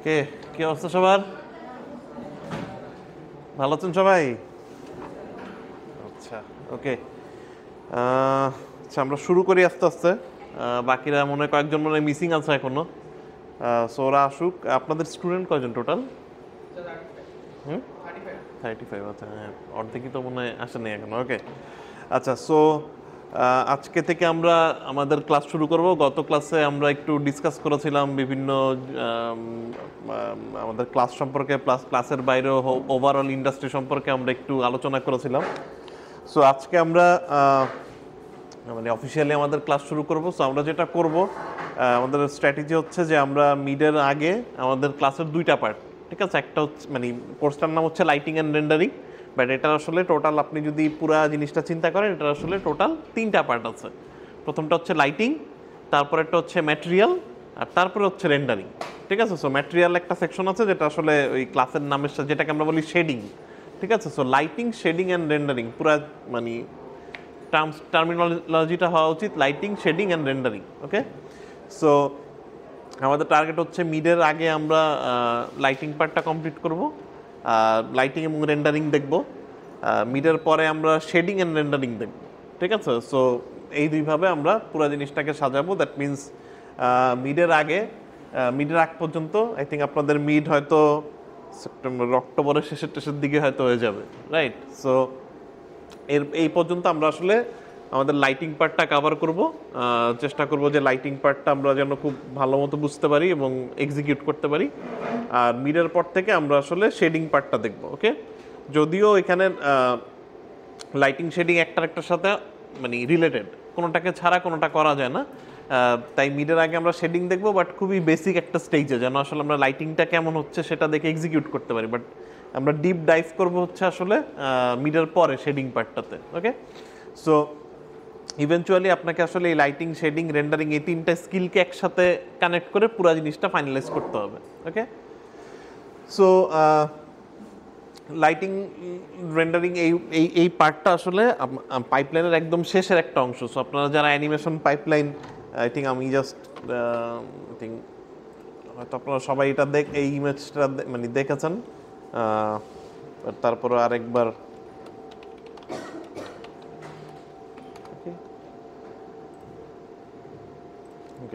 কে কি অবস্থা সবার? ভালো আছেন সবাই? আচ্ছা, ওকে। আচ্ছা, আমরা শুরু করি আস্তে আস্তে। বাকিরা মনে হয় কয়েকজন মনে হয় মিসিং আছে এখনো। সো ওরা আসুক। আপনাদের স্টুডেন্ট কয়জন টোটাল? হুম, 35। আচ্ছা, হ্যাঁ, অর্ধেকই তো মনে হয় আসেনি এখনো। ওকে, আচ্ছা। সো আজকে থেকে আমরা আমাদের ক্লাস শুরু করব। গত ক্লাসে আমরা একটু ডিসকাস করেছিলাম বিভিন্ন আমাদের ক্লাস সম্পর্কে, প্লাস ক্লাসের বাইরেও ওভারঅল ইন্ডাস্ট্রি সম্পর্কে আমরা একটু আলোচনা করেছিলাম। সো আজকে আমরা মানে অফিসিয়ালি আমাদের ক্লাস শুরু করব। সো আমরা যেটা করব, আমাদের স্ট্র্যাটেজি হচ্ছে যে আমরা মিডের আগে আমাদের ক্লাসের দুইটা পার্ট, ঠিক আছে? একটা হচ্ছে মানে কোর্সটার নাম হচ্ছে লাইটিং অ্যান্ড রেন্ডারিং, বাট এটা আসলে টোটাল আপনি যদি পুরা জিনিসটা চিন্তা করেন, এটা আসলে টোটাল তিনটা পার্ট আছে। প্রথমটা হচ্ছে লাইটিং, তারপরেরটা হচ্ছে ম্যাটেরিয়াল, আর তারপরে হচ্ছে রেন্ডারিং, ঠিক আছে? সো ম্যাটেরিয়াল একটা সেকশন আছে যেটা আসলে ওই ক্লাসের নামের সাথে, যেটাকে আমরা বলি শেডিং, ঠিক আছে? So lighting, shading and rendering, পুরা মানে টার্মিনোলজিটা হওয়া উচিত lighting, shading and rendering. Okay, so আমাদের টার্গেট হচ্ছে মিডের আগে আমরা লাইটিং পার্টটা কমপ্লিট করব, লাইটিং এবং রেন্ডারিং দেখব। মিডের পরে আমরা শেডিং অ্যান্ড রেন্ডারিং দেখব, ঠিক আছে? সো এই দুইভাবে আমরা পুরো জিনিসটাকে সাজাবো। দ্যাট মিনস মিডের আগে, মিডের আগ পর্যন্ত আই থিঙ্ক আপনাদের মিড হয়তো সেপ্টেম্বর অক্টোবরের শেষের দিকে হয়তো হয়ে যাবে, রাইট? সো এই পর্যন্ত আমরা আসলে আমাদের লাইটিং পার্টটা কভার করব। চেষ্টা করব যে লাইটিং পার্টটা আমরা যেন খুব ভালো মতো বুঝতে পারি এবং এক্সিকিউট করতে পারি। আর মিডের পর থেকে আমরা আসলে শেডিং পার্টটা দেখব। ওকে, যদিও এখানে লাইটিং শেডিং একটার সাথে মানে রিলেটেড, কোনোটাকে ছাড়া কোনোটা করা যায় না। তাই মিডের আগে আমরা শেডিং দেখবো, বাট খুবই বেসিক একটা স্টেজে, যেন আসলে আমরা লাইটিংটা কেমন হচ্ছে সেটা দেখে এক্সিকিউট করতে পারি। বাট আমরা ডিপ ডাইভ করব হচ্ছে আসলে মিডের পরে শেডিং পার্টটাতে। ওকে, সো ইভেনচুয়ালি আপনাকে আসলে এই লাইটিং, শেডিং, রেন্ডারিং এই তিনটা স্কিলকে একসাথে কানেক্ট করে পুরো জিনিসটা ফাইনালাইজ করতে হবে। ওকে, সো লাইটিং, রেন্ডারিং এই এই এই পার্টটা আসলে পাইপলাইনের একদম শেষের একটা অংশ। সো আপনারা যারা অ্যানিমেশন পাইপলাইন, আই থিঙ্ক আমি জাস্ট আই থিঙ্ক হয়তো আপনারা সবাই এটা এই ইমেজটা মানে দেখেছেন, তারপরে আরেকবার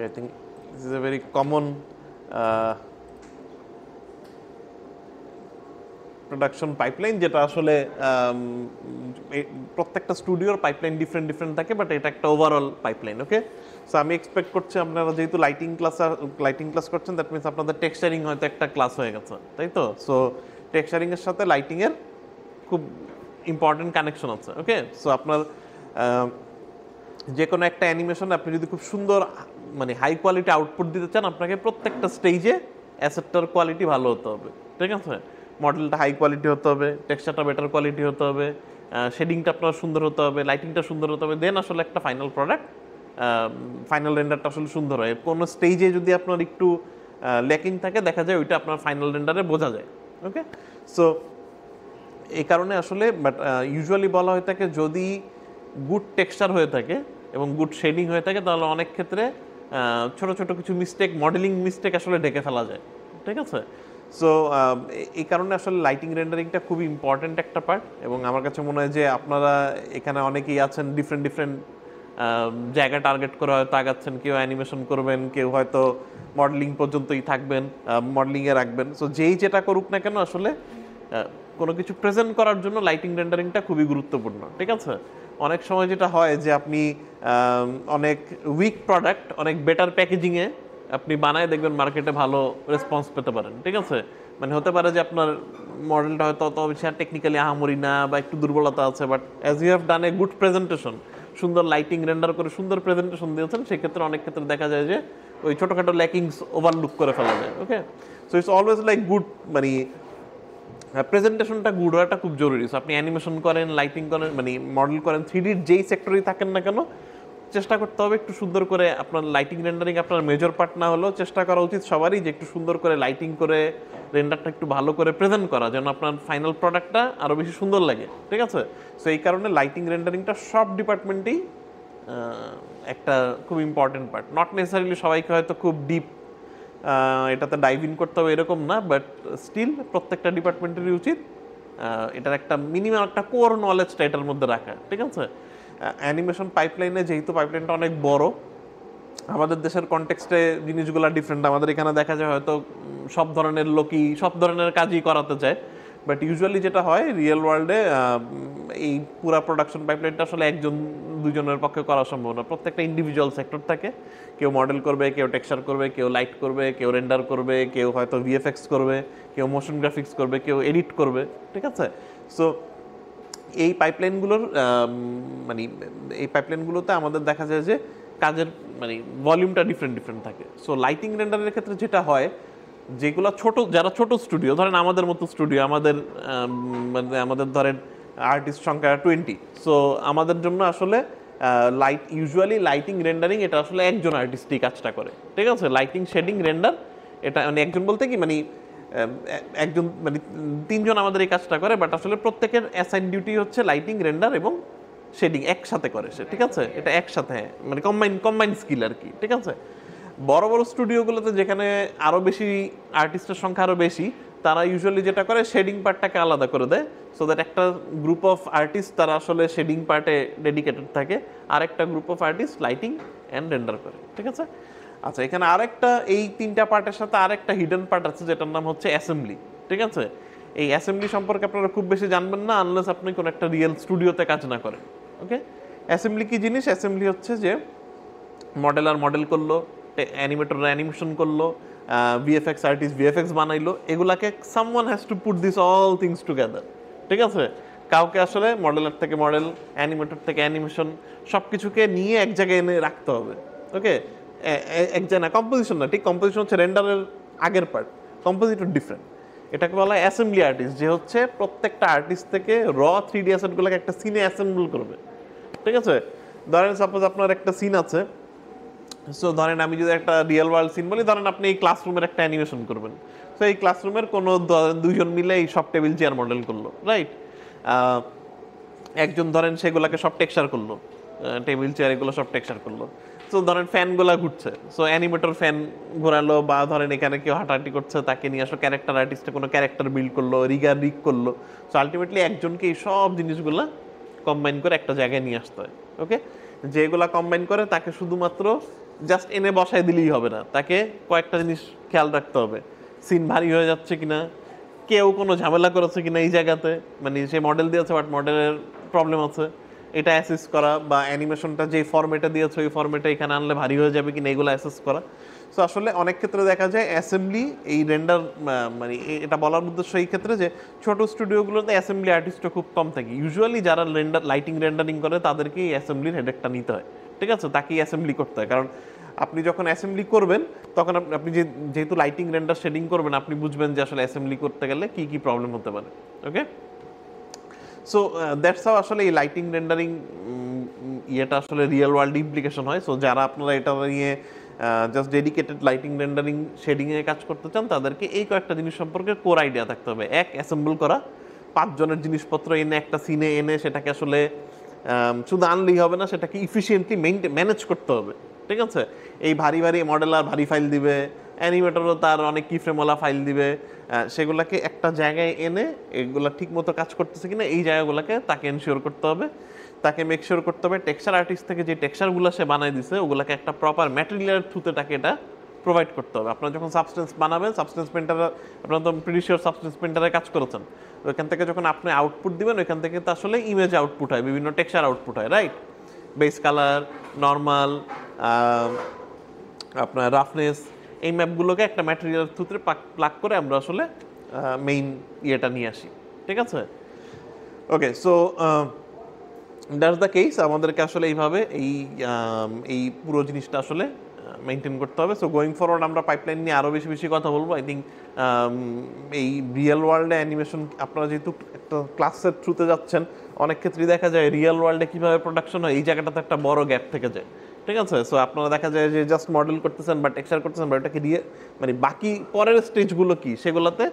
I think this is a very common production pipeline, যেটা আসলে প্রত্যেকটা স্টুডিওর পাইপলাইন ডিফারেন্ট থাকে, বাট এটা একটা ওভারঅল পাইপলাইন। ওকে, সো আমি এক্সপেক্ট করছি আপনারা যেহেতু লাইটিং ক্লাস করছেন, দ্যাট মিনস আপনাদের টেক্সচারিং হয়তো একটা ক্লাস হয়ে গেছে, তাই তো? সো টেক্সচারিংয়ের সাথে লাইটিংয়ের খুব ইম্পর্টেন্ট কানেকশন আছে। ওকে, সো আপনার যে কোনো একটা অ্যানিমেশন আপনি যদি খুব সুন্দর মানে হাই কোয়ালিটি আউটপুট দিতে চান, আপনাকে প্রত্যেকটা স্টেজে অ্যাসেটটার কোয়ালিটি ভালো হতে হবে, ঠিক আছে? মডেলটা হাই কোয়ালিটি হতে হবে, টেক্সচারটা বেটার কোয়ালিটি হতে হবে, শেডিংটা আপনার সুন্দর হতে হবে, লাইটিংটা সুন্দর হতে হবে, দেন আসলে একটা ফাইনাল প্রোডাক্ট, ফাইনাল রেন্ডারটা আসলে সুন্দর হয়। কোনো স্টেজে যদি আপনার একটু ল্যাকিং থাকে, দেখা যায় ওইটা আপনার ফাইনাল রেন্ডারে বোঝা যায়। ওকে, সো এই কারণে আসলে বাট ইউজুয়ালি বলা হয়ে থাকে, যদি গুড টেক্সচার হয়ে থাকে এবং গুড শেডিং হয়ে থাকে, তাহলে অনেক ক্ষেত্রে ছোট ছোট কিছু মিস্টেক, মডেলিং মিস্টেক আসলে ঢেকে ফেলা যায়, ঠিক আছে? সো এই কারণে আসলে লাইটিং, রেন্ডারিংটা খুবই ইম্পর্ট্যান্ট একটা পার্ট। এবং আমার কাছে মনে হয় যে আপনারা এখানে অনেকেই আছেন ডিফারেন্ট জায়গা টার্গেট করে হয়তো আগাচ্ছেন। কেউ অ্যানিমেশন করবেন, কেউ হয়তো মডেলিং পর্যন্তই থাকবেন, মডেলিংয়ে রাখবেন। সো যেই যেটা করুক না কেন, আসলে কোনো কিছু প্রেজেন্ট করার জন্য লাইটিং, রেন্ডারিংটা খুবই গুরুত্বপূর্ণ, ঠিক আছে? অনেক সময় যেটা হয় যে আপনি অনেক উইক প্রোডাক্ট অনেক বেটার প্যাকেজিংয়ে আপনি বানায় দেখবেন মার্কেটে ভালো রেসপন্স পেতে পারেন, ঠিক আছে? মানে হতে পারে যে আপনার মডেলটা হয়তো অত বেশি টেকনিক্যালি আহামরি না, বা একটু দুর্বলতা আছে, but as you have done a good presentation, সুন্দর লাইটিং রেন্ডার করে সুন্দর প্রেজেন্টেশন দিয়েছেন, সেক্ষেত্রে অনেক ক্ষেত্রে দেখা যায় যে ওই ছোটোখাটো ল্যাকিংস ওভারলুক করে ফেলা যায়। Okay, so it's always like good, মানে প্রেজেন্টেশনটা গুড হওয়াটা খুব জরুরি। সো আপনি অ্যানিমেশন করেন, লাইটিং করেন, মানে মডেল করেন, 3Dর যেই সেক্টরেই থাকেন না কেন, চেষ্টা করতে হবে একটু সুন্দর করে। আপনার লাইটিং, রেন্ডারিং আপনার মেজর পার্ট না হলেও চেষ্টা করা উচিত সবারই যে একটু সুন্দর করে লাইটিং করে রেন্ডারটা একটু ভালো করে প্রেজেন্ট করা, যেন আপনার ফাইনাল প্রোডাক্টটা আরও বেশি সুন্দর লাগে, ঠিক আছে? সো এই কারণে লাইটিং, রেন্ডারিংটা সব ডিপার্টমেন্টেই একটা খুব ইম্পর্টেন্ট পার্ট। নট নেসেসারিলি সবাইকে হয়তো খুব ডিপ এটাতে ডাইভ ইন করতে হবে এরকম না, বাট স্টিল প্রত্যেকটা ডিপার্টমেন্টেরই উচিত এটার একটা মিনিমাম একটা কোর নলেজটা এটার মধ্যে রাখা, ঠিক আছে? অ্যানিমেশন পাইপলাইনে যেহেতু পাইপলাইনটা অনেক বড়, আমাদের দেশের কনটেক্সটে জিনিসগুলো ডিফারেন্ট। আমাদের এখানে দেখা যায় হয়তো সব ধরনের লোকই সব ধরনের কাজই করাতে চায়, বাট ইউজুয়ালি যেটা হয় রিয়েল ওয়ার্ল্ডে এই পুরা প্রোডাকশন পাইপলাইনটা আসলে একজন দুজনের পক্ষে করা সম্ভব না। প্রত্যেকটা ইন্ডিভিজুয়াল সেক্টর থাকে, কেউ মডেল করবে, কেউ টেক্সচার করবে, কেউ লাইট করবে, কেউ রেন্ডার করবে, কেউ হয়তো ভিএফএক্স করবে, কেউ মোশন গ্রাফিক্স করবে, কেউ এডিট করবে, ঠিক আছে? সো এই পাইপলাইনগুলোর মানে এই পাইপলাইনগুলোতে আমাদের দেখা যায় যে কাজের মানে ভলিউমটা ডিফারেন্ট থাকে। সো লাইটিং রেন্ডারের ক্ষেত্রে যেটা হয়, যেগুলো যারা ছোট স্টুডিও, ধরেন আমাদের মতো স্টুডিও, মানে আমাদের ধরেন আর্টিস্ট সংখ্যা 20, সো আমাদের জন্য আসলে ইউজুয়ালি লাইটিং রেন্ডারিং এটা আসলে একজন আর্টিস্টই কাজটা করে, ঠিক আছে? লাইটিং শেডিং রেন্ডার এটা মানে একজন বলতে কি মানে একজন মানে তিনজন আমাদের এই কাজটা করে, বাট আসলে প্রত্যেকের অ্যাসাইন ডিউটি হচ্ছে লাইটিং রেন্ডার এবং শেডিং একসাথে করে সে, ঠিক আছে? এটা একসাথে মানে কম্বাইন স্কিল আর কি, ঠিক আছে? বড় বড় স্টুডিওগুলোতে যেখানে আরও বেশি আর্টিস্টের সংখ্যা আরও বেশি, তারা ইউজুয়ালি যেটা করে শেডিং পার্টটাকে আলাদা করে দেয়, সো দ্যাট একটা গ্রুপ অফ আর্টিস্ট তারা আসলে শেডিং পার্টে ডেডিকেটেড থাকে, আর একটা group of artist lighting and render করে, ঠিক আছে? আচ্ছা, এখানে আরেকটা এই তিনটা পার্টের সাথে আরেকটা হিডেন পার্ট আছে যেটার নাম হচ্ছে অ্যাসেম্বলি, ঠিক আছে? এই অ্যাসেম্বলি সম্পর্কে আপনারা খুব বেশি জানবেন না আনলেস আপনি কোনো একটা রিয়েল স্টুডিওতে কাজ না করেন, ওকে? অ্যাসেম্বলি কি জিনিস? অ্যাসেম্বলি হচ্ছে যে মডেলার মডেল করলো, অ্যানিমেটর অ্যানিমেশন করলো, ভিএফএক্স আর্টিস্ট ভিএফএক্স বানাইলো, এগুলাকে someone has to put this all things together, ঠিক আছে? কাউকে আসলে মডেলার থেকে মডেল, অ্যানিমেটর থেকে অ্যানিমেশন সব কিছুকে নিয়ে এক জায়গায় এনে রাখতে হবে, ওকে? এক জায়গায় কম্পোজিশন না, ঠিক কম্পোজিশন হচ্ছে রেন্ডারের আগের পার্ট, কম্পোজিটর ডিফারেন্ট। এটাকে বলা হয় অ্যাসেম্বলি আর্টিস্ট, যে হচ্ছে প্রত্যেকটা আর্টিস্ট থেকে র 3D অ্যাসেটগুলোকে একটা সিনে অ্যাসেম্বল করবে, ঠিক আছে? ধরেন সাপোজ আপনার একটা সিন আছে, সো ধরেন আমি যদি একটা রিয়েল ওয়ার্ল্ড সিন বলি, ধরেন আপনি এই ক্লাসরুমের একটা অ্যানিমেশন করবেন, সো এই ক্লাসরুমের কোনো দুইজন মিলে এই সব টেবিল চেয়ার মডেল করলো, রাইট? একজন ধরেন সেগুলোকে সব টেক্সচার করলো, টেবিল চেয়ার এগুলো সব টেক্সচার করলো। সো ধরেন ফ্যানগুলা ঘুরছে, সো অ্যানিমেটর ফ্যান ঘোরালো, বা ধরেন এখানে কেউ হাঁটাহাঁটি করছে তাকে নিয়ে আসো, ক্যারেক্টার আর্টিস্টে কোনো ক্যারেক্টার বিল্ড করলো, রিগ করলো। সো আলটিমেটলি একজনকে এই সব জিনিসগুলা কম্বাইন করে একটা জায়গায় নিয়ে আসতে হয়, ওকে? যেগুলা কম্বাইন করে তাকে শুধুমাত্র জাস্ট এনে বসায় দিলেই হবে না, তাকে কয়েকটা জিনিস খেয়াল রাখতে হবে। সিন ভারী হয়ে যাচ্ছে কিনা, কেউ কোনো ঝামেলা করেছে কিনা এই জায়গাতে, মানে সে মডেল দিয়েছে বাট মডেলের প্রবলেম আছে, এটা অ্যাসেস করা, বা অ্যানিমেশনটা যে ফরম্যাটে দিয়েছে ওই ফরম্যাটে এখানে আনলে ভারী হয়ে যাবে কিনা এগুলো অ্যাসেস করা। সো আসলে অনেক ক্ষেত্রে দেখা যায় অ্যাসেম্বলি এই রেন্ডার মানে এটা বলার উদ্দেশ্য এই ক্ষেত্রে যে ছোট স্টুডিওগুলোতে অ্যাসেম্বলি আর্টিস্টও খুব কম থাকে। ইউজুয়ালি যারা লাইটিং রেন্ডারিং করে তাদেরকে এই অ্যাসেম্বলির হেডেকটা নিতে হয়, ঠিক আছে? তাকেই অ্যাসেম্বলি করতে হয়, কারণ আপনি যখন অ্যাসেম্বলি করবেন তখন আপনি যেহেতু লাইটিং রেন্ডার শেডিং করবেন, আপনি বুঝবেন যে আসলে অ্যাসেম্বলি করতে গেলে কি কি প্রবলেম হতে পারে, ওকে? সো দ্যাটস হাউ আসলে এই লাইটিং রেন্ডারিং ইয়েটা আসলে রিয়েল ওয়ার্ল্ড ইমপ্লিকেশন হয়। সো যারা আপনারা এটা নিয়ে জাস্ট ডেডিকেটেড লাইটিং রেন্ডারিং শেডিংয়ে কাজ করতে চান, তাদেরকে এই কয়েকটা জিনিস সম্পর্কে কোর আইডিয়া থাকতে হবে। এক, অ্যাসেম্বল করা, 5 জনের জিনিসপত্র এনে একটা সিনে এনে সেটাকে আসলে শুধু আনলেই হবে না, সেটাকে ইফিসিয়েন্টলি ম্যানেজ করতে হবে, ঠিক আছে? এই ভারী ভারী মডেলার ভারী ফাইল দিবে, অ্যানিমেটরও তার অনেক কি ফ্রেমওয়ালা ফাইল দিবে, সেগুলোকে একটা জায়গায় এনে এগুলো ঠিক মতো কাজ করতেছে কিনা এই জায়গাগুলোকে তাকে এনশিওর করতে হবে। তাকে মেক শিওর করতে হবে টেক্সচার আর্টিস্ট থেকে যে টেক্সচারগুলো সে বানায় দিছে ওগুলোকে একটা প্রপার ম্যাটেরিয়ালের থ্রুতে তাকে এটা প্রোভাইড করতে হবে। আপনারা যখন সাবস্টেন্স বানাবেন, সাবস্টেন্স পেন্টারে আপনারা তো প্রিডিশিওর সাবস্টেন্স পেন্টারে কাজ করেছেন, ওইখান থেকে যখন আপনি আউটপুট দিবেন ওইখান থেকে তো আসলে ইমেজ আউটপুট হয়, বিভিন্ন টেক্সচার আউটপুট হয়, রাইট? বেস কালার, নর্মাল, আপনার রাফনেস, এই ম্যাপগুলোকে একটা ম্যাটেরিয়াল থ্রুতে প্লাগ করে আমরা আসলে মেইন ইয়েটা নিয়ে আসি, ঠিক আছে? Okay, so that's the case. আমাদেরকে আসলে এইভাবে এই পুরো জিনিসটা আসলে মেনটেন করতে হবে। সো গোয়িং ফরওয়ার্ড আমরা পাইপলাইন নিয়ে আরও বেশি কথা বলবো। আই থিঙ্ক এই রিয়েল ওয়ার্ল্ডে অ্যানিমেশন আপনারা যেহেতু একটা ক্লাসের থ্রুতে যাচ্ছেন, অনেক ক্ষেত্রেই দেখা যায় রিয়েল ওয়ার্ল্ডে কীভাবে প্রোডাকশন হয় এই জায়গাটাতে একটা বড় গ্যাপ থেকে যায়, ঠিক আছে? সো আপনারা দেখা যায় যে জাস্ট মডেল করতেছেন বা টেক্সচার করতেছেন, বা এটাকে মানে বাকি পরের স্টেজগুলো কি সেগুলোতে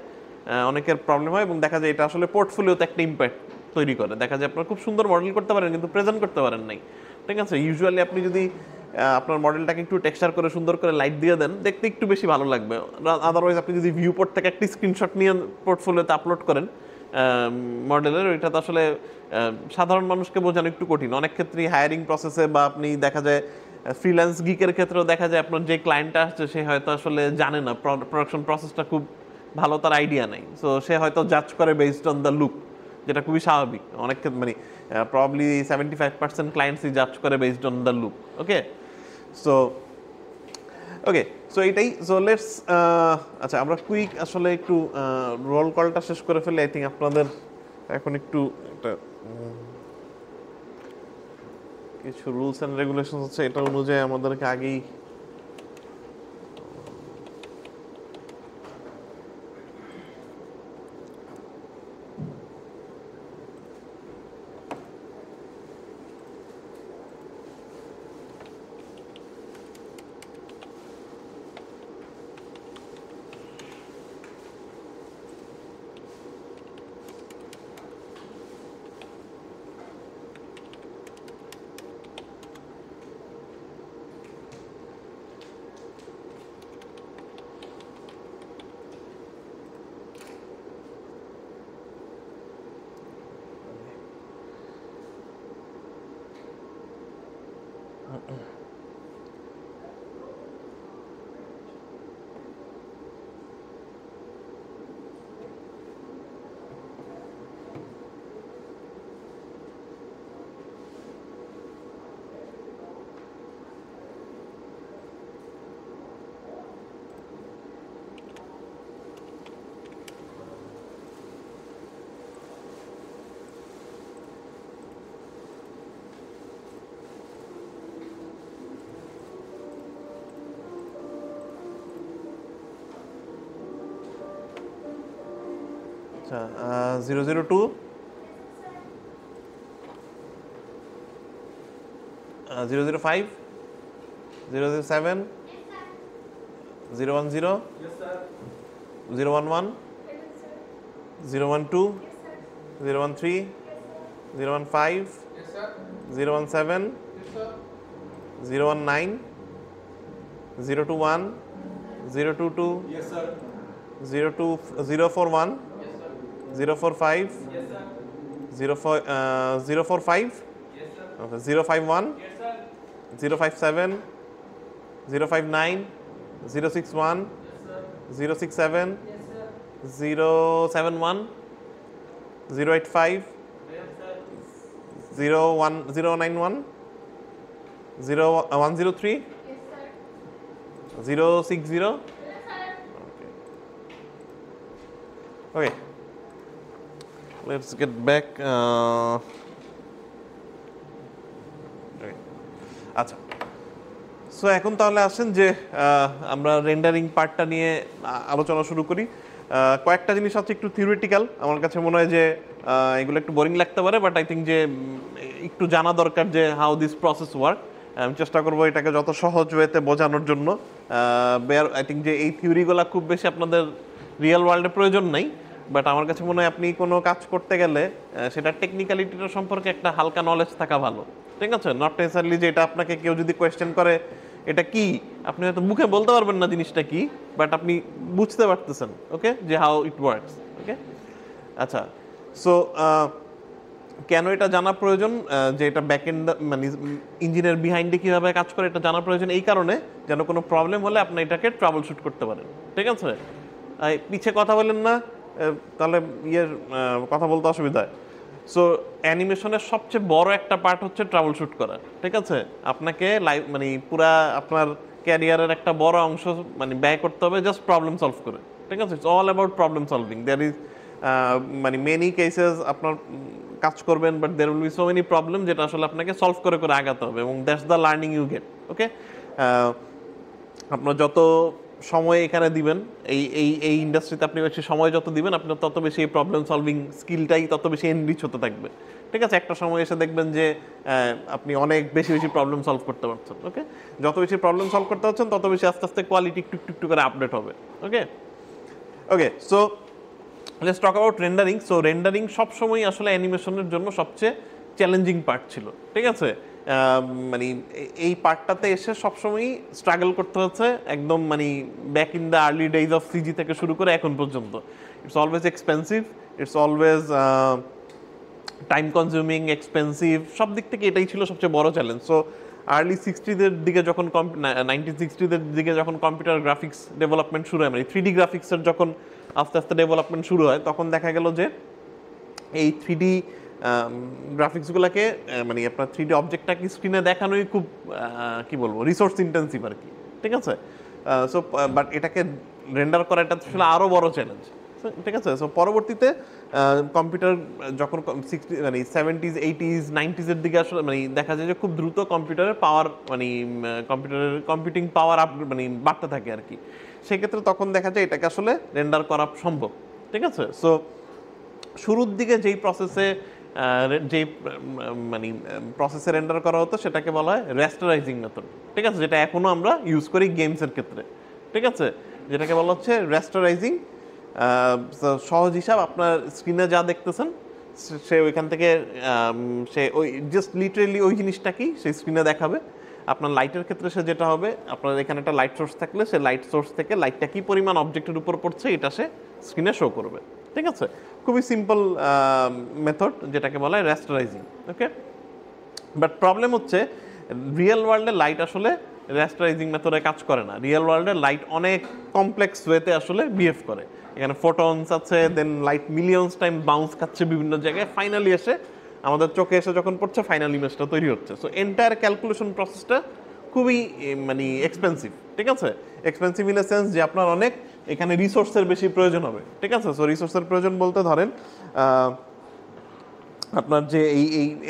অনেকের প্রবলেম হয়, এবং দেখা যায় এটা আসলে পোর্টফোলিওতে একটা ইম্প্যাক্ট তৈরি করে। দেখা যায় আপনারা খুব সুন্দর মডেল করতে পারেন কিন্তু প্রেজেন্ট করতে পারেন নাই, ঠিক আছে? ইউজুয়ালি আপনি যদি আপনার মডেলটাকে একটু টেক্সচার করে সুন্দর করে লাইট দিয়ে দেন, দেখতে একটু বেশি ভালো লাগবে। আদারওয়াইজ আপনি যদি ভিউপোর্ট থেকে একটি স্ক্রিনশট নিয়ে পোর্টফোলিওতে আপলোড করেন মডেলের, ওইটা তো আসলে সাধারণ মানুষকে বোঝানো একটু কঠিন। অনেক ক্ষেত্রেই হায়ারিং প্রসেসে বা আপনি দেখা যায় ফ্রিল্যান্স গিকের ক্ষেত্রেও দেখা যায় আপনার যে ক্লায়েন্টটা আসছে সে হয়তো আসলে জানে না প্রোডাকশন প্রসেসটা খুব ভালো, তার আইডিয়া নেই। সো সে হয়তো জাজ করে বেসড অন দ্য লুক, যেটা খুবই স্বাভাবিক। অনেক ক্ষেত্রে মানে প্রবাবলি 75% ক্লায়েন্টসই জাজ করে based on the look. Okay, so এইটাই। সো লেটস আচ্ছা আমরা কুইক আসলে একটু রোল কলটা শেষ করে ফেলি। আই থিঙ্ক আপনাদের এখন একটু একটা কিছু রুলস অ্যান্ড রেগুলেশন হচ্ছে, এটা অনুযায়ী আমাদেরকে আগেই আচ্ছা 002 005 007 010 011 012 013 015 017 019 021 022 041 045 045 051 057 059 061 067 071 085 091 103 060. Okay, let's get back. আচ্ছা, সো এখন তাহলে আসেন যে আমরা রেন্ডারিং পার্টটা নিয়ে আলোচনা শুরু করি। কয়েকটা জিনিস আছে একটু থিওরিটিক্যাল, আমার কাছে মনে হয় যে এগুলো একটু বোরিং লাগতে পারে, বাট আই থিঙ্ক যে একটু জানা দরকার যে হাউ দিস প্রসেস ওয়ার্ক। আমি চেষ্টা করবো এটাকে যত সহজ ওয়েতে বোঝানোর জন্য। আই থিঙ্ক যে এই থিওরিগুলো খুব বেশি আপনাদের রিয়েল ওয়ার্ল্ডে প্রয়োজন নাই, বাট আমার কাছে মনে হয় আপনি কোনো কাজ করতে গেলে সেটা টেকনিক্যালিটিটা সম্পর্কে একটা হালকা নলেজ থাকা ভালো। ঠিক আছে, নট নেসেসারলি যে এটা আপনাকে কেউ যদি কোয়েশ্চেন করে এটা কি, আপনি হয়তো মুখে বলতে পারবেন না জিনিসটা কি, বাট আপনি বুঝতে পারতেছেন ওকে যে হাউ ইট ওয়ার্কস। ওকে, আচ্ছা, সো কেন এটা জানা প্রয়োজন যে এটা ব্যাকএন্ড মানে ইঞ্জিনের বিহাইন্ডে কীভাবে কাজ করে এটা জানা প্রয়োজন এই কারণে যেন কোনো প্রবলেম হলে আপনি এটাকে ট্রাবল শুট করতে পারেন। ঠিক আছে, পিছে কথা বলেন না, তাহলে কথা বলতে অসুবিধা হয়। সো অ্যানিমেশনের সবচেয়ে বড় একটা পার্ট হচ্ছে ট্রাবল শুট করা। ঠিক আছে, আপনাকে লাইভ মানে পুরা আপনার ক্যারিয়ারের একটা বড় অংশ মানে ব্যয় করতে হবে জাস্ট প্রবলেম সলভ করে। ঠিক আছে, it's all about problem solving. There is মানে মেনি কেসেস আপনার কাজ করবেন, but there will be so many problem যেটা আসলে আপনাকে সলভ করে করে আগাতে হবে, এবং that's the learning you get. Okay, আপনার যত সময় এখানে দিবেন এই এই এই ইন্ডাস্ট্রিতে, আপনি বেশি সময় যত দিবেন আপনার তত বেশি এই প্রবলেম সলভিং স্কিলটাই তত বেশি এনরিচ হতে থাকবে। ঠিক আছে, একটা সময় এসে দেখবেন যে আপনি অনেক বেশি বেশি প্রবলেম সলভ করতে পারছেন। ওকে, যত বেশি প্রবলেম সলভ করতে পারছেন তত বেশি আস্তে আস্তে কোয়ালিটি একটু একটু একটু করে আপডেট হবে। Okay okay so let's talk about rendering. So rendering সবসময় আসলে অ্যানিমেশনের জন্য সবচেয়ে চ্যালেঞ্জিং পার্ট ছিল। ঠিক আছে, মানে এই পার্টটাতে এসে সবসময়ই স্ট্রাগল করতে হচ্ছে একদম মানে back in the early days of CG থেকে শুরু করে এখন পর্যন্ত। It's always expensive, it's always time consuming, expensive, সব দিক থেকে এটাই ছিল সবচেয়ে বড় চ্যালেঞ্জ। সো আর্লি 60দের দিকে যখন 1960দের দিকে যখন কম্পিউটার গ্রাফিক্স ডেভেলপমেন্ট শুরু হয়, মানে 3D গ্রাফিক্সের যখন আস্তে আস্তে ডেভেলপমেন্ট শুরু হয়, তখন দেখা গেল যে এই 3D গ্রাফিক্সগুলোকে মানে আপনার 3D অবজেক্টটাকে স্ক্রিনে দেখানোই খুব কি বলবো রিসোর্স ইন্টেন্সিভ আর কি, ঠিক আছে। সো বাট এটাকে রেন্ডার করা এটা আসলে আরও বড় চ্যালেঞ্জ, ঠিক আছে। সো পরবর্তীতে কম্পিউটার যখন 60 মানে 70s 80s 90s-এর দিকে আসলে মানে দেখা যায় যে খুব দ্রুত কম্পিউটারের পাওয়ার মানে কম্পিউটারের কম্পিউটিং পাওয়ার মানে বাড়তে থাকে আর কি। সেক্ষেত্রে তখন দেখা যায় এটাকে আসলে রেন্ডার করা সম্ভব, ঠিক আছে। সো শুরুর দিকে যেই প্রসেসে যেই মানে প্রসেসে রেন্ডার করা হতো সেটাকে বলা হয় রেস্টারাইজিং মেথড, ঠিক আছে, যেটা এখনো আমরা ইউজ করি গেমসের ক্ষেত্রে, ঠিক আছে, যেটাকে বলা হচ্ছে রেস্টারাইজিং। সহজ হিসাব, আপনার স্ক্রিনে যা দেখতেছেন সে ওইখান থেকে সে ওই জাস্ট লিটারেলি ওই জিনিসটাকেই সেই স্ক্রিনে দেখাবে। আপনার লাইটের ক্ষেত্রে সে যেটা হবে, আপনার এখানে একটা লাইট সোর্স থাকলে সে লাইট সোর্স থেকে লাইটটা কী পরিমাণ অবজেক্টের উপর পড়ছে এটা সে স্ক্রিনে শো করবে, ঠিক আছে। খুবই সিম্পল মেথড যেটাকে বলা হয় রেস্টারাইজিং, ওকে। বাট প্রবলেম হচ্ছে রিয়েল ওয়ার্ল্ডে লাইট আসলে রেস্টারাইজিং মেথডে কাজ করে না। রিয়েল ওয়ার্ল্ডে লাইট অনেক কমপ্লেক্স ওয়েতে আসলে বিহেভ করে। এখানে ফোটনস আছে, দেন লাইট মিলিয়নস টাইম বাউন্স খাচ্ছে বিভিন্ন জায়গায়, ফাইনালি এসে আমাদের চোখে এসে যখন পড়ছে ফাইনাল ইমেজটা তৈরি হচ্ছে। সো এন্টায়ার ক্যালকুলেশন প্রসেসটা খুবই মানে এক্সপেন্সিভ, ঠিক আছে। এক্সপেন্সিভ ইন এ সেন্স যে আপনার অনেক এখানে রিসোর্সের বেশি প্রয়োজন হবে, ঠিক আছে। সো রিসোর্সের প্রয়োজন বলতে ধরেন আপনার যে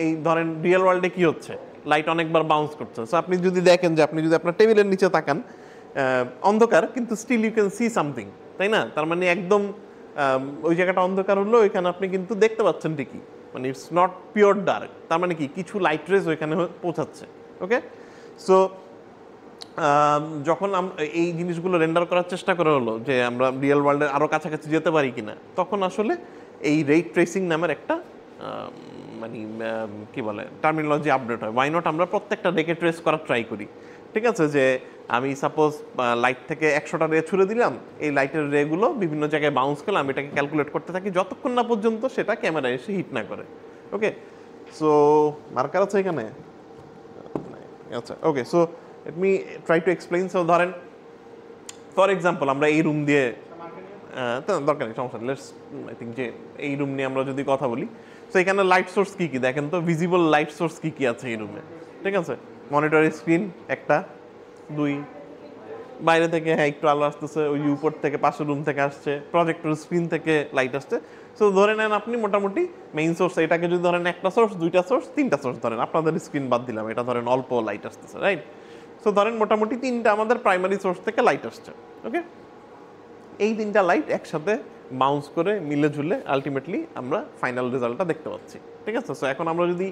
এই ধরেন রিয়েল ওয়ার্ল্ডে কি হচ্ছে, লাইট অনেকবার বাউন্স করছে। সো আপনি যদি দেখেন যে আপনি যদি আপনার টেবিলের নিচে তাকান, অন্ধকার কিন্তু still you can see something, তাই না? তার মানে একদম ওই জায়গাটা অন্ধকার হলো, ওইখানে আপনি কিন্তু দেখতে পাচ্ছেন ঠিকই, মানে ইটস নট পিওর ডার্ক। তার মানে কি কিছু লাইট রেজ ওইখানে পৌঁছাচ্ছে, ওকে। সো যখন এই জিনিসগুলো রেন্ডার করার চেষ্টা করা হলো যে আমরা রিয়েল ওয়ার্ল্ডের আরও কাছাকাছি যেতে পারি কিনা, তখন আসলে এই রেট ট্রেসিং নামের একটা মানে কি বলে টার্মিনোলজি আপডেট হয়। ওয়াই নট আমরা প্রত্যেকটা রেকে ট্রেস করার ট্রাই করি, ঠিক আছে। যে আমি সাপোজ লাইট থেকে 100টা রে ছুড়ে দিলাম, এই লাইটের রেগুলো বিভিন্ন জায়গায় বাউন্স করলাম, এটাকে ক্যালকুলেট করতে থাকি যতক্ষণ না পর্যন্ত সেটা ক্যামেরায় এসে হিট না করে, ওকে। সো মার্কার আছে এখানে, আচ্ছা, okay. So let me try to explain. So ধরেন ফর এক্সাম্পল আমরা এই রুম দিয়ে দরকার নেই, সমস্যা নেই, লেটস আই থিঙ্ক যে এই রুম নিয়ে আমরা যদি কথা বলি, তো এখানে লাইট সোর্স কী কী দেখেন তো, ভিজিবল লাইট সোর্স কী কী আছে এই রুমে, ঠিক আছে। মনিটর স্ক্রিন একটা, দুই, বাইরে থেকে হ্যাঁ একটু আলো আসতেছে, ওই উপর থেকে পাশের রুম থেকে আসছে, প্রজেক্টর স্ক্রিন থেকে লাইট আসছে। সো ধরে নেন আপনি মোটামুটি মেইন সোর্স এটাকে যদি ধরেন একটা সোর্স, দুইটা সোর্স, তিনটা সোর্স ধরেন, আপনাদের স্ক্রিন বাদ দিলাম, এটা ধরেন অল্প লাইট আসতেছে, রাইট। সো ধরেন মোটামুটি তিনটা আমাদের প্রাইমারি সোর্স থেকে লাইট আসছে, ওকে। এই তিনটা লাইট একসাথে বাউন্স করে মিলে ঝুলে আলটিমেটলি আমরা ফাইনাল রেজাল্টটা দেখতে পাচ্ছি, ঠিক আছে। সো এখন আমরা যদি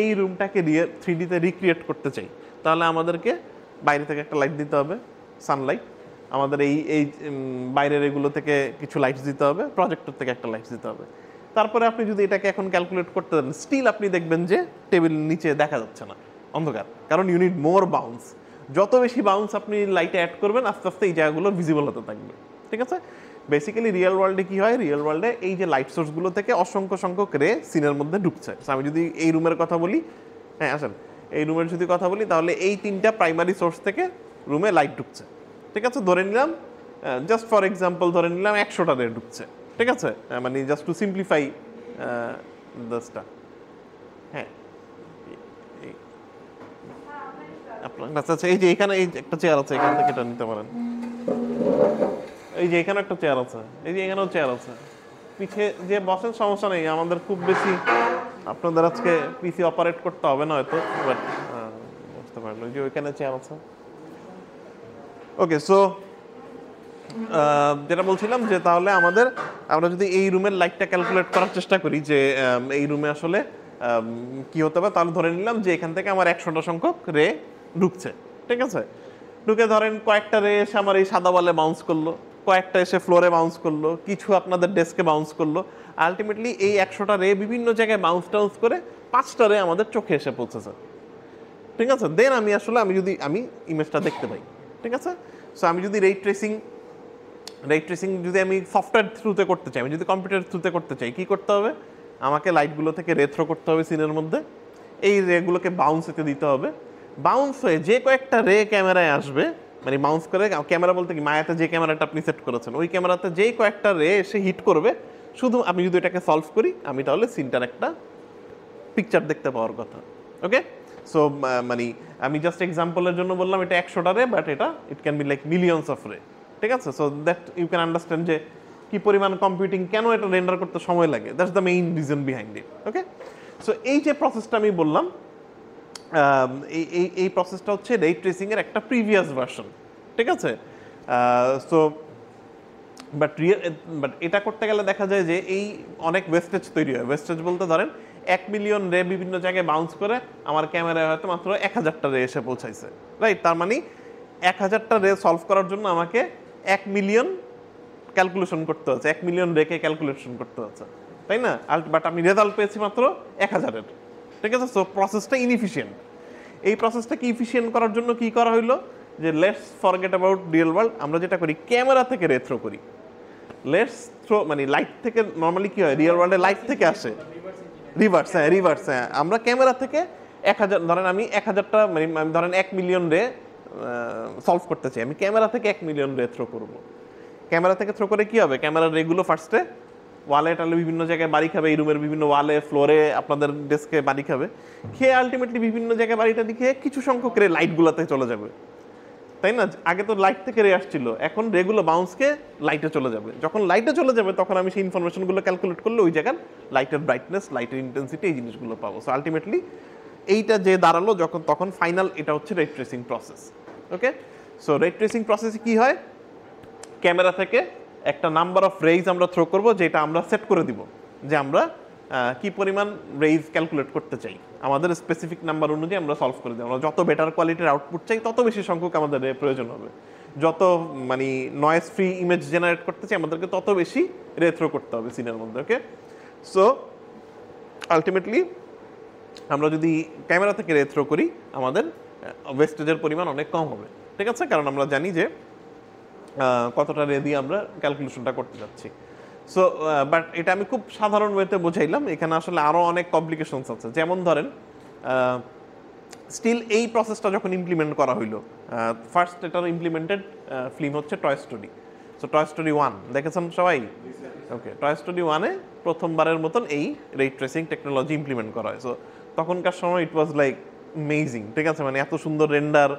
এই রুমটাকে 3D-তে রিক্রিয়েট করতে চাই, তাহলে আমাদেরকে বাইরে থেকে একটা লাইট দিতে হবে, সানলাইট। আমাদের এই বাইরের এগুলো থেকে কিছু লাইটস দিতে হবে, প্রজেক্টর থেকে একটা লাইটস দিতে হবে। তারপরে আপনি যদি এটাকে এখন ক্যালকুলেট করতে দেন, স্টিল আপনি দেখবেন যে টেবিল নিচে দেখা যাচ্ছে না, অন্ধকার, কারণ ইউনিট মোর বাউন্স। যত বেশি বাউন্স আপনি লাইটে অ্যাড করবেন, আস্তে আস্তে এই জায়গাগুলো ভিজিবল হতে থাকবে, ঠিক আছে। বেসিক্যালি রিয়েল ওয়ার্ল্ডে কি হয়, রিয়েল ওয়ার্ল্ডে এই যে লাইট সোর্সগুলো থেকে অসংখ্য সংখ্যক রে সিনের মধ্যে ঢুকছে। আমি যদি এই রুমের কথা বলি, হ্যাঁ আসেন, এই রুমের যদি কথা বলি, তাহলে এই তিনটা প্রাইমারি সোর্স থেকে রুমে লাইট ঢুকছে, ঠিক আছে। ধরে নিলাম জাস্ট ফর এক্সাম্পল ধরে নিলাম 100টা রে ঢুকছে, ঠিক আছে, মানে জাস্ট টু সিম্পলিফাই দশটা। হ্যাঁ আপনার আচ্ছা আচ্ছা, এই যে এখানে এই একটা চেয়ার আছে, এখান থেকে এটা নিতে পারেন। এই যে এখানে একটা চেয়ার আছে, এই যে এখানেও চেয়ার আছে, পিছে যে বসেন সমস্যা নেই, আমাদের খুব বেশি আপনাদের আজকে পিসি অপারেট করতে হবে না হয়তো, বাট বুঝতে পারলো যে ওইখানে চেয়ার আছে, ওকে। সো যেটা বলছিলাম যে তাহলে আমরা যদি এই রুমের লাইটটা ক্যালকুলেট করার চেষ্টা করি যে এই রুমে আসলে কি হতে পারে, তাহলে ধরে নিলাম যে এখান থেকে আমার 100টা সংখ্যক রে ঢুকছে, ঠিক আছে। ঢুকে ধরেন কয়েকটা রে এসে আমার এই সাদা ওয়ালে বাউন্স করলো, কয়েকটা এসে ফ্লোরে বাউন্স করলো, কিছু আপনাদের ডেস্কে বাউন্স করলো। আলটিমেটলি এই 100টা রে বিভিন্ন জায়গায় বাউন্স টাউন্স করে 5টা রে আমাদের চোখে এসে পৌঁছেছে, ঠিক আছে, দেন আমি আসলে আমি ইমেজটা দেখতে পাই। ঠিক আছে, সো আমি যদি রে ট্রেসিং যদি আমি সফটওয়্যার থ্রুতে করতে চাই, আমি যদি কম্পিউটার থ্রুতে করতে চাই, কি করতে হবে? আমাকে লাইটগুলো থেকে রে থ্রো করতে হবে সিনের মধ্যে, এই রেগুলোকে বাউন্স হতে দিতে হবে। বাউন্স হয়ে যে কয়েকটা রে ক্যামেরায় আসবে, মানে বাউন্স করে, ক্যামেরা বলতে কি মায়াতে যে ক্যামেরাটা আপনি সেট করেছেন ওই ক্যামেরাতে যেই কয়েকটা রে এসে হিট করবে, শুধু আমি যদি এটাকে সলভ করি, আমি তাহলে সিনটার একটা পিকচার দেখতে পাওয়ার কথা। ওকে, সো মানে আমি জাস্ট এক্সাম্পলের জন্য বললাম এটা 100টা রে, বাট এটা it can be like millions of ray. ঠিক আছে, so that you can understand যে কি পরিমাণ কম্পিউটিং, কেন এটা রেন্ডার করতে সময় লাগে, that's the main reason behind it. Okay, so এই যে প্রসেসটা আমি বললাম, এই প্রসেসটা হচ্ছে রে ট্রেসিং এর একটা প্রিভিয়াস ভার্সন। ঠিক আছে, সো বাট এটা করতে গেলে দেখা যায় যে এই অনেক ওয়েস্টেজ তৈরি হয়। ওয়েস্টেজ বলতে ধরেন 1 মিলিয়ন রে বিভিন্ন জায়গায় বাউন্স করে আমার ক্যামেরায় হয়তো মাত্র 1000টা রে এসে পৌঁছাইছে, রাইট? তার মানে 1000টা রে সলভ করার জন্য আমাকে 1 মিলিয়ন ক্যালকুলেশন করতে হচ্ছে, 1 মিলিয়ন রেকে ক্যালকুলেশন করতে হচ্ছে, তাই না? বাট আমি রেজাল্ট পেয়েছি মাত্র 1000-এর। ঠিক আছে, সো প্রসেসটা ইনএফিশিয়েন্ট। এই প্রসেসটাকে ইফিশিয়েন্ট করার জন্য কি করা হইলো, যে let's forget about real world, আমরা যেটা করি ক্যামেরা থেকে রে থ্রো করি। লেটস থ্রো মানে লাইট থেকে, নর্মালি কি হয় রিয়েল ওয়ার্ল্ডে লাইট থেকে আসে, রিভার্স, হ্যাঁ আমরা ক্যামেরা থেকে 1000, ধরেন আমি 1000টা মানে আমি ধরেন 1 মিলিয়ন রে সলভ করতে চাই, আমি ক্যামেরা থেকে 1 মিলিয়ন রে থ্রো করব। ক্যামেরা থেকে থ্রো করে কি হবে, ক্যামেরার রেগুলো ফার্স্টে ওয়ালে টালে বিভিন্ন জায়গায় বাড়ি খাবে, এই রুমের বিভিন্ন ওয়ালে, ফ্লোরে, আপনাদের ডেস্কে বাড়ি খাবে, খেয়ে আলটিমেটলি বিভিন্ন জায়গায় বাড়িটা দিকে কিছু সংখ্যক রে লাইটগুলোতে চলে যাবে, তাই না? আগে তো লাইট থেকে রে আসছিল, এখন রেগুলো বাউন্সকে লাইটে চলে যাবে। যখন লাইটে চলে যাবে তখন আমি সেই ইনফরমেশনগুলো ক্যালকুলেট করলে ওই জায়গায় লাইটের ব্রাইটনেস, লাইটের ইন্টেন্সিটি, এই জিনিসগুলো পাবো। সো আলটিমেটলি এইটা যে দাঁড়ালো তখন ফাইনাল এটা হচ্ছে রে ট্রেসিং প্রসেস। ওকে, সো রে ট্রেসিং প্রসেসে কি হয়, ক্যামেরা থেকে একটা নাম্বার অফ রেইজ আমরা থ্রো করব, যেটা আমরা সেট করে দিব যে আমরা কি পরিমাণ রেইজ ক্যালকুলেট করতে চাই, আমাদের স্পেসিফিক নাম্বার অনুযায়ী আমরা সলভ করে দিই। আমরা যত বেটার কোয়ালিটির আউটপুট চাই তত বেশি সংখ্যক আমাদের প্রয়োজন হবে, যত মানে নয়েজ ফ্রি ইমেজ জেনারেট করতে চাই আমাদেরকে তত বেশি রে থ্রো করতে হবে সিনের মধ্যে। ওকে, সো আলটিমেটলি আমরা যদি ক্যামেরা থেকে রে থ্রো করি আমাদের ওয়েস্টেজের পরিমাণ অনেক কম হবে। ঠিক আছে, কারণ আমরা জানি যে কতটা রে দিয়ে আমরা ক্যালকুলেশনটা করতে যাচ্ছি। সো বাট এটা আমি খুব সাধারণ ওয়েতে বোঝাইলাম, এখানে আসলে আরও অনেক কমপ্লিকেশনস আছে। যেমন ধরেন স্টিল এই প্রসেসটা যখন ইমপ্লিমেন্ট করা হইলো, ফার্স্ট এটার ইমপ্লিমেন্টেড ফিল্ম হচ্ছে toy story. So toy story 1 দেখেছেন সবাই? ওকে, টয় স্টোরি 1-এ প্রথমবারের মতন এই রে ট্রেসিং টেকনোলজি ইমপ্লিমেন্ট করা হয়। সো তখনকার সময় ইট ওয়াজ লাইক অ্যামেজিং। ঠিক আছে, মানে এত সুন্দর রেন্ডার,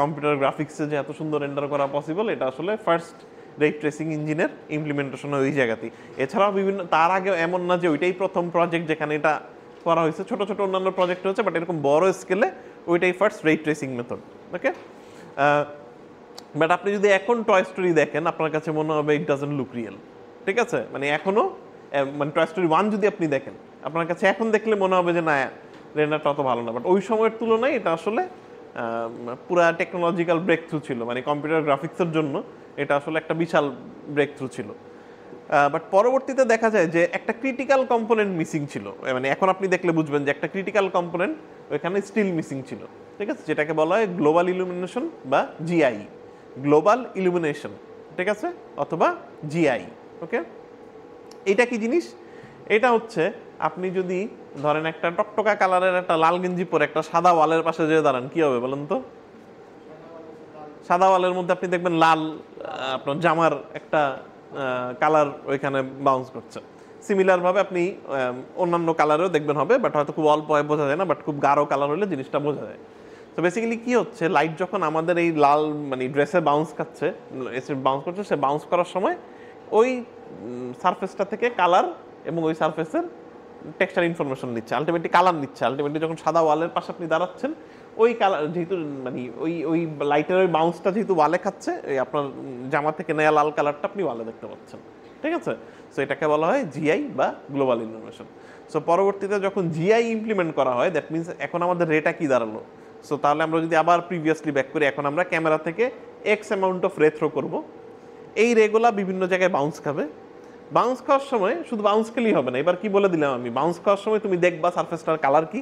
কম্পিউটার গ্রাফিক্সে যে এত সুন্দর রেন্ডার করা পসিবল, এটা আসলে ফার্স্ট রে ট্রেসিং ইঞ্জিনের ইমপ্লিমেন্টেশন ওই জায়গাতেই। এছাড়াও বিভিন্ন, তার আগে এমন না যে ওইটাই প্রথম প্রজেক্ট যেখানে এটা করা হয়েছে, ছোট ছোট অন্যান্য প্রজেক্ট হচ্ছে, বাট এরকম বড় স্কেলে ওইটাই ফার্স্ট রে ট্রেসিং মেথড। ওকে, বাট আপনি যদি এখন টয় স্টোরি দেখেন আপনার কাছে মনে হবে ইট ডাজন্ট লুক রিয়েল। ঠিক আছে, মানে এখনো মানে টয় স্টোরি 1 যদি আপনি দেখেন আপনার কাছে এখন দেখলে মনে হবে যে না রেন্ডারটা অত ভালো না, বাট ওই সময়ের তুলনায় এটা আসলে পুরা টেকনোলজিক্যাল ব্রেক থ্রু ছিল, মানে কম্পিউটার গ্রাফিক্সের জন্য এটা আসলে একটা বিশাল ব্রেক থ্রু ছিল। বাট পরবর্তীতে দেখা যায় যে একটা ক্রিটিক্যাল কম্পোনেন্ট মিসিং ছিল, মানে এখন আপনি দেখলে বুঝবেন যে একটা ক্রিটিক্যাল কম্পোনেন্ট ওইখানে স্টিল মিসিং ছিল। ঠিক আছে, যেটাকে বলা হয় গ্লোবাল ইলুমিনেশন বা জিআই, গ্লোবাল ইলুমিনেশন, ঠিক আছে, অথবা জিআই। ওকে, এটা কি জিনিস? এটা হচ্ছে আপনি যদি ধরেন একটা টকটকা কালারের একটা লাল গেঞ্জি পরে একটা সাদা ওয়ালের পাশে যেয়ে দাঁড়ান, কি হবে বলেন তো? সাদা ওয়ালের মধ্যে আপনি দেখবেন লাল আপনার জামার একটা কালার ওইখানে বাউন্স করছে। সিমিলার ভাবে আপনি অন্যান্য কালারেও দেখবেন হবে, বাট হয়তো খুব অল্প হয় বোঝা যায় না, বাট খুব গাঢ় কালার হলে জিনিসটা বোঝা যায়। তো বেসিক্যালি কি হচ্ছে, লাইট যখন আমাদের এই লাল মানে ড্রেসে বাউন্স খাচ্ছে, বাউন্স করছে, সে বাউন্স করার সময় ওই সারফেসটা থেকে কালার এবং ওই সারফেসের টেক্সচার ইনফরমেশন নিচ্ছে, আলটিমেটলি কালার নিচ্ছে। আলটিমেটলি যখন সাদা ওয়ালের পাশে আপনি দাঁড়াচ্ছেন, ওই কালার যেহেতু মানে ওই লাইটের ওই বাউন্সটা যেহেতু ওয়ালে খাচ্ছে, এই আপনার জামা থেকে নেয়া লাল কালারটা আপনি ওয়ালে দেখতে পাচ্ছেন। ঠিক আছে, সো এটাকে বলা হয় জিআই বা গ্লোবাল ইলুমিনেশন। সো পরবর্তীতে যখন জিআই ইমপ্লিমেন্ট করা হয়, দ্যাট মিনস এখন আমাদের রেটা কি দাঁড়ালো। সো তাহলে আমরা যদি আবার প্রিভিয়াসলি ব্যাক করি, এখন আমরা ক্যামেরা থেকে এক্স অ্যামাউন্ট অফ রে থ্রো করবো, এই রেগুলা বিভিন্ন জায়গায় বাউন্স খাবে। বাউন্স খাওয়ার সময় শুধু বাউন্স খেলেই হবে না, এবার কি বলে দিলাম আমি, বাউন্স খাওয়ার সময় তুমি দেখবা সারফেসটার কালার কি,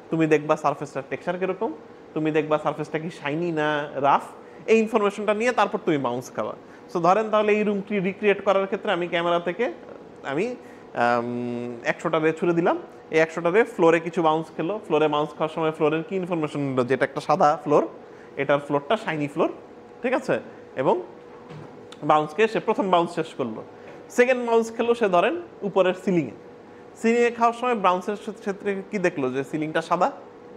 তুমি দেখবা সারফেসটার টেক্সচার কিরকম, তুমি দেখবা সারফেসটা কি শাইনি না রাফ, এই ইনফরমেশনটা নিয়ে তারপর তুমি বাউন্স খাওয়া। সো ধরেন তাহলে এই রুমটি রিক্রিয়েট করার ক্ষেত্রে আমি ক্যামেরা থেকে আমি 100টা রে ছুড়ে দিলাম, এই 100টা রে ফ্লোরে কিছু বাউন্স খেলো, ফ্লোরে বাউন্স খাওয়ার সময় ফ্লোরের কি ইনফরমেশন নিল, যেটা একটা সাদা ফ্লোর, এটার ফ্লোরটা শাইনি ফ্লোর, ঠিক আছে, এবং বাউন্সকে সে প্রথম বাউন্স শেষ করলো। সেকেন্ড বাউন্স খেলো সে ধরেন উপরের সিলিংয়ে, সিলিংয়ে খাওয়ার সময় বাউন্সের ক্ষেত্রে কি দেখলো যে সিলিংটা সাদা,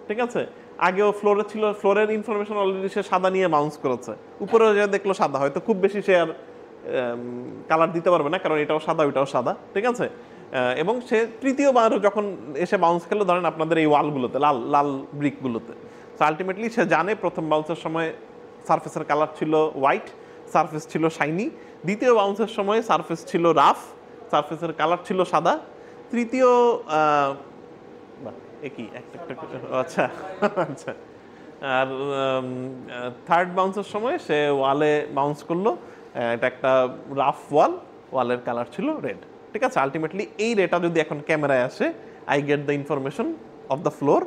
ঠিক আছে, আগেও ফ্লোরে ছিল, ফ্লোরের ইনফরমেশন অলরেডি সে সাদা নিয়ে বাউন্স করেছে, উপরেও যে দেখলো সাদা, হয়তো খুব বেশি সে আর কালার দিতে পারবে না কারণ এটাও সাদা ওইটাও সাদা, ঠিক আছে। এবং সে তৃতীয়বার যখন এসে বাউন্স খেলো ধরেন আপনাদের এই ওয়ালগুলোতে, লাল লাল ব্রিকগুলোতে, তো আলটিমেটলি সে জানে প্রথম বাউন্সের সময় সারফেসের কালার ছিল হোয়াইট, সারফেস ছিল শাইনি, দ্বিতীয় বাউন্সের সময় সারফেস ছিল রাফ, সারফেসের কালার ছিল সাদা, তৃতীয় একই আচ্ছা আচ্ছা, আর থার্ড বাউন্সের সময় সে ওয়ালে বাউন্স করলো, এটা একটা রাফ ওয়াল, ওয়ালের কালার ছিল রেড, ঠিক আছে। আলটিমেটলি এই রেটা যদি এখন ক্যামেরায় আসে, I get the information of the floor,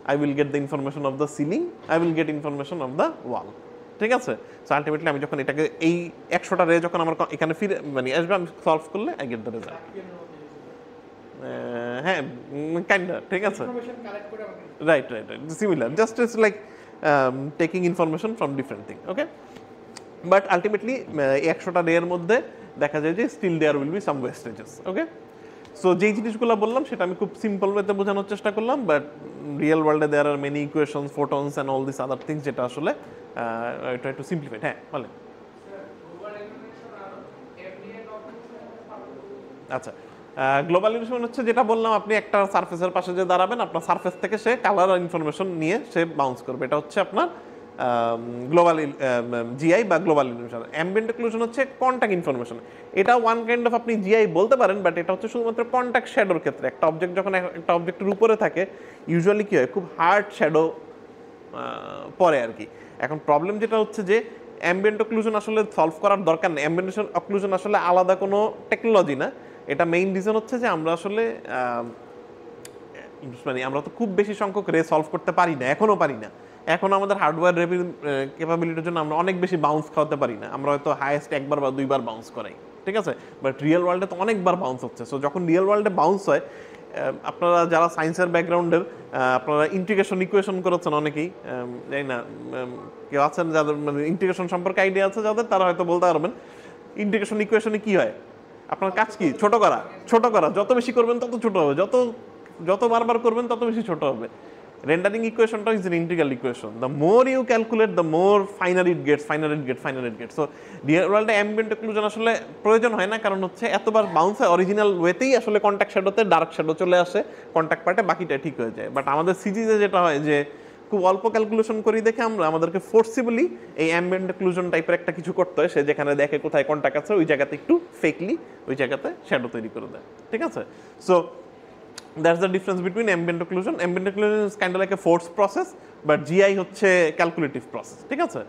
I will get the information of the ceiling, I will get information of the wall, ঠিক আছে। সো আলটিমেটলি আমি যখন এটাকে এই 100টা রে যখন আমার এখানে ফিরে মানে আসবে, আমি সলভ করলে আই গেট দ্য রেজাল্ট। হ্যাঁ কাইন্ড, ঠিক আছে, right right right, similar, just it's like taking information from different thing, okay. But ultimately 100টা রে এর মধ্যে দেখা যায় যে still there will be some wastages, okay. So যেই জিনিসগুলো বললাম সেটা আমি খুব সিম্পল ওয়েতে বোঝানোর চেষ্টা করলাম, বাট রিয়েল ওয়ার্ল্ডে there are many equations, photons and all this other things, যেটা আসলে এটা একটু সিম্পলিফাইড। হ্যাঁ বলেন। আচ্ছা, গ্লোবাল ইলুমিনেশন হচ্ছে যেটা বললাম, আপনি একটা সারফেসের পাশে যে দাঁড়াবেন, আপনার সারফেস থেকে সে কালার ইনফরমেশন নিয়ে সে বাউন্স করবে, এটা হচ্ছে আপনার গ্লোবাল জিআই বা গ্লোবাল ইলুমিনেশন। অ্যাম্বিয়েন্ট অক্লুশন হচ্ছে কন্টাক্ট ইনফরমেশন, এটা ওয়ান কাইন্ড অফ আপনি জিআই বলতে পারেন, বাট এটা হচ্ছে শুধুমাত্র কন্টাক্ট শ্যাডোর ক্ষেত্রে। একটা অবজেক্ট যখন একটা অবজেক্টের উপরে থাকে ইউজুয়ালি কি হয়, খুব হার্ড শ্যাডো পরে আর কি। এখন প্রবলেম যেটা হচ্ছে যে অ্যাম্বিয়েন্ট অক্লুশন আসলে সলভ করার দরকার নেই, অ্যাম্বিয়েন্ট অক্লুশন আসলে আলাদা কোনো টেকনোলজি না, এটা মেইন রিজন হচ্ছে যে আমরা আসলে মানে আমরা তো খুব বেশি সংখ্যক রে সলভ করতে পারি না, এখনও পারি না, এখন আমাদের হার্ডওয়্যার ক্যাপাবিলিটির জন্য আমরা অনেক বেশি বাউন্স খাওয়াতে পারি না, আমরা হয়তো হাইয়েস্ট একবার বা দুইবার বাউন্স করাই, ঠিক আছে। বাট রিয়েল ওয়ার্ল্ডে তো অনেকবার বাউন্স হচ্ছে। সো যখন রিয়েল ওয়ার্ল্ডে বাউন্স হয়, আপনারা যারা সায়েন্সের ব্যাকগ্রাউন্ডের, আপনারা ইন্টিগ্রেশন ইকুয়েশন করেছেন অনেকেই, জানি না কেউ আছেন যাদের মানে ইন্টিগ্রেশন সম্পর্কে আইডিয়া আছে যাদের, তারা হয়তো বলতে পারবেন ইন্টিগ্রেশন ইকুয়েশনে কি হয়। আপনার কাজ কি, ছোট করা, ছোট করা, যত বেশি করবেন তত ছোট হবে, যত বারবার করবেন তত বেশি ছোট হবে। রেন্ডারিং ইকুয়েশনটা is an integral equation, the more you calculate the more final it gets, final it get, final it get. So real ওয়ার্ল্ডে অ্যাম্বিয়েন্ট অক্লুশন আসলে প্রয়োজন হয় না, কারণ হচ্ছে এতবার বাউন্স হয়, অরিজিনাল ওয়েতেই আসলে কন্ট্যাক্ট শ্যাডোতে ডার্ক শ্যাডো চলে আসে, কন্ট্যাক্ট পার্টে বাকিটা ঠিক হয়ে যায়। বাট আমাদের সিজিতে যেটা হয় যে খুব অল্প ক্যালকুলেশন করি দেখে আমাদেরকে ফোর্সিবলি এই অ্যাম্বিয়েন্ট অক্লুশন টাইপের একটা কিছু করতে হয়, সে যেখানে দেখে কোথায় কন্ট্যাক্ট আছে ওই জায়গাতে একটু ফেকলি ওই জায়গাতে শ্যাডো তৈরি করে দেয়, ঠিক আছে। So that's the difference between ambient occlusion. Ambient occlusion is kind of like a forced process, but GI হচ্ছে ক্যালকুলেটিভ প্রসেস, ঠিক আছে।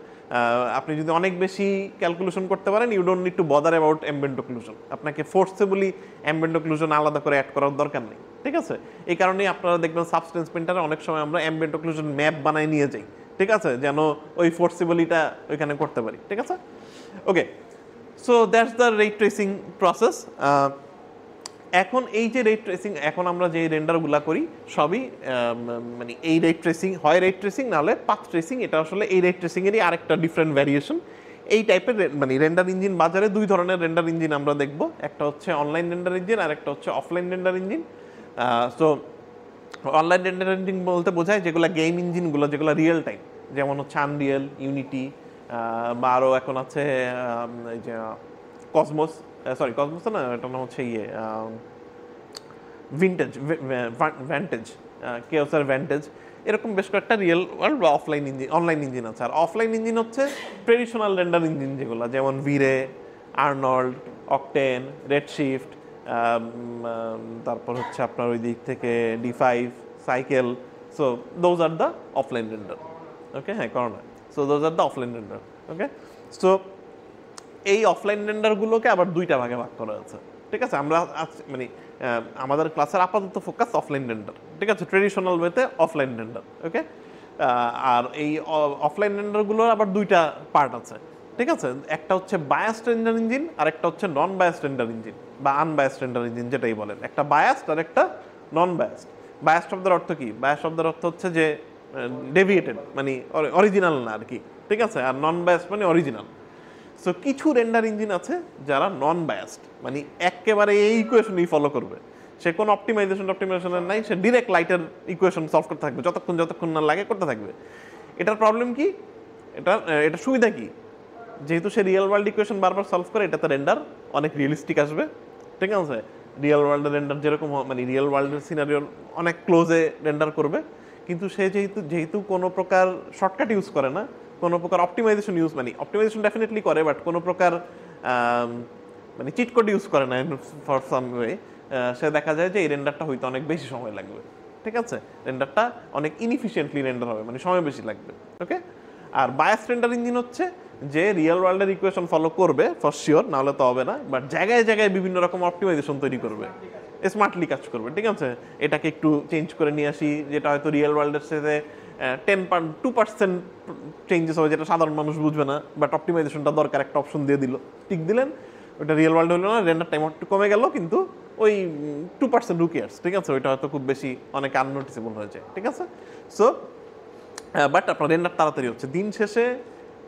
আপনি যদি অনেক বেশি ক্যালকুলেশন করতে পারেন, you don't need to bother about ambient occlusion, আপনাকে ফোর্সেবলি অ্যাম্বিয়েন্ট অক্লুশন আলাদা করে অ্যাড করার দরকার নেই, ঠিক আছে। এই কারণেই আপনারা দেখবেন সাবস্টেন্স পেন্টারে অনেক সময় আমরা অ্যাম্বিয়েন্ট অক্লুশন ম্যাপ বানাই নিয়ে যাই, ঠিক আছে, যেন ওই ফোর্সিবলিটা ওইখানে করতে পারি, ঠিক আছে। ওকে, সো দ্যাটস দ্য রে ট্রেসিং প্রসেস। এখন এই যে রে ট্রেসিং, এখন আমরা যে রেন্ডারগুলো করি সবই মানে এই রে ট্রেসিং, হয় রে ট্রেসিং নাহলে পাথ ট্রেসিং, এটা আসলে এই রে ট্রেসিংয়েরই আরেকটা ডিফারেন্ট ভ্যারিয়েশন। এই টাইপের মানে রেন্ডার ইঞ্জিন বাজারে দুই ধরনের রেন্ডার ইঞ্জিন আমরা দেখব, একটা হচ্ছে অনলাইন রেন্ডার ইঞ্জিন আর একটা হচ্ছে offline render engine. So online render engine বলতে বোঝায় যেগুলো গেম ইঞ্জিনগুলো, যেগুলো রিয়েল টাইম, যেমন হচ্ছে আনরিয়েল, ইউনিটি, বা আরও এখন আছে এই যে কসমোস, সরি কসমোস না, এটার নাম হচ্ছে ভ্যান্টেজ, কেওসার ভ্যান্টেজ, এরকম বেশ কয়েকটা রিয়েল ওয়ার্ল্ড বা অফলাইন ইঞ্জিন, অনলাইন ইঞ্জিন আছে। আর অফলাইন ইঞ্জিন হচ্ছে ট্রেডিশনাল রেন্ডার ইঞ্জিন যেগুলো, যেমন ভিরে, আর্নল্ড, অকটেন, রেডশিফট, তারপর হচ্ছে আপনার ওই দিক থেকে D5, cycle. So those are the offline render, okay. হ্যাঁ Corona, so those are the offline render, okay. So এই অফলাইন রেন্ডারগুলোকে আবার দুইটা ভাগে ভাগ করা আছে, ঠিক আছে। আমরা মানে আমাদের ক্লাসের আপাতত ফোকাস অফলাইন রেন্ডার, ঠিক আছে, ট্রেডিশনাল ওয়েতে অফলাইন রেন্ডার, ওকে। আর এই অফলাইন রেন্ডারগুলোর আবার দুইটা পার্ট আছে, ঠিক আছে? একটা হচ্ছে বায়াসড রেন্ডার ইঞ্জিন আর একটা হচ্ছে নন বায়াসড রেন্ডার ইঞ্জিন বা আনবায়াসড রেন্ডার ইঞ্জিন যেটাই বলেন। একটা বায়াসড আর একটা নন বায়াসড। বায়াসড শব্দের অর্থ কি? বায়াসড শব্দের অর্থ হচ্ছে যে ডেভিয়েটেড, মানে অরিজিনাল না আর কি, ঠিক আছে? আর নন বায়াসড মানে অরিজিনাল। সো কিছু রেন্ডার ইঞ্জিন আছে যারা নন বায়াসড, মানে একেবারে এই ইকুয়েশনই ফলো করবে। সে কোনো অপটিমাইজেশনের নাই, সে ডিরেক্ট লাইটের ইকুয়েশন সলভ করতে থাকবে, যতক্ষণ না লাগে করতে থাকবে। এটার প্রবলেম কি? এটা সুবিধা কি? যেহেতু সে রিয়েল ওয়ার্ল্ড ইকুয়েশন বারবার সলভ করে, এটাতে রেন্ডার অনেক রিয়েলিস্টিক আসবে, ঠিক আছে? রিয়েল ওয়ার্ল্ডের রেন্ডার যেরকম মানে রিয়েল ওয়ার্ল্ডের সিনারিওর অনেক ক্লোজে রেন্ডার করবে। কিন্তু সে যেহেতু কোনো প্রকার শর্টকাট ইউজ করে না, কোনো প্রকার অপটিমাইজেশন মানে অপটিমাইজেশন ডেফিনেটলি করে, বাট কোনো প্রকার মানে চিট কোড ইউজ করে না ফর সাম ওয়ে, সে দেখা যায় যে এই রেন্ডারটা হইতে অনেক বেশি সময় লাগবে, ঠিক আছে? রেন্ডারটা অনেক ইনএফিশিয়েন্টলি রেন্ডার হবে, মানে সময় বেশি লাগবে, ওকে? আর বায়াস রেন্ডার ইঞ্জিন হচ্ছে যে রিয়েল ওয়ার্ল্ডের ইকুয়েশন ফলো করবে ফর শিওর, নাহলে তো হবে না, বাট জায়গায় জায়গায় বিভিন্ন রকম অপটিমাইজেশন তৈরি করবে, স্মার্টলি কাজ করবে, ঠিক আছে? এটাকে একটু চেঞ্জ করে নিয়ে আসি, যেটা হয়তো রিয়েল ওয়ার্ল্ডের সাথে 2% চেঞ্জেস হবে, যেটা সাধারণ মানুষ বুঝবে না, বাট অপটিমাইজেশনটা দরকার, একটা অপশন দিয়ে দিল, টিক দিলেন, ওটা রিয়েল ওয়ার্ল্ড হলো না, রেন্ডার টাইম একটু কমে গেল, কিন্তু ওই 2% রুকিয়ার্স, ঠিক আছে? ওইটা হয়তো খুব বেশি অনেক আননোটিসেবল হয়েছে, ঠিক আছে? সো বাট আপনার রেন্ডার তাড়াতাড়ি হচ্ছে। দিন শেষে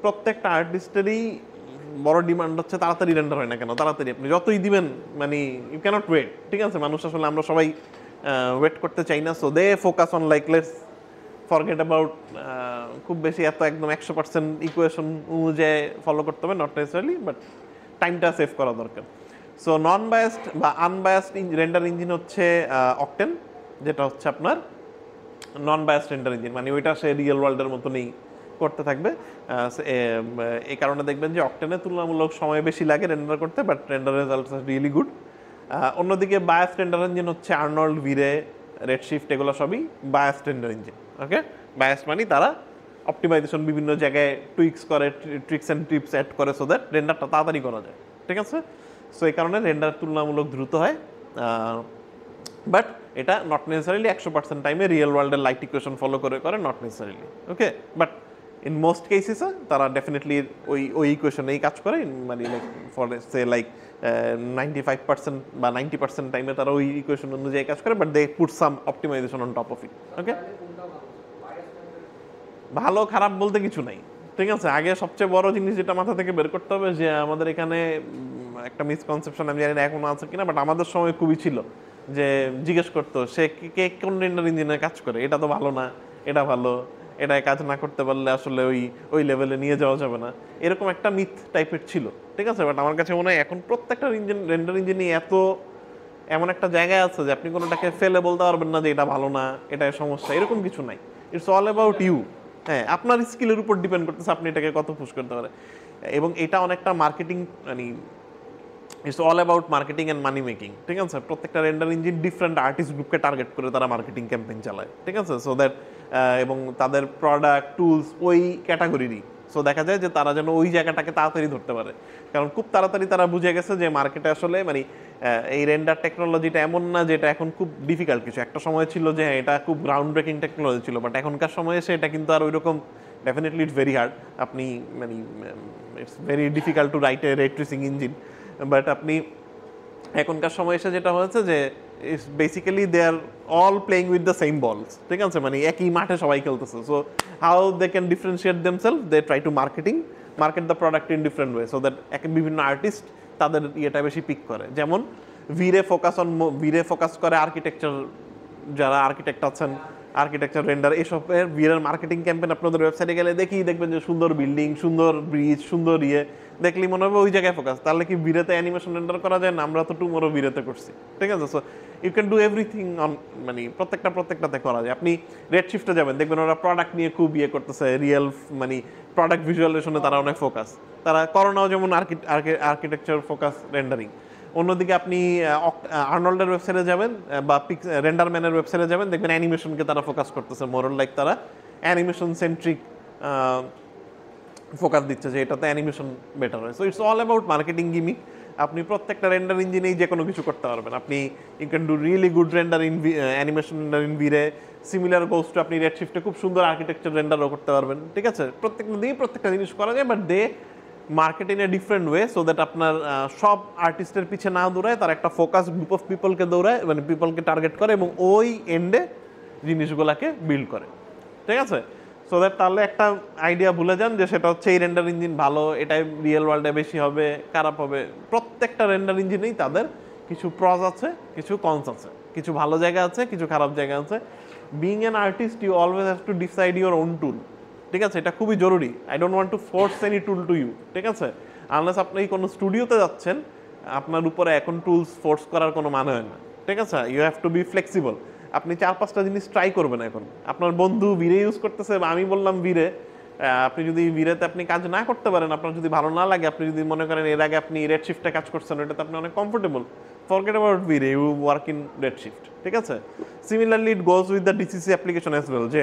প্রত্যেকটা আর্টিস্টেরই বড় ডিমান্ড হচ্ছে তাড়াতাড়ি রেন্ডার হয় না কেন, তাড়াতাড়ি আপনি যতই দিবেন মানে ইউ ক্যানট ওয়েট, ঠিক আছে? মানুষ আসলে আমরা সবাই ওয়েট করতে চাই না, so they focus on like let's forget about খুব বেশি এত একদম 100% ইকুয়েশন অনুযায়ী ফলো করতে হবে, নট নেসেসারিলি, বাট টাইমটা সেভ করা দরকার। সো নন বায়াসড বা আনবায়াসড রেন্ডার ইঞ্জিন হচ্ছে অকটেন, যেটা হচ্ছে আপনার নন বায়াসড রেন্ডার ইঞ্জিন, মানে ওইটা সে রিয়েল ওয়ার্ল্ডের মতনই করতে থাকবে। এই কারণে দেখবেন যে অকটেনে তুলনামূলক সময় বেশি লাগে রেন্ডার করতে, but render result really good. অন্যদিকে বায়াস রেন্ডার ইঞ্জিন হচ্ছে আর্নল্ড, ভিরে, রেডশিফট, এগুলো সবই বায়াস রেন্ডার ইঞ্জিন, ওকে? বায়াস মানে তারা অপটিমাইজেশন বিভিন্ন জায়গায় টুইক্স করে, ট্রিক্স অ্যান্ড টিপস অ্যাড করে, সো দ্যাট রেন্ডারটা তাড়াতাড়ি করা যায়, ঠিক আছে? সো এই কারণে রেন্ডার তুলনামূলক দ্রুত হয়, বাট এটা নট নেসেসারিলি 100% টাইমে রিয়েল ওয়ার্ল্ডের লাইট ইকুয়েশন ফলো করে not necessarily, okay? But in most কেসেসে তারা ডেফিনেটলি ওই ইকুয়েশনেই কাজ করে, মানে লাইক ফর সে লাইক 95% বা 90% টাইমে তারা ওই ইকুয়েশন অনুযায়ী কাজ করে, but they put some optimization on top of it, okay? ভালো খারাপ বলতে কিছু নাই, ঠিক আছে? আগে সবচেয়ে বড় জিনিস যেটা মাথা থেকে বের করতে হবে, যে আমাদের এখানে একটা মিসকনসেপশন, আমি জানি না এখনো আছে কিনা, বাট আমাদের সময় খুবই ছিল যে জিজ্ঞেস করতো সে কে কোন রেন্ডার ইঞ্জিনে কাজ করে, এটা তো ভালো না, এটা ভালো, এটায় কাজ না করতে পারলে আসলে ওই লেভেলে নিয়ে যাওয়া যাবে না, এরকম একটা মিথ টাইপের ছিল, ঠিক আছে? বাট আমার কাছে মনে হয় এখন প্রত্যেকটা রেন্ডার ইঞ্জিনই এমন একটা জায়গায় আছে যে আপনি কোনোটাকে ফেলে বলতে পারবেন না যে এটা ভালো না, এটাই সমস্যা, এরকম কিছু নাই। It's all about you. হ্যাঁ, আপনার স্কিলের উপর ডিপেন্ড করতেছে আপনি এটাকে কত পুশ করতে পারে, এবং এটা অনেকটা মার্কেটিং, মানে it's all about marketing and money making, ঠিক আছে? প্রত্যেকটা রেন্ডার ইঞ্জিন ডিফারেন্ট আর্টিস্ট গ্রুপকে টার্গেট করে তারা মার্কেটিং ক্যাম্পেইন চালায়, ঠিক আছে? সো দ্যাট এবং তাদের প্রোডাক্ট টুলস ওই ক্যাটাগরিরই, সো দেখা যায় যে তারা যেন ওই জায়গাটাকে তাড়াতাড়ি ধরতে পারে, কারণ খুব তাড়াতাড়ি তারা বুঝে গেছে যে মার্কেটে আসলে মানে এই রেন্ডার টেকনোলজিটা এমন না যে এটা এখন খুব ডিফিকাল্ট কিছু। একটা সময় ছিল যে এটা খুব গ্রাউন্ড ব্রেকিং টেকনোলজি ছিল, বাট এখনকার সময়ে এসে এটা কিন্তু আর ওই রকম, ডেফিনেটলি ইটস ভেরি হার্ড, আপনি মানে it's very difficult to write a রে ট্রেসিং ইঞ্জিন, বাট আপনি এখনকার সময় এসে যেটা হয়েছে যে basically they are all playing with the same balls, ঠিক আছে? মানে একই মাঠে সবাই খেলতেছে, so how they can differentiate themselves, they try to market the product in different way, so that বিভিন্ন আর্টিস্ট তাদের ইয়েটা বেশি পিক করে। যেমন ভিরে ফোকাস করে আর্কিটেকচার, যারা আর্কিটেক্ট আছেন, আর্কিটেকচার রেন্ডার এসবের ভিরের মার্কেটিং ক্যাম্পেইন আপনাদের ওয়েবসাইটে গেলে দেখবেন যে সুন্দর বিল্ডিং, সুন্দর ব্রিজ, সুন্দর দেখলি মনে হবে ওই জায়গায় ফোকাস। তাহলে কি ভিরেতে অ্যানিমেশন রেন্ডার করা যায় না? আমরা তো টুমোরো ভিরেতে করছি, ঠিক আছে? So you can do everything on, মানে প্রত্যেকটাতে করা যায়। আপনি রেড শিফটে যাবেন, দেখবেন ওরা প্রোডাক্ট নিয়ে খুব করতেছে, রিয়েল মানে প্রোডাক্ট ভিজুয়ালাইজেশনে তারা অনেক ফোকাস, তারা করোনাও যেমন আর্কিটেকচার ফোকাস রেন্ডারিং। অন্যদিকে আপনি আর্নল্ডের ওয়েবসাইটে যাবেন বা রেন্ডারম্যানের ওয়েবসাইটে যাবেন, দেখবেন অ্যানিমেশনকে তারা ফোকাস করতেছে, মোরল লাইক তারা অ্যানিমেশন সেন্ট্রিক ফোকাস দিচ্ছে যে এটাতে অ্যানিমেশন বেটার হয়। So it's all about marketing gimmick. আপনি প্রত্যেকটা রেন্ডার ইঞ্জিনেই যে কোনো কিছু করতে পারবেন। আপনি you can do really good render in animation render in VRay, similar goes to আপনি রেড শিফটে খুব সুন্দর আর্কিটেকচার রেন্ডারও করতে পারবেন, ঠিক আছে? প্রত্যেকটা জিনিস করা যায়, but they market in a different way, so that আপনার সব আর্টিস্টের পিছে না দৌড়ায়, তার একটা ফোকাস গ্রুপ অফ পিপলকে দৌড়ায়, মানে পিপলকে টার্গেট করে এবং ওই এন্ডে জিনিসগুলোকে বিল্ড করে, ঠিক আছে? সো দ্যাট তাহলে একটা আইডিয়া ভুলে যান যে সেটা হচ্ছে এই রেন্ডার ইঞ্জিন ভালো, এটাই রিয়েল ওয়ার্ল্ডে বেশি হবে, খারাপ হবে। প্রত্যেকটা রেন্ডার ইঞ্জিনেই তাদের কিছু প্রজ আছে, কিছু কনস আছে, কিছু ভালো জায়গা আছে, কিছু খারাপ জায়গা আছে। Being an artist you always have to decide your own tool, ঠিক আছে? এটা খুবই জরুরি। I don't want to force any tool to you, ঠিক আছে? আনলেস আপনি কোনো স্টুডিওতে যাচ্ছেন, আপনার উপরে এখন টুলস ফোর্স করার কোনো মানে হয় না, ঠিক আছে? You have to be flexible. আপনি 4-5টা জিনিস ট্রাই করবেন এখন। আপনার বন্ধু ভিরে ইউজ করতেছে, আমি বললাম ভিরে, আপনি যদি ভিরেতে আপনি কাজ না করতে পারেন, আপনার যদি ভালো না লাগে, আপনি যদি মনে করেন এর আগে আপনি রেড শিফটে কাজ করছেন, ওটাতে আপনি অনেক comfortable, forget about VRay, you work in Redshift, ঠিক আছে? Similarly it goes with the DCC application as well, যে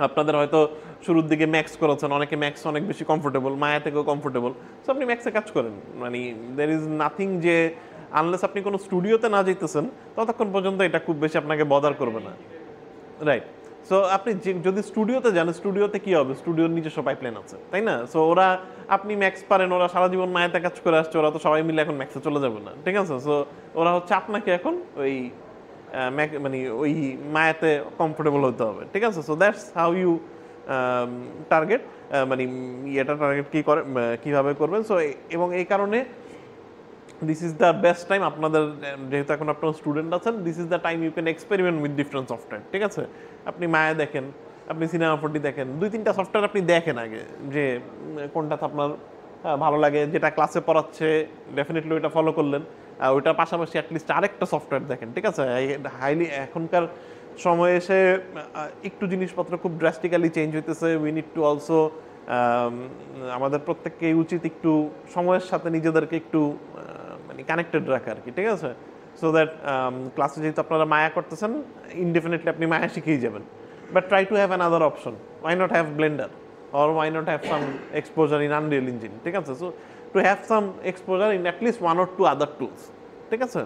আপনাদের হয়তো শুরুর দিকে ম্যাক্স করেছেন, অনেকে ম্যাক্স অনেক বেশি কমফোর্টেবল, মায়া থেকেও কমফোর্টেবল, সো আপনি ম্যাক্সে কাজ করেন। মানে দের ইজ নাথিং যে আনলেস আপনি কোনো স্টুডিওতে না যেতেছেন ততক্ষণ পর্যন্ত এটা খুব বেশি আপনাকে বদার করবে না, রাইট? সো আপনি যদি স্টুডিওতে যান, স্টুডিওতে কি হবে? স্টুডিওর নিজস্ব পাইপলাইন আছে, তাই না? সো ওরা, আপনি ম্যাক্স পারেন, ওরা সারা জীবন মায়াতে কাজ করে আসছে, ওরা তো সবাই মিলে এখন ম্যাক্সে চলে যাবে না, ঠিক আছে? সো ওরা হচ্ছে আপনাকে এখন ওই মানে ওই মায়াতে কমফোর্টেবল হতে হবে, ঠিক আছে? So that's how you target, মানে এটা টার্গেট কীভাবে করবেন। সো এবং এই কারণে this is the best time আপনাদের, যেহেতু এখন আপনার স্টুডেন্ট আছেন, this is the time you can experiment with different software, ঠিক আছে? আপনি মায়া দেখেন, আপনি সিনেমা 4D দেখেন, 2-3টা সফটওয়্যার আপনি দেখেন আগে, যে কোনটাতে আপনার ভালো লাগে, যেটা ক্লাসে পড়াচ্ছে ডেফিনেটলি ওইটা ফলো করলেন, ওইটার পাশাপাশি অ্যাটলিস্ট আরেকটা সফটওয়্যার দেখেন, ঠিক আছে? হাইলি এখনকার সময়ে এসে একটু জিনিসপত্র খুব ড্রাস্টিক্যালি চেঞ্জ হইতেছে। উই নিড টু অলসো, আমাদের প্রত্যেককেই উচিত একটু সময়ের সাথে নিজেদেরকে একটু মানে কানেক্টেড রাখা আর কি, ঠিক আছে? সো দ্যাট ক্লাসে যেহেতু আপনারা মায়া করতেছেন, ইনডেফিনেটলি আপনি মায়া শিখেই যাবেন, but try to have another option. Why not have Blender, or why not have some exposure in Unreal Engine, ঠিক আছে? So to have some exposure in at least 1 or 2 other tools, ঠিক আছে?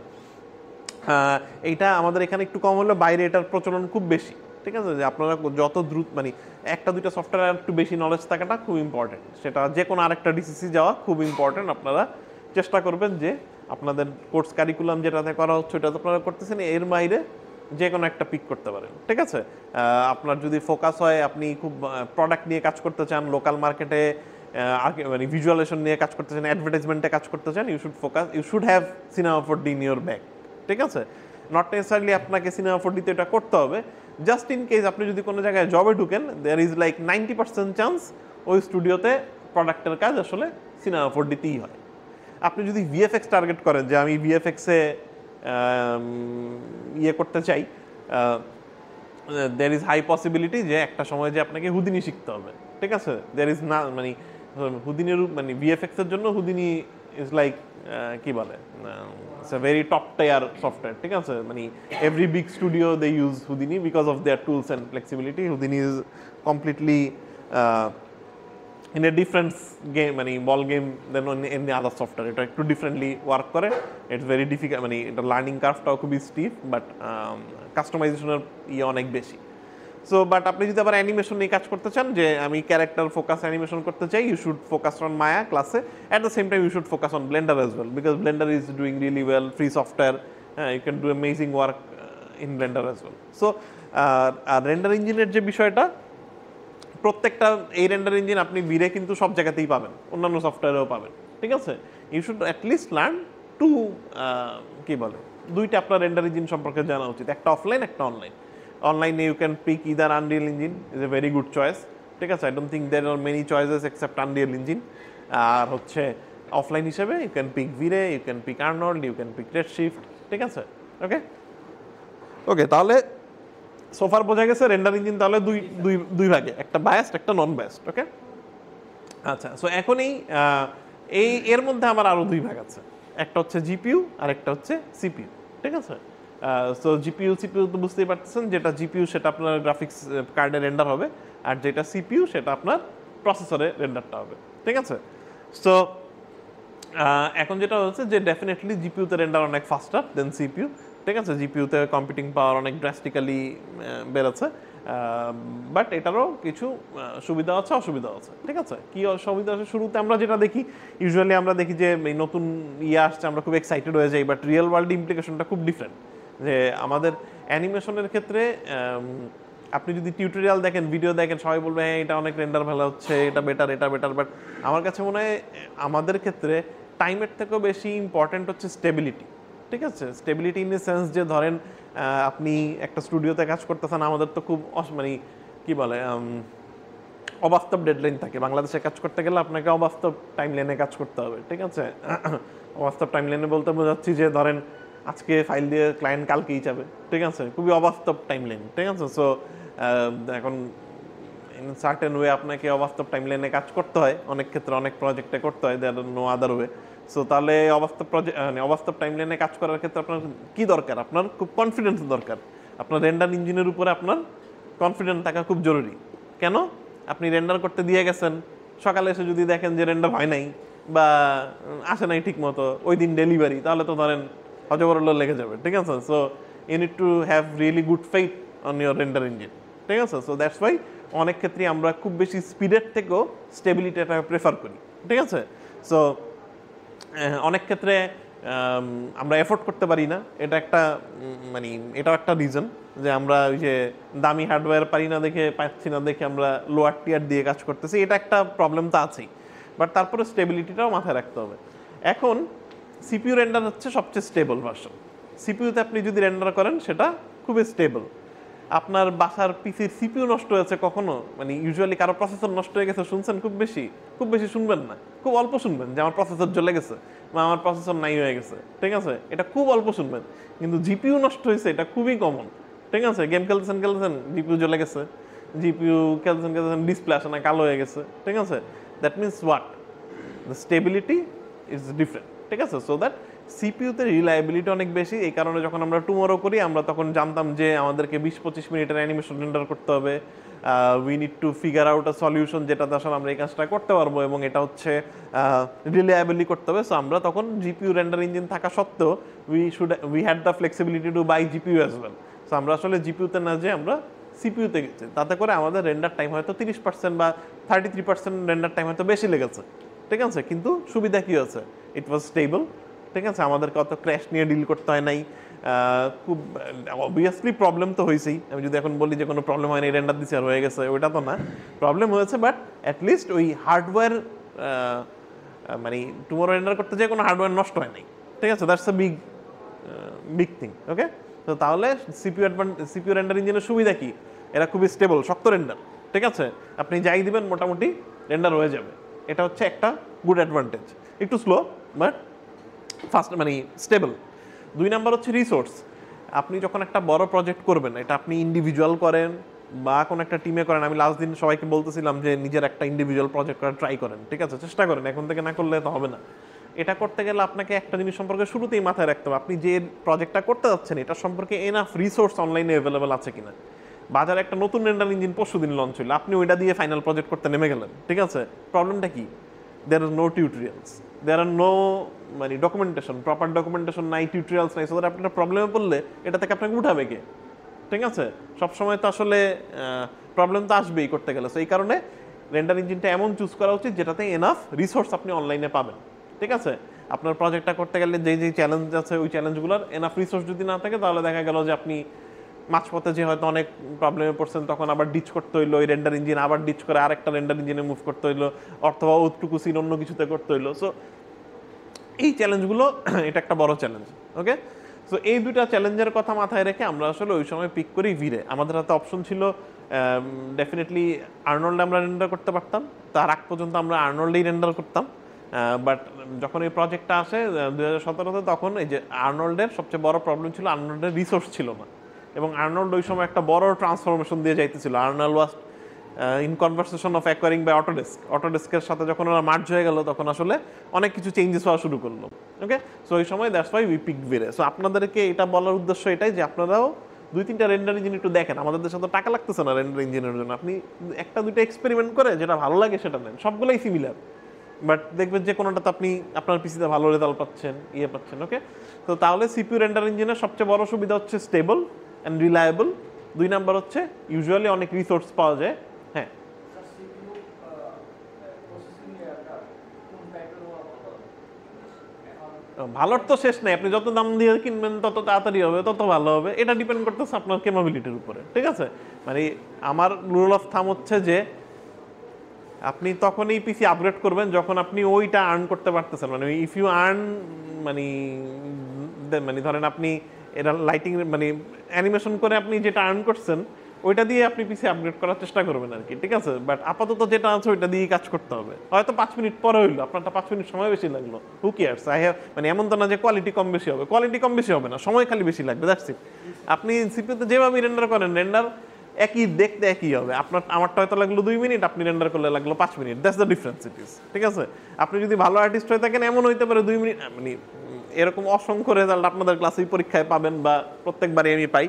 এইটা আমাদের এখানে একটু কম হলে বাইরে এটার প্রচলন খুব বেশি, ঠিক আছে? যে আপনারা যত দ্রুত, মানে 1-2টা সফটওয়্যার একটু বেশি নলেজ থাকাটা খুব ইম্পর্টেন্ট, সেটা যে কোনো আরেকটা ডিসিসি যাওয়া খুব ইম্পর্টেন্ট। আপনারা চেষ্টা করবেন যে আপনাদের কোর্স কারিকুলাম যেটাতে করা হচ্ছে ওটাতে আপনারা করতেছেন, এর বাইরে যে কোনো একটা পিক করতে পারেন, ঠিক আছে? আপনার যদি ফোকাস হয় আপনি খুব প্রোডাক্ট নিয়ে কাজ করতে চান, লোকাল মার্কেটে মানে ভিজুয়ালেশন নিয়ে কাজ করতে চান, অ্যাডভার্টাইজমেন্টে কাজ করতে চান, you should have Cinema 4D in your bag, ঠিক আছে? নট নেসেসারিলি আপনাকে সিনেমা 4Dতে এটা করতে হবে, জাস্ট ইন কেস আপনি যদি কোনো জায়গায় জবে ঢুকেন, দেয়ার ইজ লাইক 90% চান্স ওই স্টুডিওতে প্রোডাক্টের কাজ আসলে সিনেমা 4Dতেই হয়। আপনি যদি ভিএফএক্স টার্গেট করেন, যে আমি ভিএফএক্সে ইয়ে করতে চাই, দের ইজ হাই পসিবিলিটি যে একটা সময় যে আপনাকে হুদিনি শিখতে হবে, ঠিক আছে? দের ইজ না, মানে হুদিনির, মানে ভিএফএক্সের জন্য হুদিনি ইজ লাইক কি বলে, it's a very top tier software, ঠিক আছে? মানে every big studio they use Houdini because of their tools and flexibility. Houdini is completely in a different game, মানে ball game than any other software. এটা একটু differently work করে, it's very difficult, মানে এটা learning কার্ভটাও খুবই স্টিফ, but কাস্টমাইজেশনের অনেক বেশি। So but আপনি যদি আবার অ্যানিমেশন নিয়ে কাজ করতে চান, যে আমি ক্যারেক্টার ফোকাস অ্যানিমেশন করতে চাই, you should focus on Maya ক্লাসে, at the same time you should focus on Blender as well, because Blender is doing really well, free software, you can do amazing work in Blender as well. So আর render ইঞ্জিনের যে বিষয়টা, প্রত্যেকটা এই render engine আপনি ভিরে কিন্তু সব জায়গাতেই পাবেন, অন্যান্য সফটওয়্যারেও পাবেন, ঠিক আছে? You should at least learn to, কি বলে, 2টা আপনার রেন্ডার ইঞ্জিন সম্পর্কে জানা উচিত, একটা অফলাইন, একটা অনলাইন। অনলাইনে you can pick either Unreal Engine, is a very good choice, ঠিক আছে? I don't think there are many choices except Unreal Engine. আর হচ্ছে অফলাইন হিসেবে you can pick VRay, you can pick Arnold, you can pick Redshift, ঠিক আছে? ওকে ওকে, তাহলে সোফার বোঝা গেছে রেন্ডার ইঞ্জিন তাহলে দুই ভাগে, একটা বায়াসড, একটা নন বায়াসড, ওকে? আচ্ছা, সো এখন এর মধ্যে আমার আরো 2 ভাগ আছে, একটা হচ্ছে জিপিইউ আর একটা হচ্ছে সিপিইউ, ঠিক আছে? সো জিপিইউ সিপিইউ তো বুঝতেই পারতেছেন, যেটা জিপিইউ সেটা আপনার গ্রাফিক্স কার্ডে রেন্ডার হবে, আর যেটা সিপিইউ সেটা আপনার প্রসেসরে রেন্ডারটা হবে, ঠিক আছে? সো এখন যেটা হচ্ছে যে ডেফিনেটলি জিপিইউতে রেন্ডার অনেক ফাস্টার দেন সিপিইউ, ঠিক আছে। জিপিইউতে কম্পিউটিং পাওয়ার অনেক ড্রাস্টিক্যালি বেড়েছে, বাট এটারও কিছু সুবিধা আছে অসুবিধা আছে, ঠিক আছে। কি অসুবিধা আছে, শুরুতে আমরা যেটা দেখি, ইউজুয়ালি আমরা দেখি যে এই নতুন আসছে আমরা খুব এক্সাইটেড হয়ে যাই, বাট রিয়েল ওয়ার্ল্ড ইমপ্লিকেশনটা খুব ডিফারেন্ট। যে আমাদের অ্যানিমেশনের ক্ষেত্রে আপনি যদি টিউটোরিয়াল দেখেন, ভিডিও দেখেন, সবাই বলবে হ্যাঁ এটা অনেক রেন্ডার ভালো হচ্ছে, এটা বেটার, বাট আমার কাছে মনে হয় আমাদের ক্ষেত্রে টাইমের থেকেও বেশি ইম্পর্ট্যান্ট হচ্ছে স্টেবিলিটি, ঠিক আছে। স্টেবিলিটি ইন দ্য সেন্স যে ধরেন আপনি একটা স্টুডিওতে কাজ করতেছেন, আমাদের তো খুব মানে কি বলে অবাস্তব ডেডলাইন থাকে। বাংলাদেশে কাজ করতে গেলে আপনাকে অবাস্তব টাইম লাইনে কাজ করতে হবে, ঠিক আছে। অবাস্তব টাইম লাইনে বলতে বোঝাচ্ছি যে ধরেন আজকে ফাইল দিয়ে ক্লায়েন্ট কালকেই যাবে, ঠিক আছে, খুবই অবাস্তব টাইম লাইন, ঠিক আছে। সো এখন ইন সার্টেন ওয়ে আপনাকে অবাস্তব টাইম লাইনে কাজ করতে হয়, অনেক ক্ষেত্রে অনেক প্রজেক্টে করতে হয়, there no other way. So তাহলে অবাস্তব টাইম লাইনে কাজ করার ক্ষেত্রে আপনার কি দরকার, আপনার খুব কনফিডেন্স দরকার। আপনার রেন্ডার ইঞ্জিনের উপরে আপনার কনফিডেন্ট থাকা খুব জরুরি। কেন? আপনি রেন্ডার করতে দিয়ে গেছেন, সকালে এসে যদি দেখেন যে রেন্ডার হয় নাই বা আসে নাই ঠিক মতো, ওই দিন ডেলিভারি, তাহলে তো ধরেন হজবরল লেগে যাবে, ঠিক আছে। So you need to have really good faith on your render engine, ঠিক আছে। সো দ্যাটস ওয়াই অনেক ক্ষেত্রে আমরা খুব বেশি স্পিডের থেকেও স্টেবিলিটিটা প্রেফার করি, ঠিক আছে। সো অনেক ক্ষেত্রে আমরা এফোর্ড করতে পারি না, এটা একটা মানে এটাও একটা রিজন যে আমরা ওই যে দামি হার্ডওয়্যার পারি না দেখে, পাচ্ছি না দেখে আমরা লোয়ার টিয়ার দিয়ে কাজ করতেছি, এটা একটা প্রবলেম তো আছেই। বাট তারপরে স্টেবিলিটিটাও মাথায় রাখতে হবে। এখন সিপিইউ রেন্ডার হচ্ছে সবচেয়ে স্টেবল ভার্সন। সিপিইউতে আপনি যদি রেন্ডার করেন সেটা খুবই স্টেবল। আপনার বাসার পিসির সিপিইউ নষ্ট হয়েছে কখনো, মানে ইউজুয়ালি কারো প্রসেসর নষ্ট হয়ে গেছে শুনছেন? খুব বেশি শুনবেন না, খুব অল্প শুনবেন যে আমার প্রসেসর জ্বলে গেছে বা আমার প্রসেসর নাই হয়ে গেছে, ঠিক আছে, এটা খুব অল্প শুনবেন। কিন্তু জিপিইউ নষ্ট হয়েছে এটা খুবই কমন, ঠিক আছে। গেম খেলতেছেন জিপিইউ জ্বলে গেছে, জিপিইউ খেলতেছেন ডিসপ্লে আসে না, কালো হয়ে গেছে, ঠিক আছে। That means what, the stability is different, ঠিক আছে। সো দ্যাট সিপিইউতে রিলায়েবিলিটি অনেক বেশি। এই কারণে যখন আমরা টুমরো করি, আমরা তখন জানতাম যে আমাদেরকে 20-25 মিনিটের অ্যানিমেশন রেন্ডার করতে হবে। We need to figure out a solution যেটাতে আসলে আমরা এই কাজটা করতে পারবো, এবং এটা হচ্ছে রিলায়েবলি করতে হবে। সো আমরা তখন জিপিইউ রেন্ডার ইঞ্জিন থাকা সত্ত্বেও we had the flexibility to buy GPU as well. So আমরা আসলে জিপিইউতে না যে আমরা সিপিইউতে গেছি, তাতে করে আমাদের রেন্ডার টাইম হয়তো 30% বা 33% রেন্ডার টাইম হয়তো বেশি লেগেছে, ঠিক আছে। কিন্তু সুবিধা কি হচ্ছে, ইট ওয়াজ স্টেবল, ঠিক আছে। আমাদেরকে অত ক্র্যাশ নিয়ে ডিল করতে হয় নাই। খুব অবভিয়াসলি প্রবলেম তো হয়েছেই। আমি যদি এখন বলি যে কোনো প্রবলেম হয় না, রেন্ডার দিচ্ছে আর হয়ে গেছে, ওইটা তো না, প্রবলেম হয়েছে। বাট অ্যাটলিস্ট ওই হার্ডওয়্যার মানে টুমরো রেন্ডার করতে যেয়ে কোনো হার্ডওয়্যার নষ্ট হয় নাই, ঠিক আছে। দ্যাটস আ বিগ থিং, ওকে। তো তাহলে সিপিইউ রেন্ডার ইঞ্জিনের সুবিধা কি? এরা খুবই স্টেবল, শক্ত রেন্ডার, ঠিক আছে। আপনি যাই দিবেন মোটামুটি রেন্ডার হয়ে যাবে, এটা হচ্ছে একটা গুড অ্যাডভান্টেজ। একটু স্লো বাট ফাস্ট, মানে স্টেবল। 2 নাম্বার হচ্ছে রিসোর্স। আপনি যখন একটা বড় প্রজেক্ট করবেন, এটা আপনি ইন্ডিভিজুয়াল করেন বা কোনো একটা টিমে করেন, আমি লাস্ট দিন সবাইকে বলতেছিলাম যে নিজের একটা ইন্ডিভিজুয়াল প্রজেক্ট করার ট্রাই করেন, ঠিক আছে, চেষ্টা করেন, এখন থেকে না করলে তো হবে না। এটা করতে গেলে আপনাকে একটা জিনিস সম্পর্কে শুরুতেই মাথায় রাখতে হবে, আপনি যে প্রজেক্টটা করতে যাচ্ছেন এটা সম্পর্কে এনাফ রিসোর্স অনলাইনে অ্যাভেলেবেল আছে কিনা। বাজারে একটা নতুন রেন্ডার ইঞ্জিন পরশুদিন লঞ্চ হলো, আপনি ওইটা দিয়ে ফাইনাল প্রজেক্ট করতে নেমে গেলেন, ঠিক আছে। প্রবলেমটা কি? দেয়ার আর নো টিউটোরিয়ালস, দেয়ার আর নো মানে ডকুমেন্টেশন, প্রপার ডকুমেন্টেশন নাই, টিউটোরিয়ালস নাই। সো আপনার প্রবলেমে পড়লে এটা থেকে আপনাকে উঠাবে কে, ঠিক আছে। সবসময় তো আসলে প্রবলেম তো আসবেই করতে গেলে। সো এই কারণে রেন্ডার ইঞ্জিনটা এমন চুজ করা উচিত যেটাতে এনাফ রিসোর্স আপনি অনলাইনে পাবেন, ঠিক আছে। আপনার প্রজেক্টটা করতে গেলে যে চ্যালেঞ্জ আছে, ওই চ্যালেঞ্জগুলোর এনাফ রিসোর্স যদি না থাকে, তাহলে দেখা গেল যে আপনি মাঝপথে যে হয়তো অনেক প্রবলেমে পড়ছেন, তখন আবার ডিচ করতে হইলো ওই রেন্ডার ইঞ্জিন, আবার ডিচ করে আরেকটা রেন্ডার ইঞ্জিনে মুভ করতে হইলো, অথবা ওটুকু সিন অন্য কিছুতে করতে হইলো। সো এই চ্যালেঞ্জগুলো এটা একটা বড় চ্যালেঞ্জ, ওকে। সো এই দুইটা চ্যালেঞ্জের কথা মাথায় রেখে আমরা আসলে ওই সময় পিক করি ভিরে। আমাদের হাতে অপশন ছিল ডেফিনেটলি আর্নল্ড আমরা রেন্ডার করতে পারতাম, তার আগ পর্যন্ত আমরা আর্নল্ডেই রেন্ডার করতাম। বাট যখন এই প্রজেক্টটা আসে 2017-তে, তখন এই যে আর্নল্ডের সবচেয়ে বড় প্রবলেম ছিল আর্নল্ডের রিসোর্স ছিল না, এবং আর্নল্ড ওই সময় একটা বড় ট্রান্সফরমেশন দিয়ে যাইতেছিল। Arnold was in conversation of acquiring by অটোডেস্কের সাথে যখন ওরা মার্জ হয়ে গেল, তখন আসলে অনেক কিছু চেঞ্জেস হওয়া শুরু করলো, ওকে। সো ওই সময় that's why we pick VRay. So আপনাদেরকে এটা বলার উদ্দেশ্য এটাই যে আপনারাও 2-3টা রেন্ডার ইঞ্জিন একটু দেখেন। আমাদের দেশে তো টাকা লাগতেছে না রেন্ডার ইঞ্জিনের জন্য, আপনি 1-2টা এক্সপেরিমেন্ট করে যেটা ভালো লাগে সেটা নেন, সবগুলোই সিমিলার। বাট দেখবেন যে কোনোটাতে আপনি আপনার পিসিতে ভালো রেজাল্ট পাচ্ছেন, পাচ্ছেন। ওকে, তো তাহলে সিপিইউ রেন্ডার ইঞ্জিনের সবচেয়ে বড় সুবিধা হচ্ছে স্টেবল অ্যান্ড রিলায়েবল। 2 নাম্বার হচ্ছে ইউজুয়ালি অনেক রিসোর্স পাওয়া যায়। হ্যাঁ, ভালোর তো শেষ নেই, আপনি যত দাম দিয়ে কিনবেন তত তাড়াতাড়ি হবে, তত ভালো হবে। এটা ডিপেন্ড করতেছে আপনার ক্যাপাবিলিটির উপরে, ঠিক আছে। মানে আমার রুল অফ থাম হচ্ছে যে আপনি তখনই পিসি আপগ্রেড করবেন যখন আপনি ওইটা আর্ন করতে পারতেছেন। মানে ইফ ইউ আর্ন মানে মানে ধরেন আপনি এটা লাইটিং মানে অ্যানিমেশন করে আপনি যেটা আর্ন করছেন ওইটা দিয়ে আপনি পিসি আপগ্রেড করার চেষ্টা করবেন আর কি, ঠিক আছে। বাট আপাতত যেটা আছে ওইটা দিয়েই কাজ করতে হবে। হয়তো 5 মিনিট পরে হইলো, আপনারটা 5 মিনিট সময় বেশি লাগলো, হু কেয়ারস। মানে এমন তো না যে কোয়ালিটি কম বেশি হবে, কোয়ালিটি কম বেশি হবে না, সময় খালি বেশি লাগবে, দ্যাটস ইট। আপনি সিপিইউতে যেভাবে রেন্ডার করেন, রেন্ডার একই দেখতে একই হবে। আমারটা হয়তো লাগলো 2 মিনিট, আপনি রেন্ডার করলে লাগলো 5 minute, that's the difference it is, ঠিক আছে। আপনি যদি ভালো আর্টিস্ট হয়ে থাকেন এমন হইতে পারে 2 মিনিট, মানে এরকম অসংখ্য রেজাল্ট আপনাদের ক্লাসেই পরীক্ষায় পাবেন বা প্রত্যেকবারই আমি পাই।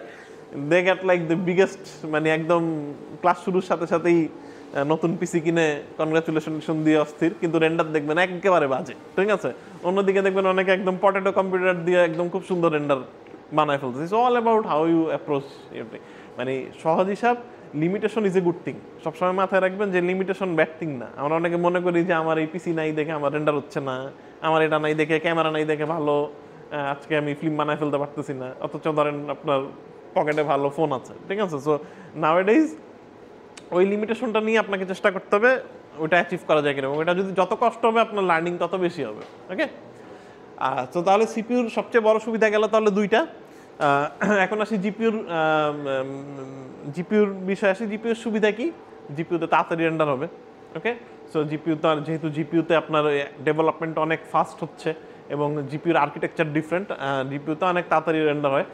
They get like the biggest, মানে একদম ক্লাস শুরুর সাথে সাথেই নতুন পিসি কিনে কনগ্রাচুলেশন দিয়ে অস্থির, কিন্তু রেন্ডার দেখবেন একেবারে বাজে, ঠিক আছে। অন্যদিকে দেখবেন অনেকে একদম পটেটো কম্পিউটার দিয়ে একদম খুব সুন্দর রেন্ডার বানায় ফেলছে। It's all about how you approach everything. মানে সহজ হিসাব, limitation is a good thing. সবসময় মাথায় রাখবেন যে লিমিটেশন ব্যাড থিং না। আমরা অনেকে মনে করি যে আমার এই পিসি নাই দেখে আমার রেন্ডার হচ্ছে না, আমার এটা নাই দেখে, ক্যামেরা নাই দেখে ভালো আজকে আমি ফিল্ম বানায় ফেলতে পারতেছি না, অথচ ধরেন আপনার পকেটে ভালো ফোন আছে, ঠিক আছে। সো নাওয়াডেজ ওই লিমিটেশনটা নিয়ে আপনাকে চেষ্টা করতে হবে ওইটা অ্যাচিভ করা যায় কিনা, এবং এটা যদি যত কষ্ট হবে আপনার লার্নিং তত বেশি হবে। ওকে, তো তাহলে সিপিইউর সবচেয়ে বড় সুবিধা গেল তাহলে 2টা। এখন আসি জিপিইউর বিষয়ে আসি। জিপিইউর সুবিধা কি? জিপিইউতে তাড়াতাড়ি রেন্ডার হবে। ওকে, সো জিপিইউ তো যেহেতু জিপিইউতে আপনার ডেভেলপমেন্ট অনেক ফাস্ট হচ্ছে এবং জিপিইউর আর্কিটেকচার ডিফারেন্ট, জিপিইউতে অনেক তাড়াতাড়ি রেন্ডার হয়।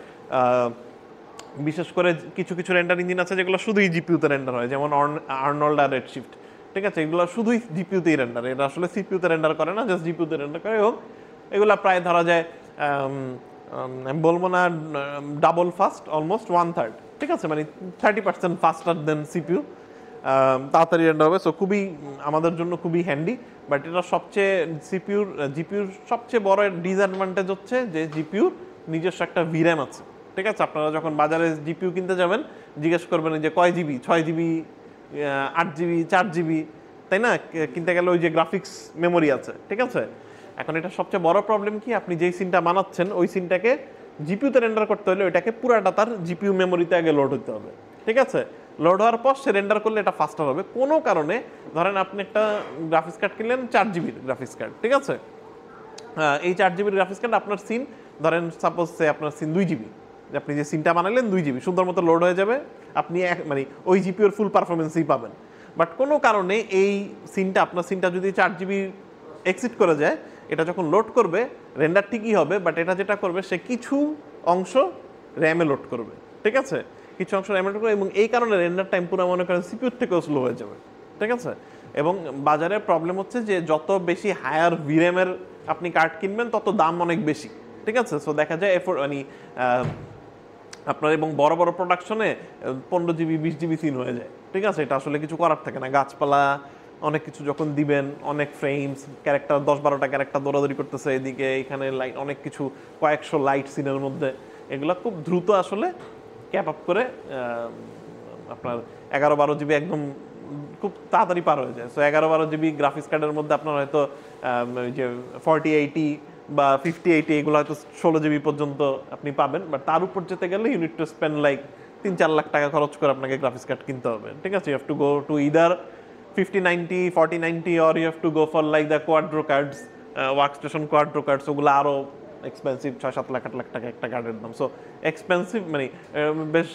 বিশেষ করে কিছু কিছু রেন্ডার ইঞ্জিন আছে যেগুলো শুধুই জিপিইউতে রেন্ডার হয়, যেমন আর্নল্ড আর রেডশিফট, ঠিক আছে। এগুলো শুধুই জিপিইউতেই রেন্ডার, এটা আসলে সিপিইউতে রেন্ডার করে না, জাস্ট জিপিইউতে রেন্ডার করে। এবং এগুলো প্রায় ধরা যায় আমি বলবো না ডাবল ফাস্ট, অলমোস্ট 1/3, ঠিক আছে। মানে 30% ফাস্টার দেন সিপিইউ, তাড়াতাড়ি রেন্ডার হবে। সো খুবই আমাদের জন্য খুবই হ্যান্ডি। বাট এটা সবচেয়ে জিপিইউর সবচেয়ে বড় ডিসঅ্যাডভান্টেজ হচ্ছে যে জিপিইউর নিজস্ব একটা ভির্যাম আছে, ঠিক আছে। আপনারা যখন বাজারে জিপিইউ কিনতে যাবেন জিজ্ঞেস করবেন যে কয় জিবি, 6 জিবি, 8 জিবি, 4 জিবি, তাই না? কিনতে গেলে ওই যে গ্রাফিক্স মেমোরি আছে, ঠিক আছে। এখন এটা সবচেয়ে বড় প্রবলেম কি, আপনি যেই সিনটা বানাচ্ছেন ওই সিনটাকে জিপিইউতে রেন্ডার করতে হলে ওইটাকে পুরাটা তার জিপিইউ মেমোরিতে আগে লোড হতে হবে, ঠিক আছে। লোড হওয়ার পর সে রেন্ডার করলে এটা ফাস্টার হবে। কোনো কারণে ধরেন আপনি একটা গ্রাফিক্স কার্ড কিনলেন 4 জিবির গ্রাফিক্স কার্ড, ঠিক আছে। এই 4 জিবির গ্রাফিক্স কার্ড আপনার সিন ধরেন সাপোজ আপনার সিন 2 জিবি, আপনি যে সিনটা বানালেন 2 জিবি সুন্দর মতো লোড হয়ে যাবে, আপনি মানে ওই জিপিইউর ফুল পারফরমেন্সই পাবেন। বাট কোনো কারণে এই আপনার সিনটা যদি 4 জিবি এক্সিট করে যায়, এটা যখন লোড করবে রেন্ডার ঠিকই হবে, বাট এটা যেটা করবে সে কিছু অংশ র্যামে লোড করবে, ঠিক আছে। কিছু অংশ র্যামে লোড করবে এবং এই কারণে রেন্ডার টাইম পুরো মনে করেন সিপিইউর থেকেও স্লো হয়ে যাবে, ঠিক আছে। এবং বাজারে প্রবলেম হচ্ছে যে যত বেশি হায়ার ভিরেমের আপনি কার্ড কিনবেন তত দাম অনেক বেশি, ঠিক আছে। সো দেখা যায় মানে আপনার এবং বড় বড় প্রোডাকশনে 15 জিবি 20 জিবি সিন হয়ে যায়, ঠিক আছে। এটা আসলে কিছু করার থাকে না, গাছপালা অনেক কিছু যখন দিবেন, অনেক ফ্রেমস, ক্যারেক্টার 10-12টা ক্যারেক্টার দৌড়াদৌড়ি করতেছে, এদিকে এখানে লাইট অনেক কিছু, কয়েকশো লাইট সিনের মধ্যে, এগুলো খুব দ্রুত আসলে ক্যাপ আপ করে আপনার 11-12 জিবি একদম খুব তাড়াতাড়ি পার হয়ে যায়। সো 11-12 জিবি গ্রাফিক্স কার্ডের মধ্যে আপনার হয়তো ওই যে 4080 বা 5080 এগুলো হয়তো 16 জিবি পর্যন্ত আপনি পাবেন। বাট তার উপর যেতে গেলে unit to spend like 3-4 lakh টাকা খরচ করে আপনাকে গ্রাফিক্স কার্ড কিনতে হবে, ঠিক আছে। You have to go to either 5090, 4090 or you have to go for like the quadro cards, workstation quadro cards, ওগুলো আরো এক্সপেন্সিভ, 6-7 লাখ 8 লাখ টাকা একটা কার্ডের দাম। সো এক্সপেন্সিভ মানে বেশ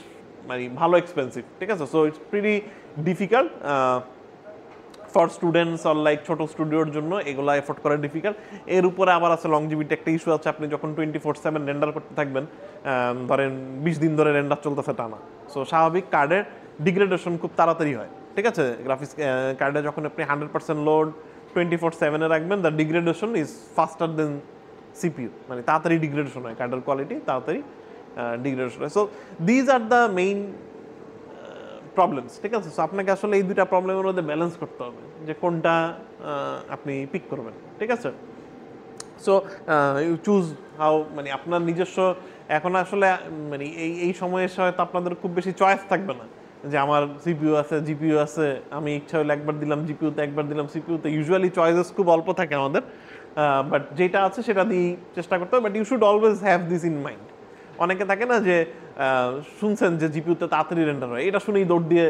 মানে ভালো এক্সপেন্সিভ, ঠিক আছে। So it's pretty difficult for students or like ছোট স্টুডিওর জন্য এগুলো এফোর্ড করা ডিফিকাল্ট। এর উপরে আবার আছে লংজিভিটি একটা ইস্যু আছে, আপনি যখন 24/7 রেন্ডার করতে থাকবেন, ধরেন 20 দিন ধরে রেন্ডার চলতেছে টানা, সো স্বাভাবিক কার্ডের ডিগ্রেডেশন খুব তাড়াতাড়ি হয়, ঠিক আছে। গ্রাফিক্স কার্ডে যখন আপনি 100% লোড 24/7 রাখবেন, the degradation is faster than CPU, মানে তাড়াতাড়ি ডিগ্রেডেশন হয় কার্ডের কোয়ালিটি, তাড়াতাড়ি ডিগ্রেডেশন হয়। So these are the main problems, ঠিক আছে? সো আপনাকে আসলে এই দুইটা প্রবলেমের মধ্যে ব্যালেন্স করতে হবে যে কোনটা আপনি পিক করবেন, ঠিক আছে? সো ইউ চুজ হাউ, মানে আপনার নিজস্ব এখন আসলে মানে এই সময়ে এসে হয়তো আপনাদের খুব বেশি চয়েস থাকবে না যে আমার সিপিইউ আছে, জিপিইউ আছে, আমি ইচ্ছা হলে একবার দিলাম জিপিইউতে, একবার দিলাম সিপিইউতে। ইউজুয়ালি চয়েসেস খুব অল্প থাকে আমাদের, বাট যেটা আছে সেটা দিয়ে চেষ্টা করতে হবে। But you should always have this in mind. অনেকে থাকে না যে শুনছেন যে জিপিইউতে তাড়াতাড়ি রেন্ডার হয়, এটা শুনেই দৌড় দিয়ে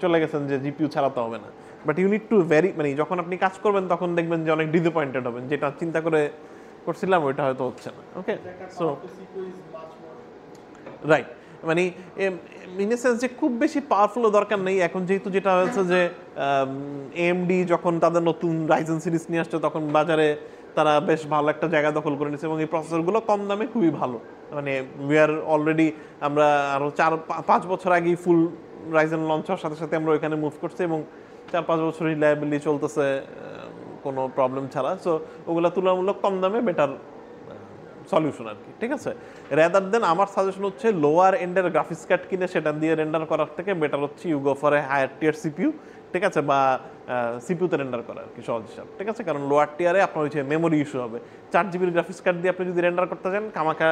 চলে গেছেন যে জিপিইউ ছাড়াতে হবে না। বাট ইউ নিড টু মানে যখন আপনি কাজ করবেন তখন দেখবেন যে অনেক ডিসঅ্যাপয়েন্টেড হবেন, যেটা চিন্তা করে করছিলাম ওইটা হয়তো হচ্ছে না। ওকে, সো রাইট, মানে ইন এ সেন্স যে খুব বেশি পাওয়ারফুলও দরকার নেই এখন, যেহেতু যেটা হয়েছে যে এএমডি যখন তাদের নতুন রাইজেন সিরিজ নিয়ে আসছে তখন বাজারে তারা বেশ ভালো একটা জায়গা দখল করে নিচ্ছে এবং এই প্রসেসরগুলো কম দামে খুবই ভালো। মানে উই আর অলরেডি, আমরা আরও 4-5 বছর আগেই ফুল রাইজেন লঞ্চ হওয়ার সাথে সাথে আমরা ওইখানে মুভ করছি এবং 4-5 বছর রিলায়েবিলিটি চলতেছে কোনো প্রবলেম ছাড়া। সো ওগুলো তুলনামূলক কম দামে বেটার সলিউশন আর কি, ঠিক আছে? রেদার দেন আমার সাজেশন হচ্ছে লোয়ার এন্ডের গ্রাফিক্স কার্ড কিনে সেটা দিয়ে রেন্ডার করার থেকে বেটার হচ্ছে you go for a higher tier CPU, ঠিক আছে? বা সিপিইউতে রেন্ডার করা আর কি সহজ হিসাব, ঠিক আছে? কারণ লোয়ার টিয়ারে আপনার হচ্ছে মেমোরি ইস্যু হবে। 4 জিবির গ্রাফিক্স কার্ড দিয়ে আপনি যদি রেন্ডার করতে চান কামাকা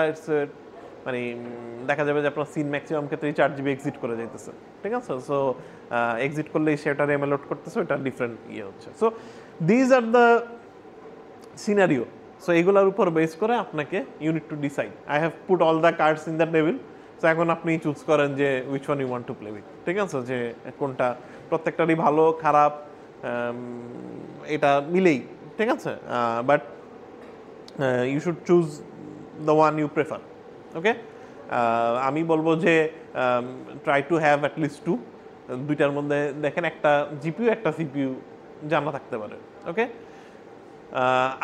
মানে দেখা যাবে যে আপনার সিন ম্যাক্সিমাম ক্ষেত্রে 4 জিবি এক্সিট করে যাইতেছে, ঠিক আছে? সো এক্সিট করলেই সেটা রেমেলোড করতেছে, ওটা ডিফারেন্ট ইয়ে হচ্ছে। So these are the scenario. So এগুলোর উপর বেস করে আপনাকে you need to decide. I have put all the cards in the table. So এখন আপনি চুজ করেন যে which one you want to play with, ঠিক আছে? যে কোনটা, প্রত্যেকটারই ভালো খারাপ এটা মিলেই, ঠিক আছে? But you should choose the one you prefer. Okay, আমি বলবো যে ট্রাই টু হ্যাভ অ্যাটলিস্ট 2, দুইটার মধ্যে দেখেন একটা জিপিইউ একটা সিপিইউ জানা থাকতে পারে। ওকে,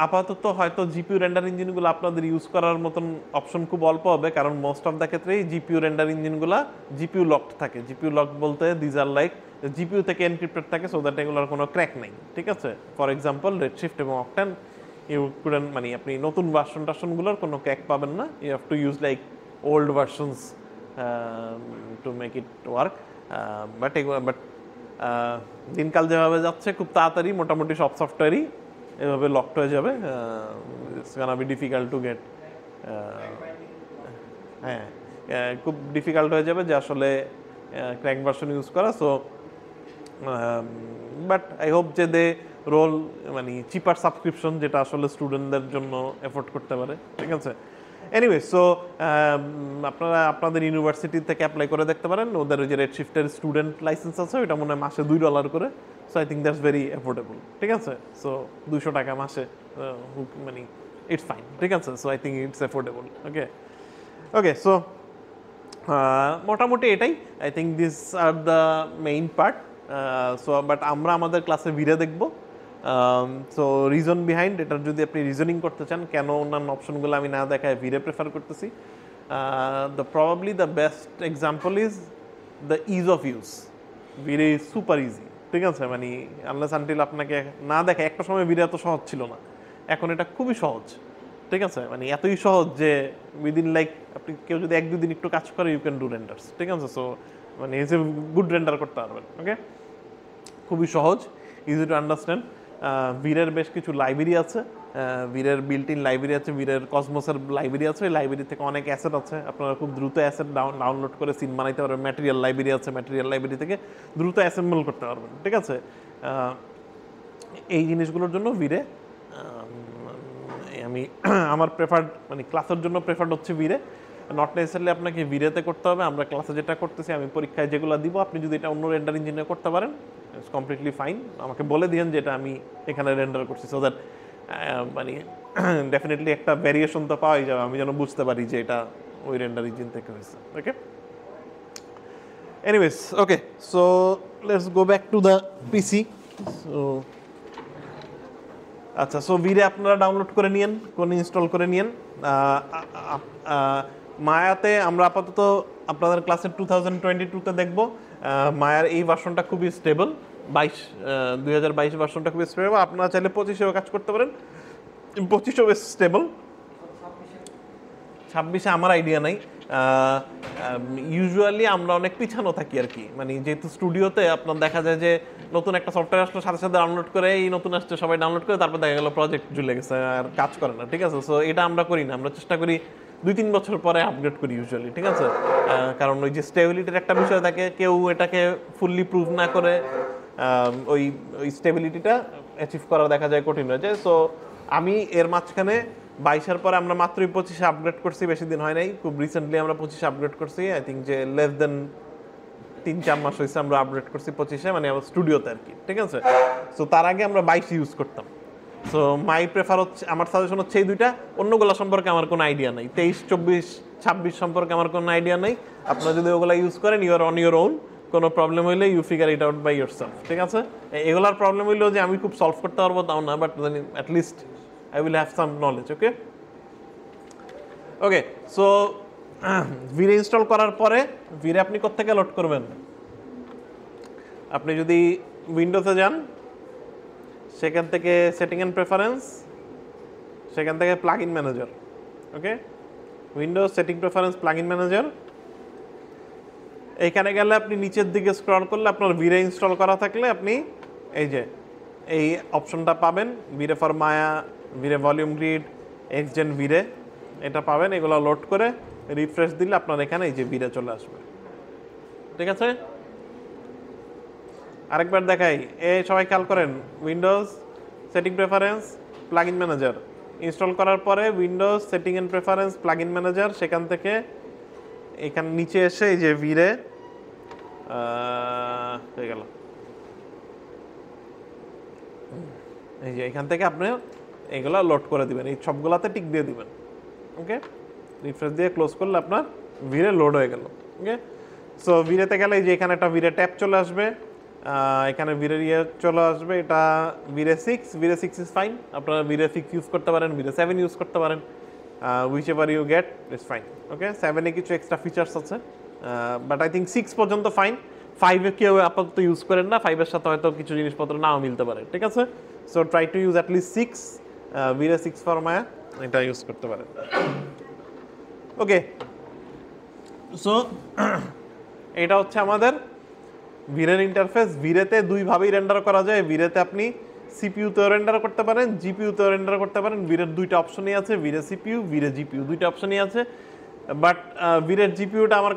আপাতত হয়তো জিপিইউ রেন্ডার ইঞ্জিনগুলো আপনাদের ইউজ করার মতন অপশন খুব অল্প হবে, কারণ মোস্ট অফ দ্য ক্ষেত্রেই জিপিইউ রেন্ডার ইঞ্জিনগুলো জিপিইউ লকড থাকে। জিপিইউ লক বলতে দিজ আর লাইক জিপিইউ থেকে এনক্রিপ্টেড থাকে, সো দ্যাট এগুলোর কোনো ক্র্যাক নেই, ঠিক আছে? ফর এক্সাম্পল রেডশিফট এবং অকটেন, ইউ কুডেন্ট, মানে আপনি নতুন টার্সনগুলোর কোনো ক্র্যাক পাবেন না। You have to use like old versions to make it work. But দিনকাল যেভাবে যাচ্ছে খুব তাড়াতাড়ি মোটামুটি সব সফটওয়্যারই এভাবে লকড হয়ে যাবে। It's gonna be difficult to get, হ্যাঁ খুব ডিফিকাল্ট হয়ে যাবে যে আসলে ক্র্যাক ভার্সন ইউজ করা। সো বাট আই হোপ যে দে রোল মানে চিপার সাবস্ক্রিপশন, যেটা আসলে স্টুডেন্টদের জন্য এফোর্ড করতে পারে, ঠিক আছে? এনিওয়ে, সো আপনারা আপনাদের ইউনিভার্সিটি থেকে অ্যাপ্লাই করে দেখতে পারেন। ওদের ওই যে রেডশিফটের স্টুডেন্ট লাইসেন্স আছে, ওইটা মনে হয় মাসে $2 করে। So I think that's very affordable, ঠিক আছে? সো $200 মাসে, মানে ইটস ফাইন, ঠিক আছে? So I think it's affordable. Okay okay, so মোটামুটি এটাই। I think this are the main part. So but আমরা আমাদের ক্লাসে ভিড়ে দেখবো। সো রিজন বিহাইন্ড, এটার যদি আপনি রিজনিং করতে চান কেন অন্যান্য অপশনগুলো আমি না দেখায় ভিড়ে প্রেফার করতেছি, probably the best example is the is of use. ভিড়ে ইজ সুপার ইজি, ঠিক আছে? মানে আনলেস আনটিল আপনাকে না দেখে, একটা সময় ভিড়ে এত সহজ ছিল না, এখন এটা খুবই সহজ, ঠিক আছে? মানে এতই সহজ যে উইদিন লাইক আপনি কেউ যদি 1-2 দিন একটু কাজ করে ইউ ক্যান ডু রেন্ডার্স, ঠিক আছে? সো মানে ইজ এ গুড রেন্ডার করতে পারবেন। ওকে, খুবই সহজ, ইজি টু আন্ডারস্ট্যান্ড। ভিরের বেশ কিছু লাইব্রেরি আছে, ভিরের বিল্ট ইন লাইব্রেরি আছে, ভিরের কসমোসের লাইব্রেরি আছে। ওই লাইব্রেরি থেকে অনেক অ্যাসেট আছে, আপনারা খুব দ্রুত অ্যাসেট ডাউনলোড করে সিন বানাইতে পারবেন। ম্যাটেরিয়াল লাইব্রেরি আছে, ম্যাটেরিয়াল লাইব্রেরি থেকে দ্রুত অ্যাসেম্বল করতে পারবেন, ঠিক আছে? এই জিনিসগুলোর জন্য ভিরে আমি আমার প্রেফার্ড, মানে ক্লাসের জন্য প্রেফার্ড হচ্ছে ভিরে। নট নেসেসারিলি আপনাকে ভিরেতে করতে হবে। আমরা ক্লাসে যেটা করতেছি, আমি পরীক্ষায় যেগুলো দিব, আপনি যদি এটা অন্য রেন্ডার ইঞ্জিনে করতে পারেন ইটস কমপ্লিটলি ফাইন। আমাকে বলে দিন যেটা আমি এখানে রেন্ডার করছি, সো দ্যাট মানে ডেফিনেটলি একটা ভ্যারিয়েশন তো পাওয়াই যাবে, আমি যেন বুঝতে পারি যে এটা ওই রেন্ডার ইঞ্জিন থেকে হয়েছে। Okay, anyways, okay, so let's go back to the PC. So আচ্ছা, সো ভিরে আপনারা ডাউনলোড করে নিয়েন, কোন ইনস্টল করে নিয়েন। মায়াতে আমরা আপাতত আপনাদের ক্লাসের 2022-তে দেখব। মায়ার এই ভার্সনটা খুবই স্টেবল, 2022 ভার্সনটা খুবই স্টেবল। আপনারা চাইলে 25-এও কাজ করতে পারেন, 25-ও বেশ স্টেবল। 26-এ আমার আইডিয়া নাই। ইউজুয়ালি আমরা অনেক পিছানো থাকি আর কি, মানে যেহেতু স্টুডিওতে আপনার দেখা যায় যে নতুন একটা সফটওয়্যার আসলে সাথে সাথে ডাউনলোড করে, এই নতুন আসছে সবাই ডাউনলোড করে, তারপর দেখা গেল প্রজেক্ট ঝুলে গেছে আর কাজ করে না, ঠিক আছে। সো এটা আমরা করি না, আমরা চেষ্টা করি 2-3 বছর পরে আপগ্রেড করি ইউজুয়ালি, ঠিক আছে। কারণ ওই যে স্টেবিলিটির একটা বিষয় থাকে, কেউ এটাকে ফুললি প্রুভ না করে ওই ওই স্টেবিলিটিটা অ্যাচিভ করা দেখা যায় কঠিন হয়ে যায়। সো আমি এর মাঝখানে 22-এর পরে আমরা মাত্রই 25-এ আপগ্রেড করছি, বেশি দিন হয় নাই, খুব রিসেন্টলি আমরা 25-এ আপগ্রেড করছি। আই থিঙ্ক যে লেস দেন 3-4 মাস হয়েছে আমরা আপগ্রেড করছি 25-এ, মানে আমার স্টুডিওতে আর কি, ঠিক আছে। সো তার আগে আমরা 22 ইউজ করতাম। সো মাই প্রেফার হচ্ছে, আমার সাজেশন হচ্ছে এই দুইটা, অন্যগুলো সম্পর্কে আমার কোনো আইডিয়া নাই। 23, 24, 26 সম্পর্কে আমার কোনো আইডিয়া নাই। আপনারা যদি ওগুলো ইউজ করেন, you are on your own. কোনো প্রবলেম হইলে you figure it out by yourself, ঠিক আছে। এগুলার প্রবলেম হইলেও যে আমি খুব সলভ করতে পারবো তাও না, but at least I will have some knowledge. Okay okay so VRay install করার পরে ভিরে আপনি কোত্থেকে লোড করবেন? আপনি যদি উইন্ডোজে যান, সেখান থেকে সেটিং অ্যান্ড প্রেফারেন্স, সেখান থেকে plug in manager. Okay, Windows setting preference plug in manager, এইখানে গেলে আপনি নিচের দিকে স্ক্রল করলে আপনার ভিরে ইনস্টল করা থাকলে আপনি এই যে এই অপশনটা পাবেন, ভিরে ফর মায়া, ভিরে ভলিউম গ্রিড, এক্সজেন ভিরে, এটা পাবেন। এগুলো লোড করে রিফ্রেশ দিলে আপনার এখানে এই যে ভিরে চলে আসবে, ঠিক আছে। আরেকবার দেখাই, সবাই খেয়াল করেন, Windows setting preference plug in manager install করার পরে Windows setting and preference plug in manager, সেখান থেকে এখানে নিচে এসে এই যে ভিরে হয়ে গেল, এই যে এখান থেকে আপনি এগুলো লোড করে দিবেন, এই সবগুলাতে টিক দিয়ে দিবেন। ওকে, রিফ্রেশ দিয়ে ক্লোজ করলে আপনার ভিরে লোড হয়ে গেল। ওকে, সো ভিরেতে গেলে এই যে এখানে একটা ভিরে ট্যাব চলে আসবে, এখানে ভিরে ইয়ে চলে আসবে, এটা ভিরে 6, ভিরে 6 ইজ ফাইন। আপনারা ভিরে 6 ইউজ করতে পারেন, ভিরে 7 ইউজ করতে পারেন, whichever you get is fine. Okay, 7-এ কিছু এক্সট্রা ফিচার্স আছে, বাট আই থিঙ্ক 6 পর্যন্ত ফাইন। 5-এ কেউ আপাতত ইউজ করেন না, 5-এর সাথে হয়তো কিছু জিনিসপত্র নাও মিলতে পারে, ঠিক আছে। So try to use at least 6, VRay 6 for Maya, এটা ইউজ করতে পারেন। ওকে, সো এটা হচ্ছে আমাদের ভিরের ইন্টারফেস। ভিরেতে দুইভাবেই রেন্ডার করা যায়। ভিরেতে আপনি সিপিইউতেও রেন্ডার করতে পারেন, জিপিইউতেও রেন্ডার করতে পারেন। ভিরের দুইটা অপশনই আছে, ভিরে সিপিইউ, ভিরে জিপিইউ, দুইটা অপশনই আছে। বাট ভিরের জিপিইউটা আমার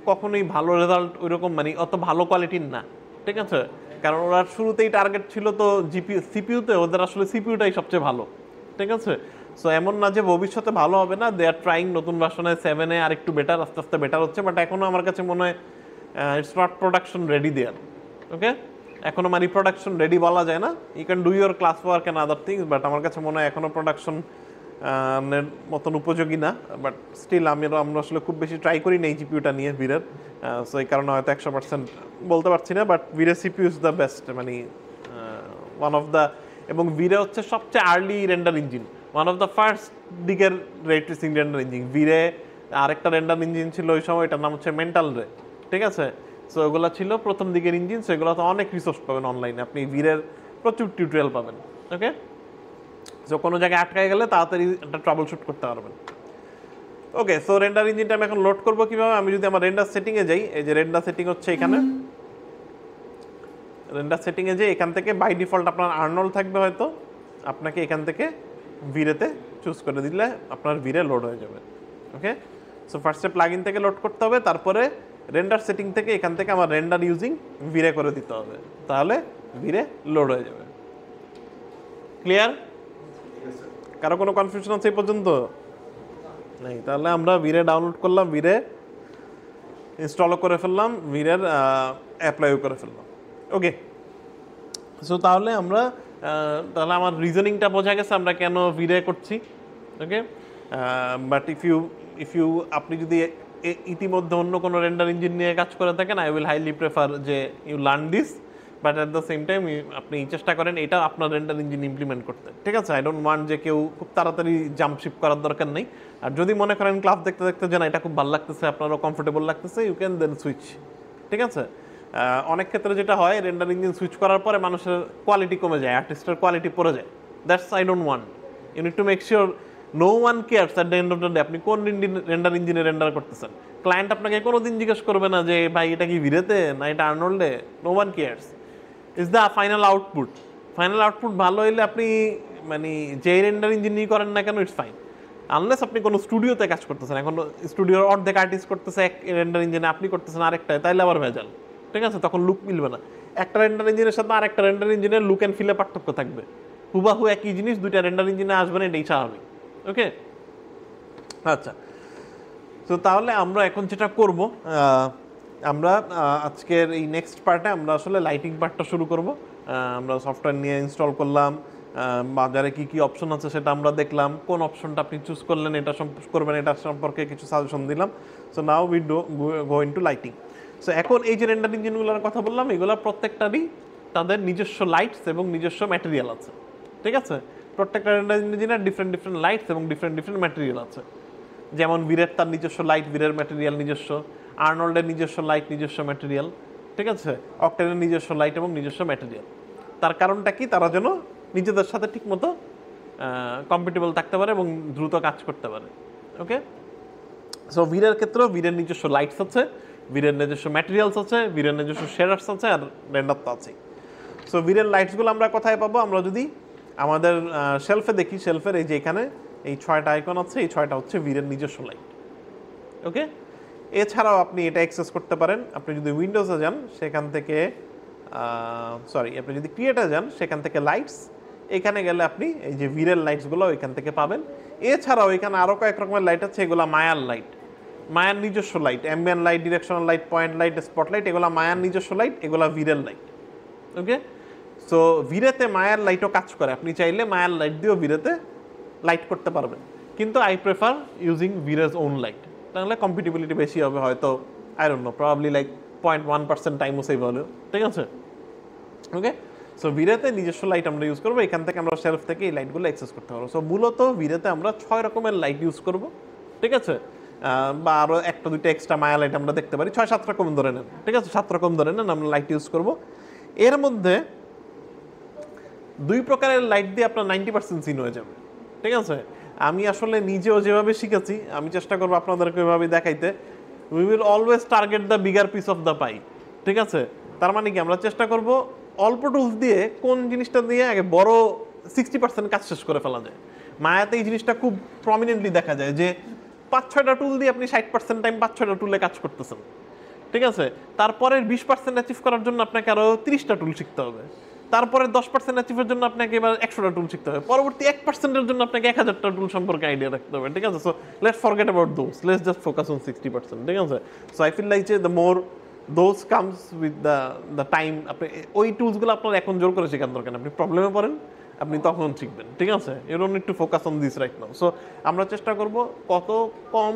কখনোই ভালো রেজাল্ট ওইরকম অত ভালো কোয়ালিটির না, ঠিক আছে। কারণ ওরা শুরুতেই টার্গেট ছিল তো সিপিইউতে, ওদের আসলে সিপিইউটাই সবচেয়ে ভালো, ঠিক আছে। সো এমন না যে ভবিষ্যতে ভালো হবে না, দে আর ট্রাইং, নতুন ভার্সনে 7-এ আর একটু বেটার, আস্তে আস্তে বেটার হচ্ছে। বাট এখনও আমার কাছে মনে হয় it's not production ready there. Okay, এখনো প্রোডাকশন রেডি বলা যায় না। You can do your class work and other things, but আমার কাছে মনে হয় এখনো প্রোডাকশন মতন উপযোগী না। বাট স্টিল আমরা আসলে খুব বেশি ট্রাই করি না এই জিপিইউটা নিয়ে ভিরের, সো এই কারণে হয়তো 100% বলতে পারছি না। But VRay CPU is the best, one of the, এবং ভিরে হচ্ছে সবচেয়ে early render engine, one of the first দিকের রে ট্রেসিং রেন্ডার ইঞ্জিন। ভিরে আরেকটা রেন্ডার ইঞ্জিন ছিল ওই সময়, এটার নাম হচ্ছে মেন্টাল রে, ঠিক আছে। সো এগুলো ছিল প্রথম দিকের ইঞ্জিন, সো এগুলো তো অনেক রিসোর্স পাবেন অনলাইনে, আপনি ভিরের প্রচুর টিউটোরিয়াল পাবেন। ওকে, সো কোনো জায়গায় আটকায় গেলে তাড়াতাড়ি একটা ট্রাবল শুট করতে পারবেন। ওকে, সো রেন্ডার ইঞ্জিনটা আমি এখন লোড করবো কিভাবে? আমি যদি আমার রেন্ডার সেটিংয়ে যাই, এই যে রেন্ডার সেটিং হচ্ছে এখানে, রেন্ডার সেটিংয়ে যে এখান থেকে বাই ডিফল্ট আপনার আর্নল্ড থাকবে, হয়তো আপনাকে এখান থেকে ভিরেতে চুজ করে দিলে আপনার ভিরে লোড হয়ে যাবে। ওকে, সো ফার্স্টে প্লাগইন থেকে লোড করতে হবে, তারপরে রেন্ডার সেটিং থেকে এখান থেকে আমার রেন্ডার ইউজিং ভিরে করে দিতে হবে, তাহলে ভিরে লোড হয়ে যাবে। ক্লিয়ার? কারো কোনো কনফিউশন আছে এই পর্যন্ত? নেই? তাহলে আমরা ভিরে ডাউনলোড করলাম, ভিরে ইনস্টলও করে ফেললাম, ভিরের অ্যাপ্লাইও করে ফেললাম। ওকে, সো তাহলে আমার রিজনিংটা বোঝা গেছে আমরা কেন ভিরে করছি। ওকে, বাট ইফ ইউ আপনি যদি ইতিমধ্যে অন্য কোনো রেন্ডার ইঞ্জিন নিয়ে কাজ করে থাকেন, আই উইল হাইলি প্রেফার যে you learn this, but at the same time আপনি চেষ্টা করেন এটা আপনার রেন্ডার ইঞ্জিন ইমপ্লিমেন্ট করতে, ঠিক আছে। আই ডোন্ট ওয়ান্ট যে কেউ খুব তাড়াতাড়ি জাম্প শিপ করার দরকার নেই। আর যদি মনে করেন ক্লাস দেখতে দেখতে যে না এটা খুব ভালো লাগতেছে, আপনারও কমফোর্টেবল লাগতেছে, ইউ ক্যান দেন সুইচ, ঠিক আছে। অনেক ক্ষেত্রে যেটা হয়, রেন্ডার ইঞ্জিন সুইচ করার পরে মানুষের কোয়ালিটি কমে যায়, আর্টিস্টের কোয়ালিটি পড়ে যায়। That's I don't want. You need to make sure no one cares at the end of the day আপনি কোন রেন্ডার ইঞ্জিনে রেন্ডার করতেছেন। ক্লায়েন্ট আপনাকে কোনোদিন জিজ্ঞেস করবে না যে ভাই এটা কি ভিরেতে না এটা আর্নল্ডে, no one cares. Is the final output. Final output ভালো হইলে আপনি মানে যে রেন্ডার ইঞ্জিন নিয়ে করেন না কেন ইটস ফাইন, আনলেস আপনি কোনো স্টুডিওতে কাজ করতেছেন। এখন স্টুডিওর অর্ধেক আর্টিস্ট করতেছে এক রেন্ডার ইঞ্জিনে, আপনি করতেছেন আরেকটায়, তাইলে আবার ভেজাল, ঠিক আছে? তখন লুক মিলবে না। একটা রেন্ডার ইঞ্জিনের সাথে আরেকটা রেন্ডার ইঞ্জিনের লুক অ্যান্ড ফিলে পার্থক্য থাকবে। হুবাহু একই জিনিস দুইটা রেন্ডার ইঞ্জিনে আসবে না, এটাই স্বাভাবিক। ওকে, আচ্ছা। তো তাহলে আমরা এখন যেটা করব, আমরা আজকের এই নেক্সট পার্টে আমরা আসলে লাইটিং পার্টটা শুরু করব। আমরা সফটওয়্যার নিয়ে ইনস্টল করলাম, বাজারে কি কি অপশন আছে সেটা আমরা দেখলাম, কোন অপশনটা আপনি চুজ করলেন এটা করবেন, এটা সম্পর্কে কিছু সাজেশন দিলাম। So now we go into lighting. So এখন এই যে রেন্ডার ইঞ্জিনগুলোর কথা বললাম, এগুলো প্রত্যেকটারই তাদের নিজস্ব লাইটস এবং নিজস্ব ম্যাটেরিয়াল আছে, ঠিক আছে? প্রত্যেকটা রেন্ডার ইঞ্জিনের ডিফারেন্ট ডিফারেন্ট লাইটস এবং ডিফারেন্ট ডিফারেন্ট ম্যাটেরিয়াল আছে। যেমন ভিরের তার নিজস্ব লাইট, ভিরের ম্যাটেরিয়াল নিজস্ব, আর্নল্ডের নিজস্ব লাইট, নিজস্ব ম্যাটেরিয়াল, ঠিক আছে? অক্টেনের নিজস্ব লাইট এবং নিজস্ব ম্যাটেরিয়াল। তার কারণটা কি? তারা যেন নিজেদের সাথে ঠিকমতো কম্পিটেবল থাকতে পারে এবং দ্রুত কাজ করতে পারে। ওকে, সো ভিরের ক্ষেত্রেও ভিরের নিজস্ব লাইটস আছে, ভিরের নিজস্ব ম্যাটেরিয়ালস আছে, ভিরের নিজস্ব শেডার্স আছে, আর রেন্ডার তো আছে। সো ভিরের লাইটসগুলো আমরা কোথায় পাবো? আমরা যদি আমাদের শেলফে দেখি, শেলফের এই যে এখানে এই 6টা আইকন আছে, এই 6টা হচ্ছে ভিরের নিজস্ব লাইট। ওকে, এছাড়াও আপনি এটা অ্যাক্সেস করতে পারেন। আপনি যদি উইন্ডোজে যান সেখান থেকে, আপনি যদি ক্রিয়েটে যান সেখান থেকে লাইটস, এখানে গেলে আপনি এই যে ভিরের লাইটসগুলো এখান থেকে পাবেন। এছাড়াও এখানে আরও কয়েক রকমের লাইট আছে, এগুলো মায়ার লাইট, মায়ার নিজস্ব light, ambient light, directional light, point light, spotlight, এগুলো মায়ার নিজস্ব লাইট, এগুলো ভিরের লাইট। ওকে, সো ভিরেতে মায়ার লাইটও কাজ করে, আপনি চাইলে মায়ার লাইট দিয়েও ভিরেতে লাইট করতে পারবেন, কিন্তু I prefer using VRay's own light, তাহলে কম্পিটিবিলিটি বেশি হবে হয়তো, I don't know, probably like 0.1% টাইমও সেভ হলো, ঠিক আছে? ওকে, সো ভিরেতে নিজস্ব লাইট আমরা ইউজ করবো, এখান থেকে আমরা শেলফ থেকে এই লাইটগুলো অ্যাক্সেস করতে পারবো। সো মূলত ভিরেতে আমরা 6 রকমের লাইট ইউজ করব, ঠিক আছে? বা আরও একটা দুইটা এক্সট্রা মায়া লাইট আমরা দেখতে পারি, 6-7 রকম ধরে নেন, ঠিক আছে? 7 রকম ধরে নেন আমরা লাইট ইউজ করব। এর মধ্যে 2 প্রকারের লাইট দিয়ে আপনার 90% সিন হয়ে যাবে, ঠিক আছে? আমি আসলে নিজেও যেভাবে শিখেছি, আমি চেষ্টা করবো আপনাদেরকে ওইভাবে দেখাইতে। We will always target the bigger piece of the pie, ঠিক আছে? তার মানে কি, আমরা চেষ্টা করব অল্প টুলস দিয়ে কোন জিনিসটা দিয়ে আগে বড় 60% কাজ শেষ করে ফেলা যায়। মায়াতে এই জিনিসটা খুব প্রমিনেন্টলি দেখা যায় যে 5-6টা টুল দিয়ে আপনি 60% টাইম 5-6টা টুলে কাজ করতেছেন, ঠিক আছে? তারপরের 20% অ্যাচিভ করার জন্য আপনাকে আরও 30টা টুল শিখতে হবে, তারপরে 10% অ্যাচিভের জন্য আপনাকে এবার 100টা টুল শিখতে হবে, পরবর্তী 1%-এর জন্য আপনাকে 1000টা টুল সম্পর্কে আইডিয়া রাখতে হবে, ঠিক আছে? So let's forget about those, let's just focus on 60%, ঠিক আছে? সো আই ফিল লাইক যে the more those comes with the time, আপনি ওই টুলসগুলো আপনার এখন জোর করে শেখার দরকার, আপনি প্রবলেমে পড়েন আপনি তখন শিখবেন, ঠিক আছে? You don't need to focus on this right now. So আমরা চেষ্টা করব কত কম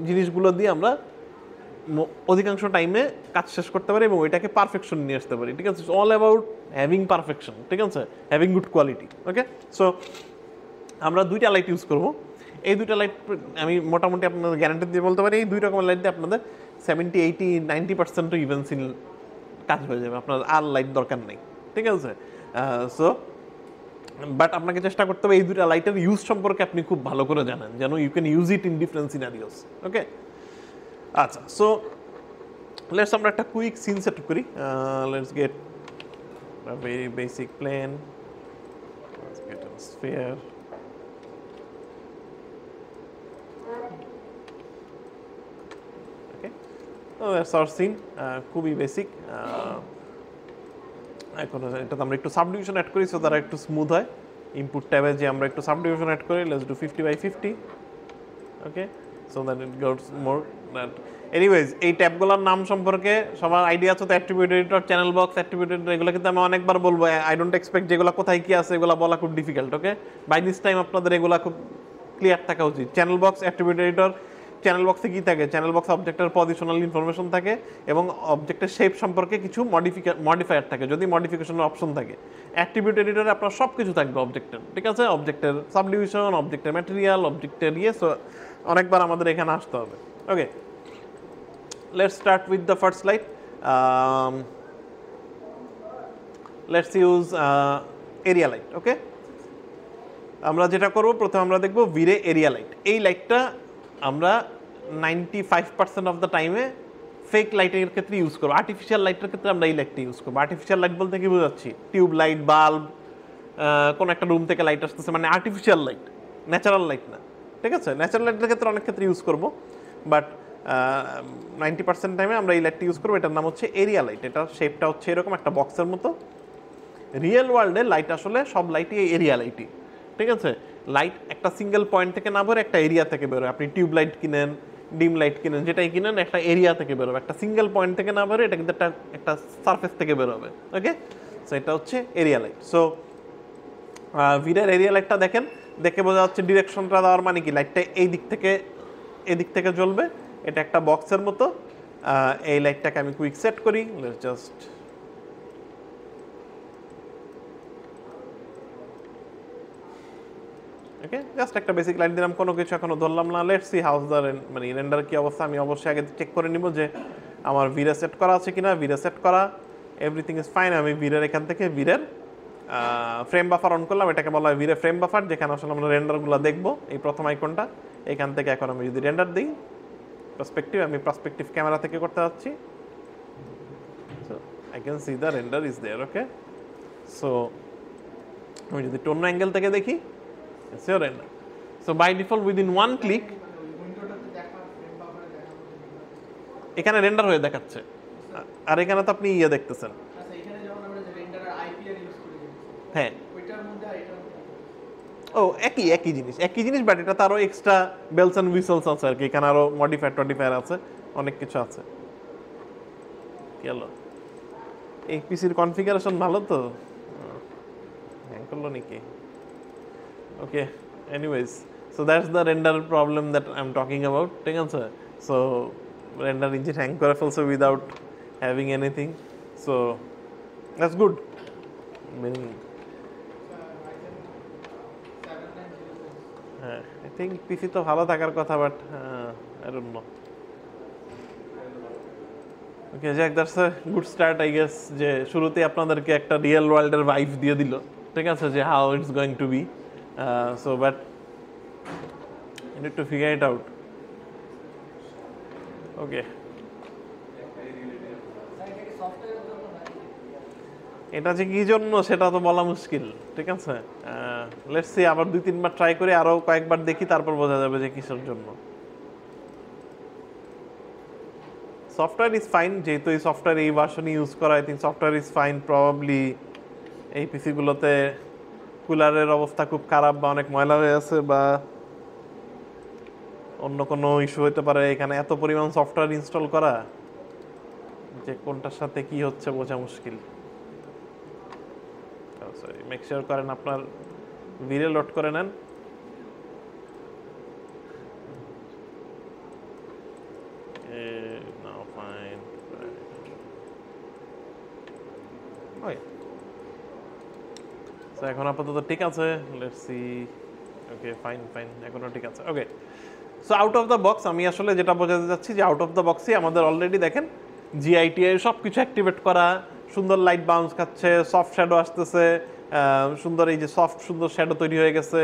জিনিসগুলো দিয়ে আমরা অধিকাংশ টাইমে কাজ শেষ করতে পারি এবং ওইটাকে পারফেকশন নিয়ে আসতে পারি, ঠিক আছে? অল অ্যাবাউট হ্যাভিং পারফেকশন, ঠিক আছে? Having good quality. Okay, so আমরা 2টা লাইট ইউজ করব। এই 2টা লাইট আমি মোটামুটি আপনাদের গ্যারান্টি দিয়ে বলতে পারি, এই 2 রকমের লাইট দিয়ে আপনাদের 70-80-90% ইভেন্ট সিন কাজ হয়ে যাবে, আপনার আর লাইট দরকার নেই, ঠিক আছে? সো বাট আপনাকে চেষ্টা করতে হবে এই 2টা লাইটের ইউজ সম্পর্কে আপনি খুব ভালো করে জানেন, যেন you can use it in different scenarios. Okay, আচ্ছা। সো লেটস আমরা একটা কুইক সিন সেট করি। Let's get a very basic plane, let's get a sphere, okay, so that's our scene, খুবই বেসিক। এখন এটা আমরা একটু সাবডিভিশন অ্যাড করি সো দ্যাট একটু স্মুথ হয়। ইনপুট ট্যাবে যে আমরা একটু সাবডিভিশন অ্যাড করি, let's do 50/50, okay, so that it gets more that. Anyways, এই ট্যাবগুলোর নাম সম্পর্কে সবার আইডিয়া আছে তো? Attribute editor, channel box, attribute editor, এগুলো কিন্তু আমি অনেকবার বলবো। আই ডোন্ট এক্সপেক্ট যেগুলো কোথায় কি আছে এগুলো বলা খুব difficult. Okay, by this time আপনাদের এগুলো খুব ক্লিয়ার থাকা উচিত। Channel box, attribute editor, channel বক্সে কি থাকে? চ্যানেল বক্স অবজেক্টের পজিশনাল ইনফরমেশন থাকে এবং অবজেক্টের শেপ সম্পর্কে কিছু মডিফায়ার থাকে, যদি মডিফিকেশনের অপশন থাকে। অ্যাট্রিবিউট এডিটরে আপনার সব কিছু থাকবে অবজেক্টের, ঠিক আছে? অবজেক্টের সাবডিভিশন, অবজেক্টের ম্যাটেরিয়াল, অবজেক্টের সো অনেকবার আমাদের এখানে আসতে হবে। ওকে, let's start with the first slide. Let's use area light. Okay, আমরা যেটা করব প্রথমে আমরা দেখব ভিরে এরিয়া লাইট। এই লাইটটা আমরা 95% অফ দ্য টাইমে ফেক লাইটের ক্ষেত্রে ইউজ করবো। আর্টিফিশিয়াল লাইটের ক্ষেত্রে আমরা এই লাইটটা ইউজ করবো। আর্টিফিশিয়াল লাইট বলতে কি বোঝাচ্ছি? টিউব লাইট, বাল্ব, কোনো একটা রুম থেকে লাইট আসতেছে, মানে আর্টিফিশিয়াল লাইট, ন্যাচারাল লাইট না। ঠিক আছে, ন্যাচারাল লাইটের ক্ষেত্রে অনেক ক্ষেত্রে ইউজ করবো, বাট 90% টাইমে আমরা এই লাইটটা ইউজ করবো। এটার নাম হচ্ছে এরিয়া লাইট। এটার শেপটা হচ্ছে এরকম একটা বক্সের মতো। রিয়েল ওয়ার্ল্ডে লাইট আসলে সব লাইটই এরিয়া লাইটই। ঠিক আছে, লাইট একটা সিঙ্গেল পয়েন্ট থেকে না বেরোয়, একটা এরিয়া থেকে বেরোয়। আপনি টিউব লাইট কিনেন, ডিম লাইট কিনেন, যেটাই কিনেন একটা এরিয়া থেকে বেরোবে, একটা সিঙ্গেল পয়েন্ট থেকে না বেরোয়, এটা কিন্তু একটা সারফেস থেকে বেরোবে। ওকে, সো এটা হচ্ছে এরিয়া লাইট। সো ভিরের এরিয়া লাইটটা দেখেন, দেখে বোঝা যাচ্ছে ডিরেকশনটা দেওয়ার মানে কি, লাইটটা এই দিক থেকে এদিক থেকে জ্বলবে। এটা একটা বক্সের মতো। এই লাইটটাকে আমি কুইক সেট করি, জাস্ট ওকে, জাস্ট একটা বেসিক লাইট দিলাম, কোনো কিছু এখনো ধরলাম না। লেটস সি হাউস দ্য মানে রেন্ডার কি অবস্থা। আমি অবশ্যই আগে চেক করে নিব যে আমার ভিরে সেট করা আছে কিনা। ভিরে সেট করা, এভরিথিং ইজ ফাইন। আমি ভিরের এখান থেকে ভিরের ফ্রেম বাফার অন করলাম। এটাকে বলা হয় ভিরে ফ্রেম বাফার, যেখানে আসলে আমরা রেন্ডারগুলো দেখবো। এই প্রথম আইকনটা, এখান থেকে এখন আমি যদি রেন্ডার দিই পার্সপেক্টিভ, আমি পার্সপেক্টিভ ক্যামেরা থেকে করতে যাচ্ছি। So I can see the render is there. Okay, so আমি যদি অন্য অ্যাঙ্গেল থেকে দেখি, it's your render. So by default within one click এখানে রেন্ডার হয়ে দেখাচ্ছে, আর এখানে তো আপনি ইয়ে দেখতেছেন। আচ্ছা, এখানে যখন আমরা যে রেন্ডারের আইপিআর ইউজ করি, হ্যাঁ, ওইটার মধ্যে এটার মধ্যে ও একই জিনিস, বাট এটা তারও এক্সট্রা বেলস এন্ড হুইসেলস আছে আর কি। এখানে আরো মডিফায়ার আছে, অনেক কিছু আছে। কি হলো, এই পিসির কনফিগারেশন ভালো তো, হ্যাং করলো নাকি? Okay, anyways, so that's the render problem that I'm talking about. ঠিক আছে, so render engine hang করে ফেলছে without having anything, so that's good. Meaning, I think PC তো ভালো থাকার কথা, but I don't know. Okay, Jack, that's a good start, I guess. যে শুরুতে আপনাদেরকে একটা রিয়েল ওয়ার্ল্ডের ভাইব দিয়ে দিল। ঠিক আছে, যে how it's going to be. So but you need to figure it out. Okay, এটা যে কি জন্য সেটা তো বলা মুশকিল। ঠিক আছে, লেটস সি, আবার 2-3 বার ট্রাই করে আরো কয়েকবার দেখি, তারপর বোঝা যাবে যে কিসের জন্য। সফটওয়্যার ইজ ফাইন, যেহেতু এই সফটওয়্যার এই ভার্সনই ইউজ করা, I think software is fine. Probably এই পিসিগুলোতে কুলারের অবস্থা খুব খারাপ, বা অনেক ময়লা হয়ে আছে, বা অন্য কোনো ইস্যু হতে পারে। এখানে এত পরিমাণ সফটওয়্যার ইনস্টল করা, যে কোনটার সাথে কি হচ্ছে বোঝা মুশকিল। সরি, মেক শিওর করেন আপনার ভিরে লোড করে নেন। নাও ফাইন, সো এখন আপাতত ঠিক আছে। লেটস সি, ওকে ফাইন, এখনো ঠিক আছে। Okay, so out of the box আমি আসলে যেটা বোঝাতে চাচ্ছি যে আউট অফ দ্য বক্সে আমাদের অলরেডি দেখেন জিআইটিআই সব কিছু অ্যাক্টিভেট করা, সুন্দর লাইট বাউন্স খাচ্ছে, সফট শ্যাডো আসতেছে, সুন্দর এই যে সুন্দর শ্যাডো তৈরি হয়ে গেছে,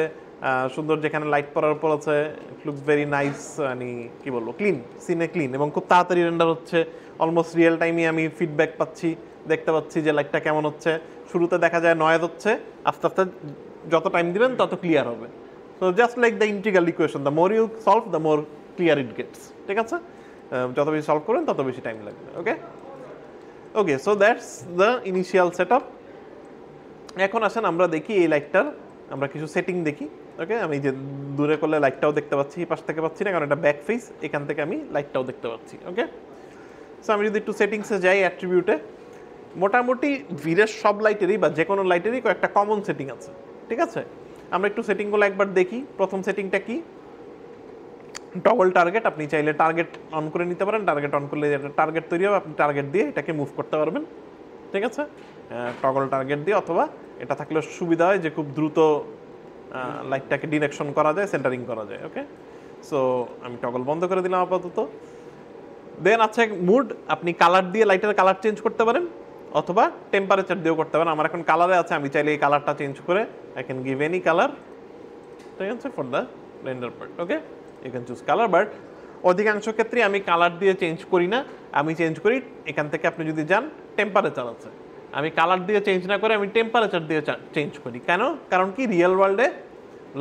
সুন্দর যেখানে লাইট পড়ার উপর আছে, ইট লুকস ভেরি নাইস। মানে কি বলবো, ক্লিন, সিনে ক্লিন, এবং খুব তাড়াতাড়ি রেন্ডার হচ্ছে। অলমোস্ট রিয়েল টাইমই আমি ফিডব্যাক পাচ্ছি, দেখতে পাচ্ছি যে লাইটটা কেমন হচ্ছে। শুরুতে দেখা যায় নয়েজ হচ্ছে, আস্তে আস্তে যত টাইম দিবেন তত ক্লিয়ার হবে। So just like the integral equation, the more you solve the more clear it gets. ঠিক আছে, যত বেশি সলভ করবেন তত বেশি টাইম লাগবে। Okay, so that's the initial set up. এখন আসেন আমরা দেখি এই লাইটটার আমরা কিছু সেটিং দেখি। ওকে, আমি যে দূরে করলে লাইটটাও দেখতে পাচ্ছি, এই পাশ থেকে পাচ্ছি না, কারণ এটা ব্যাক ফেস, এখান থেকে আমি লাইটটাও দেখতে পাচ্ছি। ওকে, সো আমি যদি একটু সেটিংসে যাই, অ্যাট্রিবিউটে, মোটামুটি ভিরের সব লাইটেরই বা যে কোনো লাইটেরই কয়েকটা কমন সেটিং আছে। ঠিক আছে, আমরা একটু সেটিংগুলো একবার দেখি। প্রথম সেটিংটা কি, টগল টার্গেট। আপনি চাইলে টার্গেট অন করে নিতে পারেন। টার্গেট অন করলে যেটা টার্গেট তৈরি হবে, আপনি টার্গেট দিয়ে এটাকে মুভ করতে পারবেন। ঠিক আছে, টগল টার্গেট দিয়ে, অথবা এটা থাকলে সুবিধা হয় যে খুব দ্রুত লাইটটাকে ডিরেকশন করা যায়, সেন্টারিং করা যায়। ওকে, সো আমি টগল বন্ধ করে দিলাম আপাতত। দেন আছে মুড, আপনি কালার দিয়ে লাইটের কালার চেঞ্জ করতে পারেন, অথবা টেম্পারেচার দিয়েও করতে পারেন। আমার এখন কালারে আছে, আমি চাইলে এই কালারটা চেঞ্জ করে I can give any colour. ঠিক আছে, for the render part. Okay, you can choose colour, but অধিকাংশ ক্ষেত্রে আমি কালার দিয়ে চেঞ্জ করি না, আমি চেঞ্জ করি এখান থেকে আপনি যদি যান টেম্পারেচার আছে, আমি কালার দিয়ে চেঞ্জ না করে আমি টেম্পারেচার দিয়ে চেঞ্জ করি। কেন? কারণ কি রিয়েল ওয়ার্ল্ডে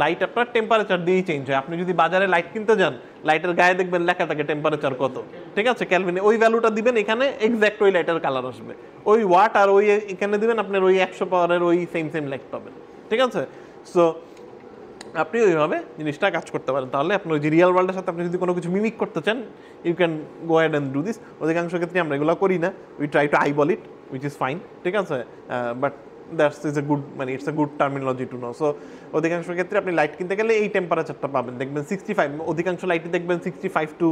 লাইট আপনার টেম্পারেচার দিয়েই চেঞ্জ হয়। আপনি যদি বাজারে লাইট কিনতে যান, লাইটের গায়ে দেখবেন লেখা থাকে টেম্পারেচার কত, ঠিক আছে, ক্যালভিনে, ওই ভ্যালুটা দিবেন, এখানে এক্স্যাক্ট ওই লাইটের কালার আসবে, ওই ওয়াট আর ওই এখানে দিবেন, আপনার ওই 100 পাওয়ারের ওই সেম লাইট পাবেন, ঠিক আছে। সো আপনি ওইভাবে জিনিসটা কাজ করতে পারেন। তাহলে আপনি ওই যে রিয়েল ওয়ার্ল্ডের সাথে আপনি যদি কোনো কিছু মিমিক করতে চান, you can go add and do this. অধিকাংশ ক্ষেত্রে আমরা এগুলো করি না, we try to eyeball it, which is fine, ঠিক আছে, but that's is a good, মানে it's a good terminology to know. So অধিকাংশ ক্ষেত্রে আপনি লাইট কিনতে গেলে এই টেম্পারেচারটা পাবেন, দেখবেন 65, অধিকাংশ লাইটই দেখবেন 65 to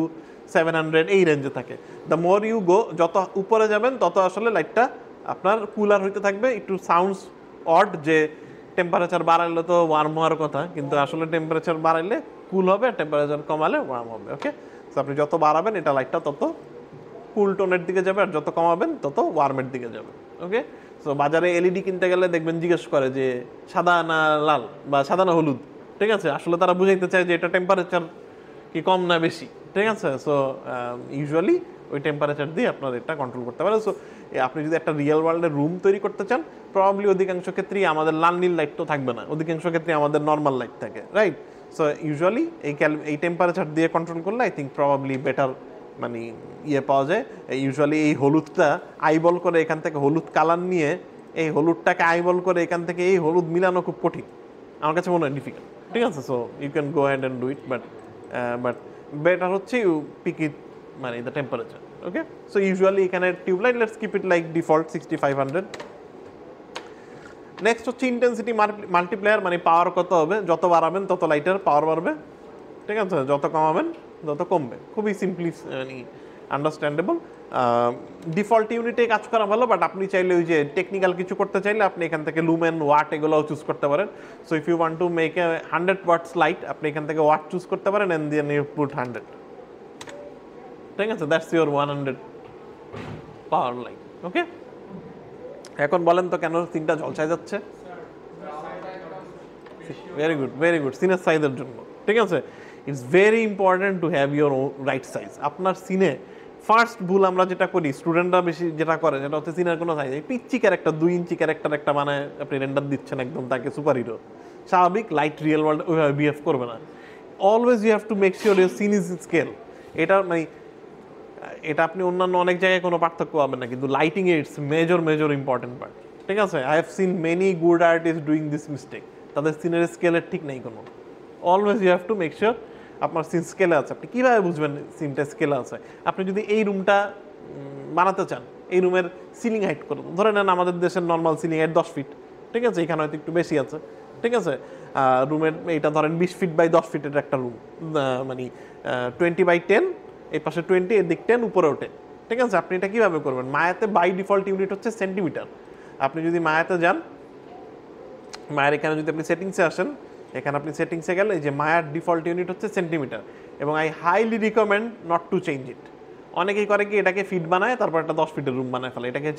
700 এই রেঞ্জে থাকে। দ্য মোর ইউ গো, যত উপরে যাবেন তত আসলে লাইটটা আপনার কুলার হইতে থাকবে। একটু সাউন্ডস অড যে টেম্পারেচার বাড়াইলে তো ওয়ার্ম হওয়ার কথা, কিন্তু আসলে টেম্পারেচার বাড়াইলে কুল হবে, টেম্পারেচার কমালে ওয়ার্ম হবে। ওকে, সো আপনি যত বাড়াবেন এটা লাইটটা তত কুল টোনের দিকে যাবে, আর যত কমাবেন তত ওয়ার্মের দিকে যাবে। ওকে, সো বাজারে এলইডি কিনতে গেলে দেখবেন জিজ্ঞেস করে যে সাদা না লাল বা সাদা না হলুদ, ঠিক আছে, আসলে তারা বুঝাইতে চায় যে এটা টেম্পারেচার কি কম না বেশি, ঠিক আছে। সো ইউজুয়ালি ওই টেম্পারেচার দিয়ে আপনার এটা কন্ট্রোল করতে পারেন। সো আপনি যদি একটা রিয়েল ওয়ার্ল্ডের রুম তৈরি করতে চান, প্রবাবলি অধিকাংশ ক্ষেত্রেই আমাদের লাল নীল লাইট তো থাকবে না, অধিকাংশ ক্ষেত্রে আমাদের নর্মাল লাইট থাকে, রাইট। সো ইউজুয়ালি এই টেম্পারেচার দিয়ে কন্ট্রোল করলে আই থিঙ্ক প্রবাবলি বেটার মানে ইয়ে পাওয়া যায়। ইউজুয়ালি এই হলুদটা আইবল করে এখান থেকে হলুদ কালার নিয়ে এই হলুদটাকে আইবল করে এখান থেকে এই হলুদ মিলানো খুব কঠিন, আমার কাছে মনে হয় ডিফিকাল্ট, ঠিক আছে। So you can go and do it, but better হচ্ছে ইউ পিক ইট মানে the temperature. Okay, so usually এখানে tube light, let's keep it like default 6500। Next হচ্ছে ইন্টেন্সিটি মাল্টিপ্লায়ার, মানে পাওয়ার কত হবে, যত বাড়াবেন তত লাইটের পাওয়ার বাড়বে, ঠিক আছে, যত কমাবেন তত কমবে। খুবই সিম্পলি মানে আন্ডারস্ট্যান্ডেবল। ডিফল্ট ইউনিটে কাজ করা ভালো, বাট আপনি চাইলে ওই যে টেকনিক্যাল কিছু করতে চাইলে আপনি এখান থেকে লুমেন, ওয়াট এগুলোও চুজ করতে পারেন। So if you want to make a 100 watts light, আপনি এখান থেকে ওয়াট চুজ করতে পারেন, এন্ড দেন ইউ পুট 100, ঠিক আছে, দ্যাটস ইউর 100 পাওয়ার লাইট। ওকে, এখন বলেন তো কেন সিনটা ঝলসায় যাচ্ছে? ভেরি গুড, ভেরি গুড, সিনের সাইজের জন্য, ঠিক আছে। It's very important to have your right size. আপনার সিনে ফার্স্ট ভুল আমরা যেটা করি, স্টুডেন্টরা বেশি যেটা করে, যেটা হচ্ছে সিনের কোনো সাইজ, এই পিচ্চি ক্যারেক্টার 2 ইঞ্চি ক্যারেক্টার একটা মানে আপনি রেন্ডার দিচ্ছেন একদম তাকে সুপার হিরো, স্বাভাবিক লাইট রিয়েল ওয়ার্ল্ড ওইভাবে বিহেভ করবে না। Always you have to make sure your scene is scale. এটা মানে এটা আপনি অন্যান্য অনেক জায়গায় কোনো পার্থক্য পাবেন না, কিন্তু লাইটিং এ ইটস মেজর ইম্পর্টেন্ট পার্ট, ঠিক আছে। I have seen many good artist doing this mistake, তাদের সিনের স্কেলের ঠিক নেই কোনো। Always you have to make sure আপনার সিন স্কেলে আছে। আপনি কীভাবে বুঝবেন সিনটা স্কেলে আছে? আপনি যদি এই রুমটা বানাতে চান, এই রুমের সিলিং হাইট করুন, ধরে নেন আমাদের দেশের নর্মাল সিলিং হাইট 10 ফিট, ঠিক আছে, এখানে হয়তো একটু বেশি আছে, ঠিক আছে। রুমের এইটা ধরেন 20 ফিট বাই 10 ফিটের একটা রুম, মানে 20/10, এই পাশে 20, এদিক 10, উপরে ওঠে, ঠিক আছে। আপনি এটা কীভাবে করবেন? মায়াতে বাই ডিফল্ট ইউনিট হচ্ছে সেন্টিমিটার। আপনি যদি মায়াতে যান, মায়ের এখানে যদি আপনি সেটিংসে আসেন, এখানে আপনি সেটিংসে গেলে এই যে মায়ার ডিফল্ট ইউনিট হচ্ছে সেন্টিমিটার, এবং I highly recommend not to change it. অনেকেই করে কি এটাকে ফিট বানায়, তারপর একটা 10 ফিটের রুম বানায় ফেলে। এটাকে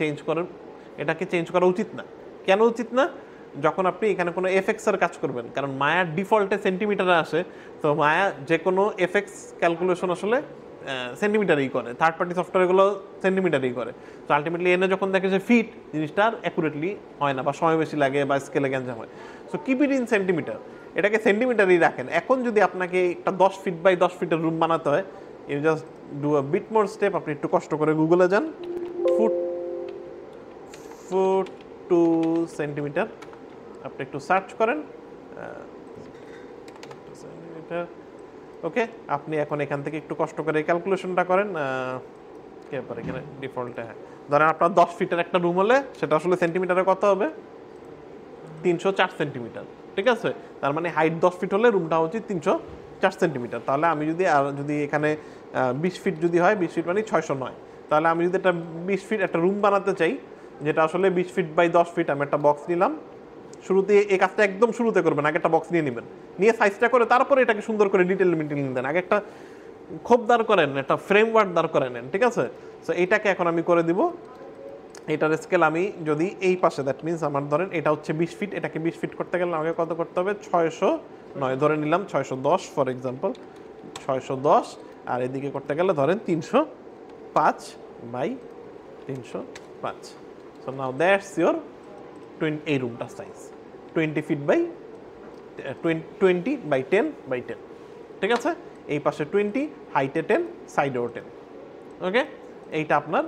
চেঞ্জ করা উচিত না। কেন উচিত না? যখন আপনি এখানে কোনো এফএক্সের কাজ করবেন, কারণ মায়ার ডিফল্টে সেন্টিমিটারে আসে, তো মায়া যে কোনো এফএক্স ক্যালকুলেশন আসলে সেন্টিমিটারেই করে, থার্ড পার্টি সফটওয়্যারগুলো সেন্টিমিটারেই করে। তো আলটিমেটলি এনে যখন দেখে যে ফিট, জিনিসটা আর অ্যাকুরেটলি হয় না, বা সময় বেশি লাগে, বা স্কেলে গ্যাঞ্জাম হয়। So keep it in centimetre, এটাকে সেন্টিমিটারই রাখেন। এখন যদি আপনাকে একটা 10 ফিট বাই 10 ফিটের রুম বানাতে হয়, you just do a bit more step. আপনি একটু কষ্ট করে গুগলে যান, ফুট টু সেন্টিমিটার, আপনি একটু সার্চ করেন সেন্টিমিটার। ওকে, আপনি এখন এখান থেকে একটু কষ্ট করে এই ক্যালকুলেশনটা করেন। এখানে ডিফল্টে, হ্যাঁ, ধরেন আপনার 10 ফিটের একটা রুম হলে সেটা আসলে সেন্টিমিটারে কত হবে? 304 সেন্টিমিটার, ঠিক আছে। তার মানে হাইট 10 ফিট হলে রুমটা হচ্ছে 304 সেন্টিমিটার। তাহলে আমি যদি এখানে 20 ফিট যদি হয়, 20 ফিট মানে 609, তাহলে আমি যদি একটা 20 ফিট একটা রুম বানাতে চাই, যেটা আসলে 20 ফিট বাই 10 ফিট, আমি একটা বক্স নিলাম। শুরুতে এই কাজটা একদম শুরুতে করবেন, আগে একটা বক্স নিয়ে নেবেন, নিয়ে সাইজটা করে তারপরে এটাকে সুন্দর করে ডিটেল দেন। আগে একটা খোপ দাঁড় করেন, একটা ফ্রেমওয়ার্ক দাঁড় করে নেন, ঠিক আছে। সো এইটাকে এখন আমি করে দিব। এটার স্কেল আমি যদি এই পাশে, দ্যাট মিনস আমার ধরেন এটা হচ্ছে 20 ফিট, এটাকে 20 ফিট করতে গেলে আমাকে কত করতে হবে? 9 ধরে নিলাম, 610 ফর এক্সাম্পল, 610, আর এদিকে করতে গেলে ধরেন 305 by 305। So now that's your এই রুমটার size 20 feet by 20 by 10 by 10, ঠিক আছে? এই পাশে 20, হাইটে 10, সাইডেও 10, ওকে? এইটা আপনার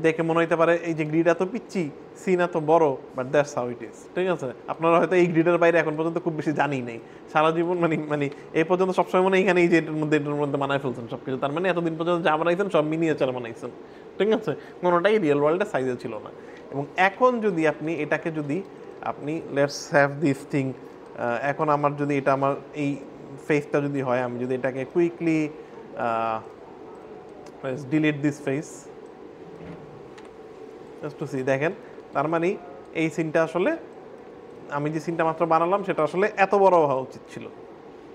দেখে মনে হইতে পারে এই যে গ্রিড এত পিচ্ছি, সিন এত বড়, but that's how it is, ঠিক আছে? আপনারা হয়তো এই গ্রিডের বাইরে এখন পর্যন্ত খুব বেশি জানি নেই, সারা জীবন মানে এই পর্যন্ত সবসময় মনে এখানে এই যে এটার মধ্যে বানায় ফেলছেন সব কিছু, তার মানে এতদিন পর্যন্ত যা বানাইছেন সব মিনিয়েচার বানাইছেন, ঠিক আছে? কোনোটাই রিয়েল ওয়ার্ল্ডে সাইজে ছিল না। এবং এখন যদি আপনি এটাকে যদি আপনি লেটস হ্যাভ দিস থিং, এখন আমার যদি এটা আমার এই ফেসটা যদি হয়, আমি যদি এটাকে quickly delete this face just to see, দেখেন তার মানে এই সিনটা আসলে আমি যে সিনটা মাত্র বানালাম সেটা আসলে এত বড় হওয়া উচিত ছিল,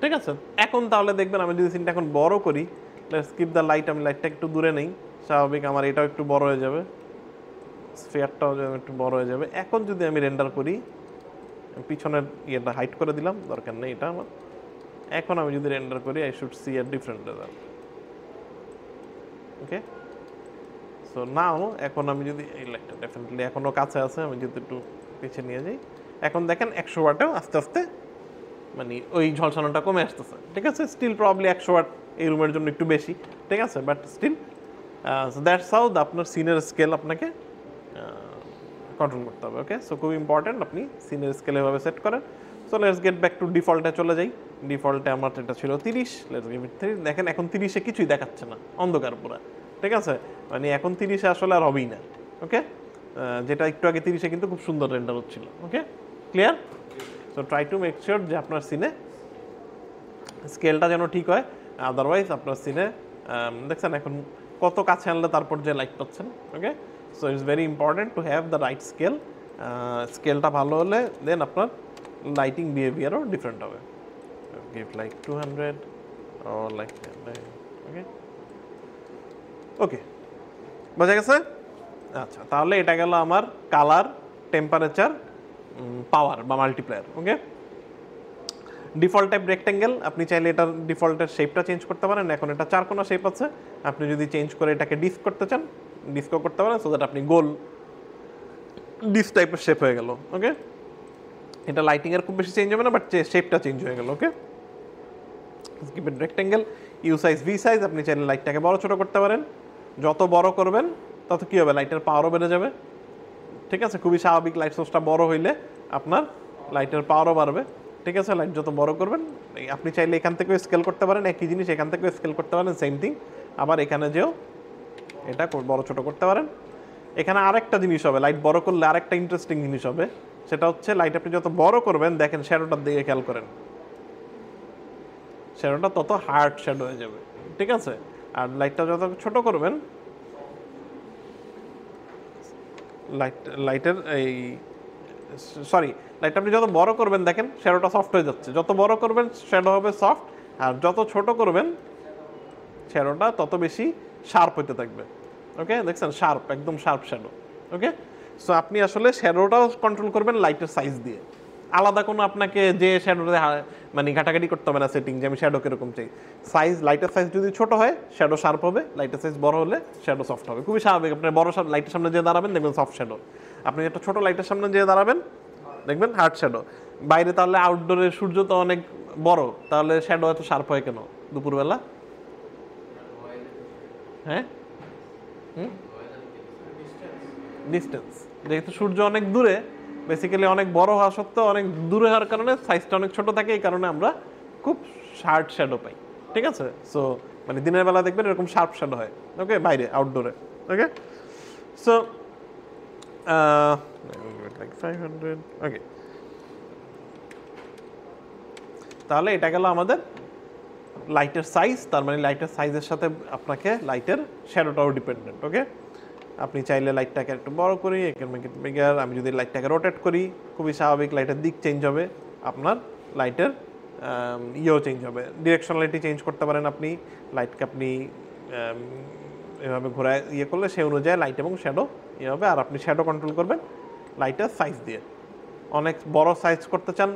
ঠিক আছে? এখন তাহলে দেখবেন আমি যদি সিনটা এখন বড় করি, লেটস কিপ দ্য লাইট, আমি লাইটটা একটু দূরে নেই, স্বাভাবিক আমার এটাও একটু বড় হয়ে যাবে, স্ফিয়ারটাও একটু বড় হয়ে যাবে। এখন যদি আমি রেন্ডার করি, পিছনের ইয়েটা হাইড করে দিলাম, দরকার নেই এটা আমার। এখন আমি যদি রেন্ডার করি, I should see a different result, okay? So now এখন আমি যদি এই লাইটটা ডেফিনেটলি এখনও কাছে আছে, আমি যদি একটু পিছিয়ে নিয়ে যাই, এখন দেখেন 100 ওয়াটেও আস্তে আস্তে মানে ওই ঝলসানোটা কমে আসতেছে, ঠিক আছে? স্টিল প্রবলি 100 ওয়াট এই রুমের জন্য একটু বেশি, ঠিক আছে? বাট স্টিল দ্যাটস হাউ আপনার সিনের স্কেল আপনাকে কন্ট্রোল করতে হবে, ওকে? সো খুব ইম্পর্টেন্ট আপনি সিনের স্কেল এভাবে সেট করেন। So let's get back to ডিফল্টে চলে যাই। ডিফল্টে আমার এটা ছিল 30, লেটস গিভ ইট 30। দেখেন এখন 30-এ কিছুই দেখাচ্ছে না, অন্ধকার পুরা, ঠিক আছে? মানে এখন 30-এ আসলে আর হবেই না, ওকে? যেটা একটু আগে 30-এ কিন্তু খুব সুন্দর রেন্ডার হচ্ছিল, okay? Clear? So try to make sure যে আপনার সিনে স্কেলটা যেন ঠিক হয়, আদারওয়াইজ আপনার সিনে দেখছেন এখন কত কাছে আনলে তারপর যে লাইট পাচ্ছেন, okay? So it's very important to have the right scale. স্কেলটা ভালো হলে দেন আপনার লাইটিং বিহেভিয়ারও ডিফারেন্ট হবে। Give like 200 or like okay, okay, বোঝা গেছে? আচ্ছা, তাহলে এটা গেল আমার কালার, টেম্পারেচার, পাওয়ার বা মাল্টিপ্লায়ার, ওকে? ডিফল্ট টাইপ রেক্ট্যাঙ্গেল, আপনি চাইলে এটার ডিফল্টের শেপটা চেঞ্জ করতে পারেন। এখন এটা 4 কোণা শেপ আছে, আপনি যদি চেঞ্জ করে এটাকে ডিস্ক করতে চান, ডিস্কও করতে পারেন, সো দ্যাট আপনি গোল ডিস্ক টাইপের শেপ হয়ে গেল, ওকে? এটা লাইটিং এর খুব বেশি চেঞ্জ হবে না, বাট শেপটা চেঞ্জ হয়ে গেল, okay? Keep it rectangle, U size, V size, আপনি চাইলে লাইটটাকে বড় ছোট করতে পারেন। যত বড় করবেন তত কী হবে, লাইটের পাওয়ারও বেড়ে যাবে, ঠিক আছে? খুবই স্বাভাবিক, লাইট সোর্সটা বড় হইলে আপনার লাইটের পাওয়ারও বাড়বে, ঠিক আছে? লাইট যত বড় করবেন, আপনি চাইলে এখান থেকেও স্কেল করতে পারেন, একই জিনিস এখান থেকেও স্কেল করতে পারেন, সেম থিং। আবার এখানে যেও এটা বড় ছোট করতে পারেন। এখানে আরেকটা জিনিস হবে, লাইট বড় করলে আরেকটা ইন্টারেস্টিং জিনিস হবে, সেটা হচ্ছে লাইট আপনি যত বড় করবেন, দেখেন শ্যাডোটার দিকে খেয়াল করেন, শ্যাডোটা তত হার্ড শ্যাডো হয়ে যাবে, ঠিক আছে? আর লাইটটা যত ছোট করবেন, লাইটের এই সরি লাইটটা আপনি যত বড় করবেন, দেখেন শ্যাডোটা সফট হয়ে যাচ্ছে। যত বড় করবেন শ্যাডো হবে সফট, আর যত ছোট করবেন শ্যাডোটা তত বেশি শার্প হতে থাকবে, ওকে? দেখছেন, শার্প, একদম শার্প শ্যাডো, ওকে? সো আপনি আসলে শ্যাডোটাও কন্ট্রোল করবেন লাইটের সাইজ দিয়ে। আলাদা কোনো আপনাকে যে শ্যাডোতে মানে ঘাটাঘাটি করতে হবে না সেটিং, যে আমি শ্যাডো কীরকম চাই। সাইজ, লাইটের সাইজ যদি ছোট হয় শ্যাডো শার্প হবে, লাইটের সাইজ বড় হলে শ্যাডো সফট হবে। খুবই স্বাভাবিক, আপনি বড় লাইটের সামনে যে দাঁড়াবেন দেখবেন সফট শ্যাডো, আপনি একটা ছোট লাইটের সামনে যে দাঁড়াবেন দেখবেন হার্ড শ্যাডো। বাইরে তাহলে আউটডোরে সূর্য তো অনেক বড়, তাহলে শ্যাডো এত শার্প হয় কেন দুপুরবেলা? হ্যাঁ, ডিস্টেন্স, যেহেতু সূর্য অনেক দূরে, বেসিক্যালি অনেক বড় হওয়া সত্ত্বেও অনেক দূরে হওয়ার কারণে সাইজটা অনেক ছোট থাকে, এই কারণে আমরা খুব শার্প শ্যাডো পাই, ঠিক আছে? সো মানে দিনের বেলা দেখবেন এরকম শার্প শ্যাডো হয়, ওকে? বাইরে আউটডোরে, ওকে? সো লাইক 500, ওকে? তাহলে এটা গেল আমাদের লাইটের সাইজ। তার মানে লাইটের সাইজের সাথে আপনাকে লাইটের শ্যাডোটাও ডিপেন্ডেন্ট, ওকে? আপনি চাইলে লাইটটাকে একটু বড় করি, বিগার। আমি যদি লাইটটাকে রোটেট করি, খুবই স্বাভাবিক লাইটের দিক চেঞ্জ হবে, আপনার লাইটের ইয়েও চেঞ্জ হবে, ডিরেকশনালিটি চেঞ্জ করতে পারেন আপনি। লাইটকে আপনি এভাবে ঘোরায় ইয়ে করলে সেই অনুযায়ী লাইট এবং শ্যাডো ইয়ে হবে। আর আপনি শ্যাডো কন্ট্রোল করবেন লাইটের সাইজ দিয়ে। অনেক বড় সাইজ করতে চান,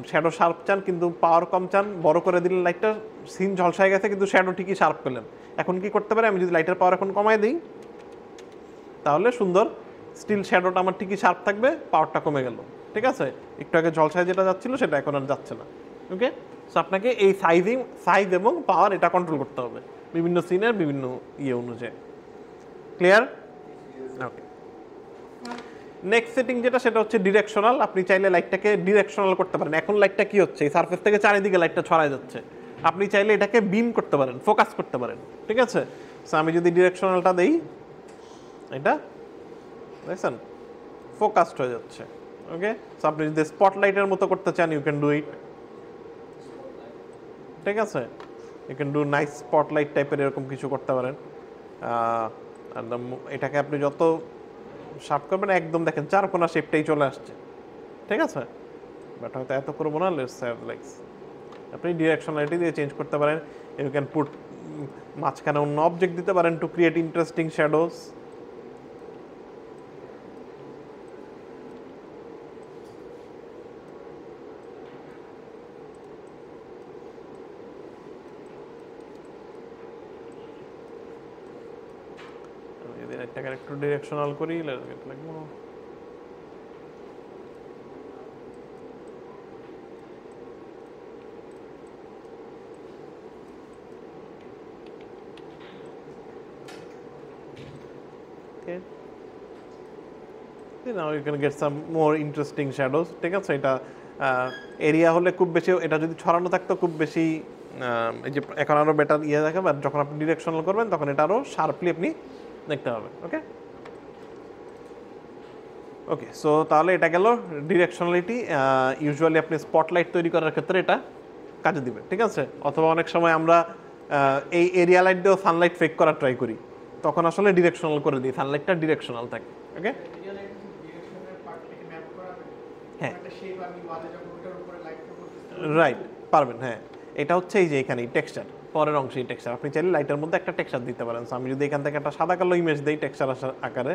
শ্যাডো শার্প চান কিন্তু পাওয়ার কম চান, বড় করে দিলে লাইটটা সিন ঝলসায় গেছে কিন্তু শ্যাডো ঠিকই শার্প পেলেন। এখন কি করতে পারি, আমি যদি লাইটের পাওয়ার এখন কমায় দিই তাহলে সুন্দর স্টিল শ্যাডোটা আমার ঠিকই শার্প থাকবে, পাওয়ারটা কমে গেল। ঠিক আছে, একটু আগে ঝলসায় যেটা যাচ্ছিল সেটা এখন আর যাচ্ছে না। ওকে, সো আপনাকে এই সাইজ এবং পাওয়ার এটা কন্ট্রোল করতে হবে বিভিন্ন সিনের বিভিন্ন ইয়ে অনুযায়ী। ক্লিয়ার? ওকে, নেক্সট সেটিং যেটা সেটা হচ্ছে ডিরেকশনাল। আপনি চাইলে লাইটটাকে ডিরেকশনাল করতে পারেন। এখন লাইটটা কি হচ্ছে, এই সারফেস থেকে চারিদিকে লাইটটা ছড়ায় যাচ্ছে, আপনি চাইলে এটাকে বিম করতে পারেন, ফোকাস করতে পারেন। ঠিক আছে, সো আমি যদি ডিরেকশনালটা দেই, এটা দেখছেন ফোকাসড হয়ে যাচ্ছে। ওকে, সো আপনি যদি স্পটলাইটের মতো করতে চান ইউ ক্যান ডু ইট। ঠিক আছে, you can do nice spotlight টাইপের এরকম কিছু করতে পারেন। এটাকে আপনি যত শার্প করবেন একদম দেখেন চার কোনা শেপটাই চলে আসছে। ঠিক আছে, বাট হয়তো এত করবো না, লেটস হ্যাভ লাইকস। আপনি ডিরেকশনালিটি দিয়ে চেঞ্জ করতে পারেন। ইউ ক্যান পুট মাঝখানে অন্য অবজেক্ট দিতে পারেন টু ক্রিয়েট ইন্টারেস্টিং শ্যাডোজ। যদি এটাকে একটু ডিরেকশনাল করি, let's gate like more. Okay. Now you can get some more interesting shadows. ঠিক আছে, এটা এরিয়া হলে খুব বেশি, এটা যদি ছড়ানো থাকতো খুব বেশি এই যে এখন আরো বেটার ইয়ে দেখাবে, আর যখন আপনি ডিরেকশনাল করবেন তখন এটা আরো শার্পলি আপনি দেখতে পাবেন। ওকে ওকে, সো তাহলে এটা গেল ডিরেকশনালিটি। ইউজুয়ালি আপনি স্পটলাইট তৈরি করার ক্ষেত্রে এটা কাজে দিবে। ঠিক আছে, অথবা অনেক সময় আমরা এই এরিয়া লাইট দিয়েও সানলাইট ফেক করার ট্রাই করি, তখন আসলে ডিরেকশনাল করে দিই, সানলাইটটা ডিরেকশনাল থাকে। ওকে, রিয়েল লাইট ডিরেকশনের পার্টটাকে ম্যাপ করা হ্যাঁ একটা শেপ আমি ওয়ালে যখন ওটার উপরে লাইটটা করতেছি রাইট পারবেন। হ্যাঁ, এটা হচ্ছে এই যে এখানে টেক্সচার, পরের অংশে টেক্সচার। আপনি চাইলে লাইটের মধ্যে একটা টেক্সচার দিতে পারেন। সো আমি যদি এখান থেকে একটা সাদা কালো ইমেজ দিই টেক্সচার আকারে,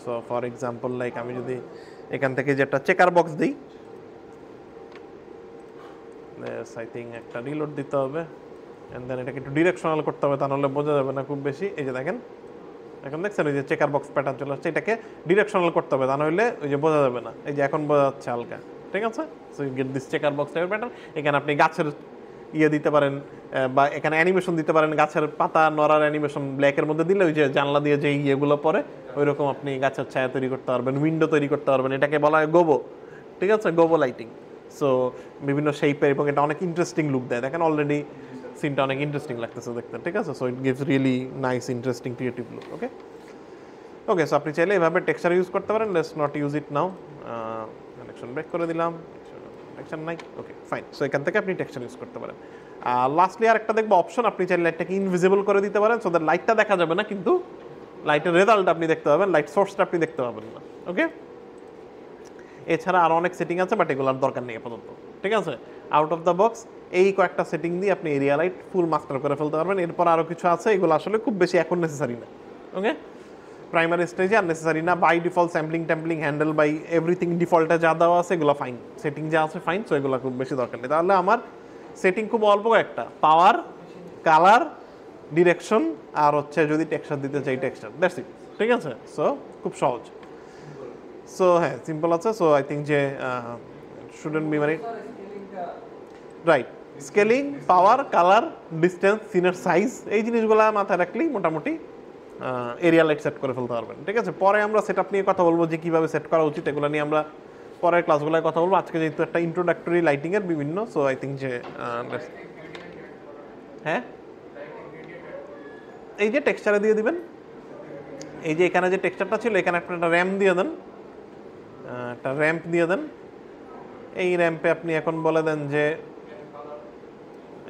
সো ফর এক্সাম্পল লাইক আমি যদি এখান থেকে যে একটা চেকার বক্স দিই, আই থিঙ্ক একটা রিলোড দিতে হবে, এন্ড দেন এটাকে একটু ডিরেকশনাল করতে হবে, তা নাহলে বোঝা যাবে না খুব বেশি। এই যে দেখেন এখন দেখছেন ওই যে চেকার বক্স প্যাটার্ন চলে আসছে, এটাকে ডিরেকশনাল করতে হবে, তা নইলে ওই যে বোঝা যাবে না। এই যে এখন বোঝা যাচ্ছে হালকা। ঠিক আছে, so you get this checker box টাইপের প্যাটার্ন। এখানে আপনি গাছের ইয়ে দিতে পারেন, বা এখানে অ্যানিমেশন দিতে পারেন, গাছের পাতা নড়ার অ্যানিমেশন ব্ল্যাকের মধ্যে দিলে ওই যে জানলা দিয়ে যে ইয়েগুলো পরে ওই রকম আপনি গাছের ছায়া তৈরি করতে পারবেন, উইন্ডো তৈরি করতে পারবেন। এটাকে বলা হয় গোবো। ঠিক আছে, গোবো লাইটিং। সো বিভিন্ন শেপের, এবং এটা অনেক ইন্টারেস্টিং লুক দেয়। দেখেন অলরেডি সিনটা অনেক ইন্টারেস্টিং লাগতেছে দেখতে। ঠিক আছে, so it gives really nice interesting creative look. Okay okay, so আপনি চাইলে এভাবে টেক্সচার ইউজ করতে পারেন। Let's not use it now. Connection break করে দিলাম, টেক্সচার নাই। ওকে ফাইন, সো এখান থেকে আপনি টেক্সচার ইউজ করতে পারেন। লাস্টলি আর একটা দেখবো অপশন, আপনি চাইলে লাইটটাকে ইনভিজিবল করে দিতে পারেন, সো দ্যাট লাইটটা দেখা যাবে না কিন্তু লাইটের রেজাল্ট আপনি দেখতে পাবেন, লাইট সোর্সটা আপনি দেখতে পাবেন না। ওকে, এছাড়া আরও অনেক সেটিং আছে, বাট এগুলোর দরকার নেই আপাতত। ঠিক আছে, আউট অফ দ্য বক্স এই কয়েকটা সেটিং দিয়ে আপনি এরিয়া লাইট ফুল মাস্টার করে ফেলতে পারবেন। এরপর আরও কিছু আছে, এগুলো আসলে খুব বেশি এখন নেসেসারি না। ওকে, প্রাইমারি স্টেজে আর নেসেসারি না। বাই ডিফল্ট স্যাম্পলিং ট্যাম্পলিং হ্যান্ডেল বাই এভরিথিং ডিফল্টে যা দেওয়া আছে এগুলো ফাইন, সেটিং যা আছে ফাইন। সো এগুলো খুব বেশি দরকার নেই। তাহলে আমার সেটিং খুব অল্প একটা, পাওয়ার, কালার, ডিরেকশন, আর হচ্ছে যদি টেক্সচার দিতে চাই টেক্সচার, দ্যাটস ইট। ঠিক আছে, সো খুব সহজ। সো হ্যাঁ সিম্পল আছে। সো আই থিঙ্ক যে শুডেন্ট বি মানে রাইট স্কেলিং, পাওয়ার, কালার, ডিস্টেন্স, সিনের সাইজ, এই জিনিসগুলো মাথায় রাখলেই মোটামুটি এরিয়া লাইট সেট করে ফেলতে পারবেন। ঠিক আছে, পরে আমরা সেটআপ নিয়ে কথা বলবো যে কীভাবে সেট করা উচিত, এগুলো নিয়ে আমরা পরের ক্লাসগুলোয় কথা বলবো। আজকে যেহেতু একটা ইন্ট্রোডাক্টরি লাইটিংয়ের বিভিন্ন, সো আই থিঙ্ক যে হ্যাঁ এই যে টেক্সচারে দিয়ে দিবেন, এই যে এখানে যে টেক্সচারটা ছিল এখানে একটা র্যাম্প দিয়ে দেন, একটা র্যাম্প দিয়ে দেন। এই র্যাম্পে আপনি এখন বলে দেন যে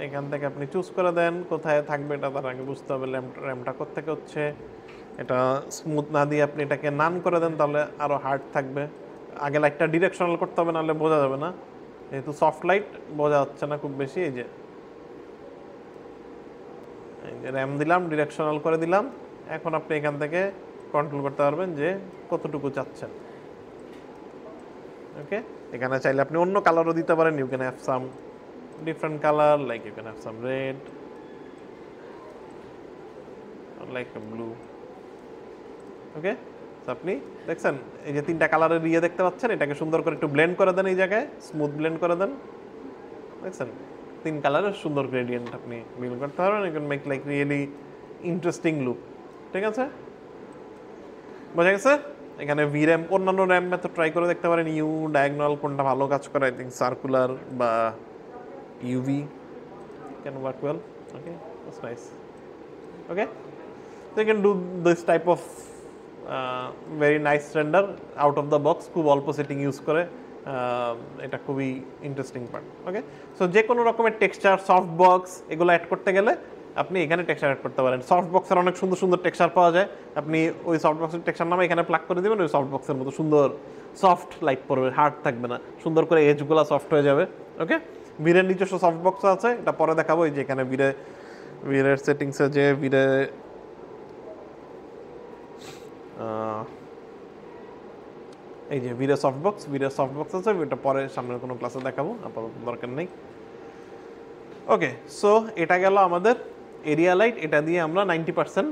এখান থেকে আপনি চুজ করে দেন কোথায় থাকবে, এটা তার আগে বুঝতে হবে র্যাম্পটা কোত্থেকে হচ্ছে। এটা স্মুথ না দিয়ে আপনি এটাকে নান করে দেন, তাহলে আরও হার্ড থাকবে। আগে লাইটটা ডিরেকশনাল করতে হবে, নাহলে বোঝা যাবে না, যেহেতু সফট লাইট বোঝা যাচ্ছে না খুব বেশি। এই যে র্যাম দিলাম, ডিরেকশনাল করে দিলাম। এখন আপনি এখান থেকে কন্ট্রোল করতে পারবেন যে কতটুকু চাচ্ছেন। ওকে, এখানে চাইলে আপনি অন্য কালারও দিতে পারেন, you can have some different colour, like you can have some red, like blue. Okay, আপনি দেখছেন এই যে তিনটা কালারের ইয়ে দেখতে পাচ্ছেন, এটাকে সুন্দর করে একটু ব্লেন্ড করে দেন, এই জায়গায় স্মুথ ব্লেন্ড করে দেন, দেখছেন তিন কালারের সুন্দর গ্রেডিয়েন্ট আপনি বিল করতে পারবেন, you can make like really interesting look. ঠিক আছে, বোঝা গেছে? এখানে ভির্যাম, অন্যান্য র্যাম মেথড ট্রাই করে দেখতে পারেন, ইউ ডায়াগোনাল কোনটা ভালো কাজ করে, আই থিঙ্ক সার্কুলার বা UV can work well. Okay, that's nice. Okay, so you can do this type of very nice render out of the box, খুব অল্প সেটিং ইউজ করে, এটা খুবই ইন্টারেস্টিং পার্ট। ওকে, সো যে কোনো রকমের টেক্সচার, সফট বক্স এগুলো অ্যাড করতে গেলে আপনি এখানে টেক্সচার অ্যাড করতে পারেন। সফট বক্সের অনেক সুন্দর সুন্দর টেক্সচার পাওয়া যায়, আপনি ওই সফট বক্সের টেক্সচার নামে এখানে প্লাগ করে দেবেন, ওই সফট বক্সের মতো সুন্দর সফট লাইট পড়বে, হার্ড থাকবে না, সুন্দর করে এজগুলো সফট হয়ে যাবে। ওকে, ভিরের নিজস্ব সফট বক্স আছে, এটা পরে দেখাবো। এই যে এখানে ভিরের সেটিংসে যে ভিরে এই যে ভিডিও সফট বক্স আছে, এটা পরে সামনের কোনো ক্লাসে দেখাবো, আপাতত দরকার নেই। ওকে, সো এটা গেল আমাদের এরিয়া লাইট, এটা দিয়ে আমরা 90%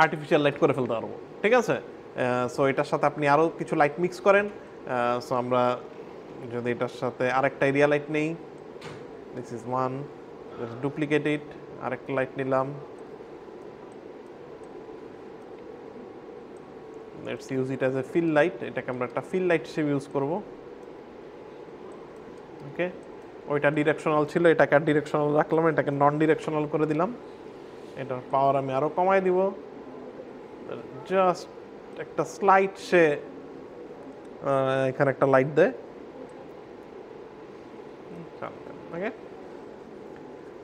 আর্টিফিশিয়াল লাইট করে ফেলতে পারবো। ঠিক আছে, সো এটার সাথে আপনি আরও কিছু লাইট মিক্স করেন। সো আমরা যদি এটার সাথে আরেকটা এরিয়া লাইট নেই, this is one, duplicate it, আরেকটা লাইট নিলাম, let's use it as a fill light, এটাকে আমরা একটা ফিল লাইট হিসেবে ইউজ করব। ওকে, ওইটা ডিরেকশনাল ছিল, এটাকে আর ডিরেকশনাল রাখলাম, এটাকে নন ডিরেকশনাল করে দিলাম, এটার পাওয়ার আমি আরও কমাই দিব, জাস্ট একটা স্লাইট সে এখানে একটা লাইট দেয়। ওকে,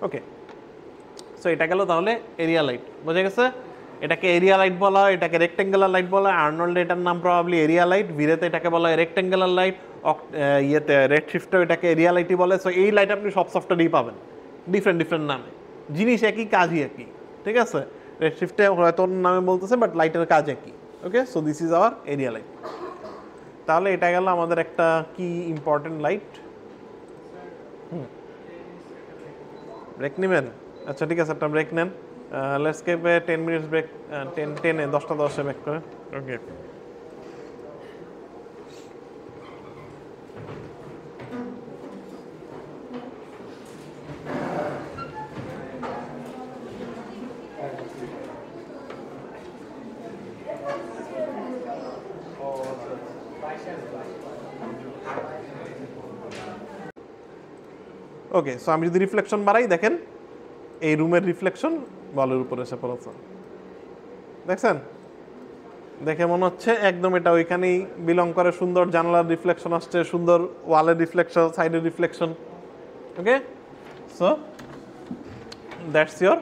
ওকে, সো এটা গেল তাহলে এরিয়া লাইট, বোঝা গেছে? এটাকে এরিয়া লাইট বলা হয়, এটাকে রেক্টেঙ্গুলার লাইট বলা হয়। আর্নল্ডে এটার নাম প্রবাবলি এরিয়া লাইট, ভিরেতে এটাকে বলা হয় রেক্টেঙ্গুলার লাইট, ইয়েতে রেড শিফটেও এটাকে এরিয়া লাইটই বলে। সো এই লাইট আপনি সব সফটওয়্যারেই পাবেন ডিফারেন্ট ডিফারেন্ট নামে, জিনিস একই, কাজই একই। ঠিক আছে, রেড শিফটে হয়তো অন্য নামে বলতেছে, বাট লাইটের কাজ একই। Okay, so this is our area light. তাহলে এটা গেল আমাদের একটা কি ইম্পর্টেন্ট লাইট। ব্রেক নেবেন? আচ্ছা ঠিক আছে, একটা ব্রেক নেন। Let's give a 10 minutes break, 10 10টা 10 ব্রেক করে। ওকে, ওকে, সো আমি যদি রিফ্লেকশন বাড়াই, দেখেন এই রুমের রিফ্লেকশন বলের উপরে এসে পড়েছে, দেখছেন? দেখে মনে হচ্ছে একদম এটা ওইখানেই বিলং করে, সুন্দর জানালার রিফ্লেকশন আসছে, সুন্দর ওয়ালের রিফ্লেকশন, সাইডের reflection. Okay, so that's your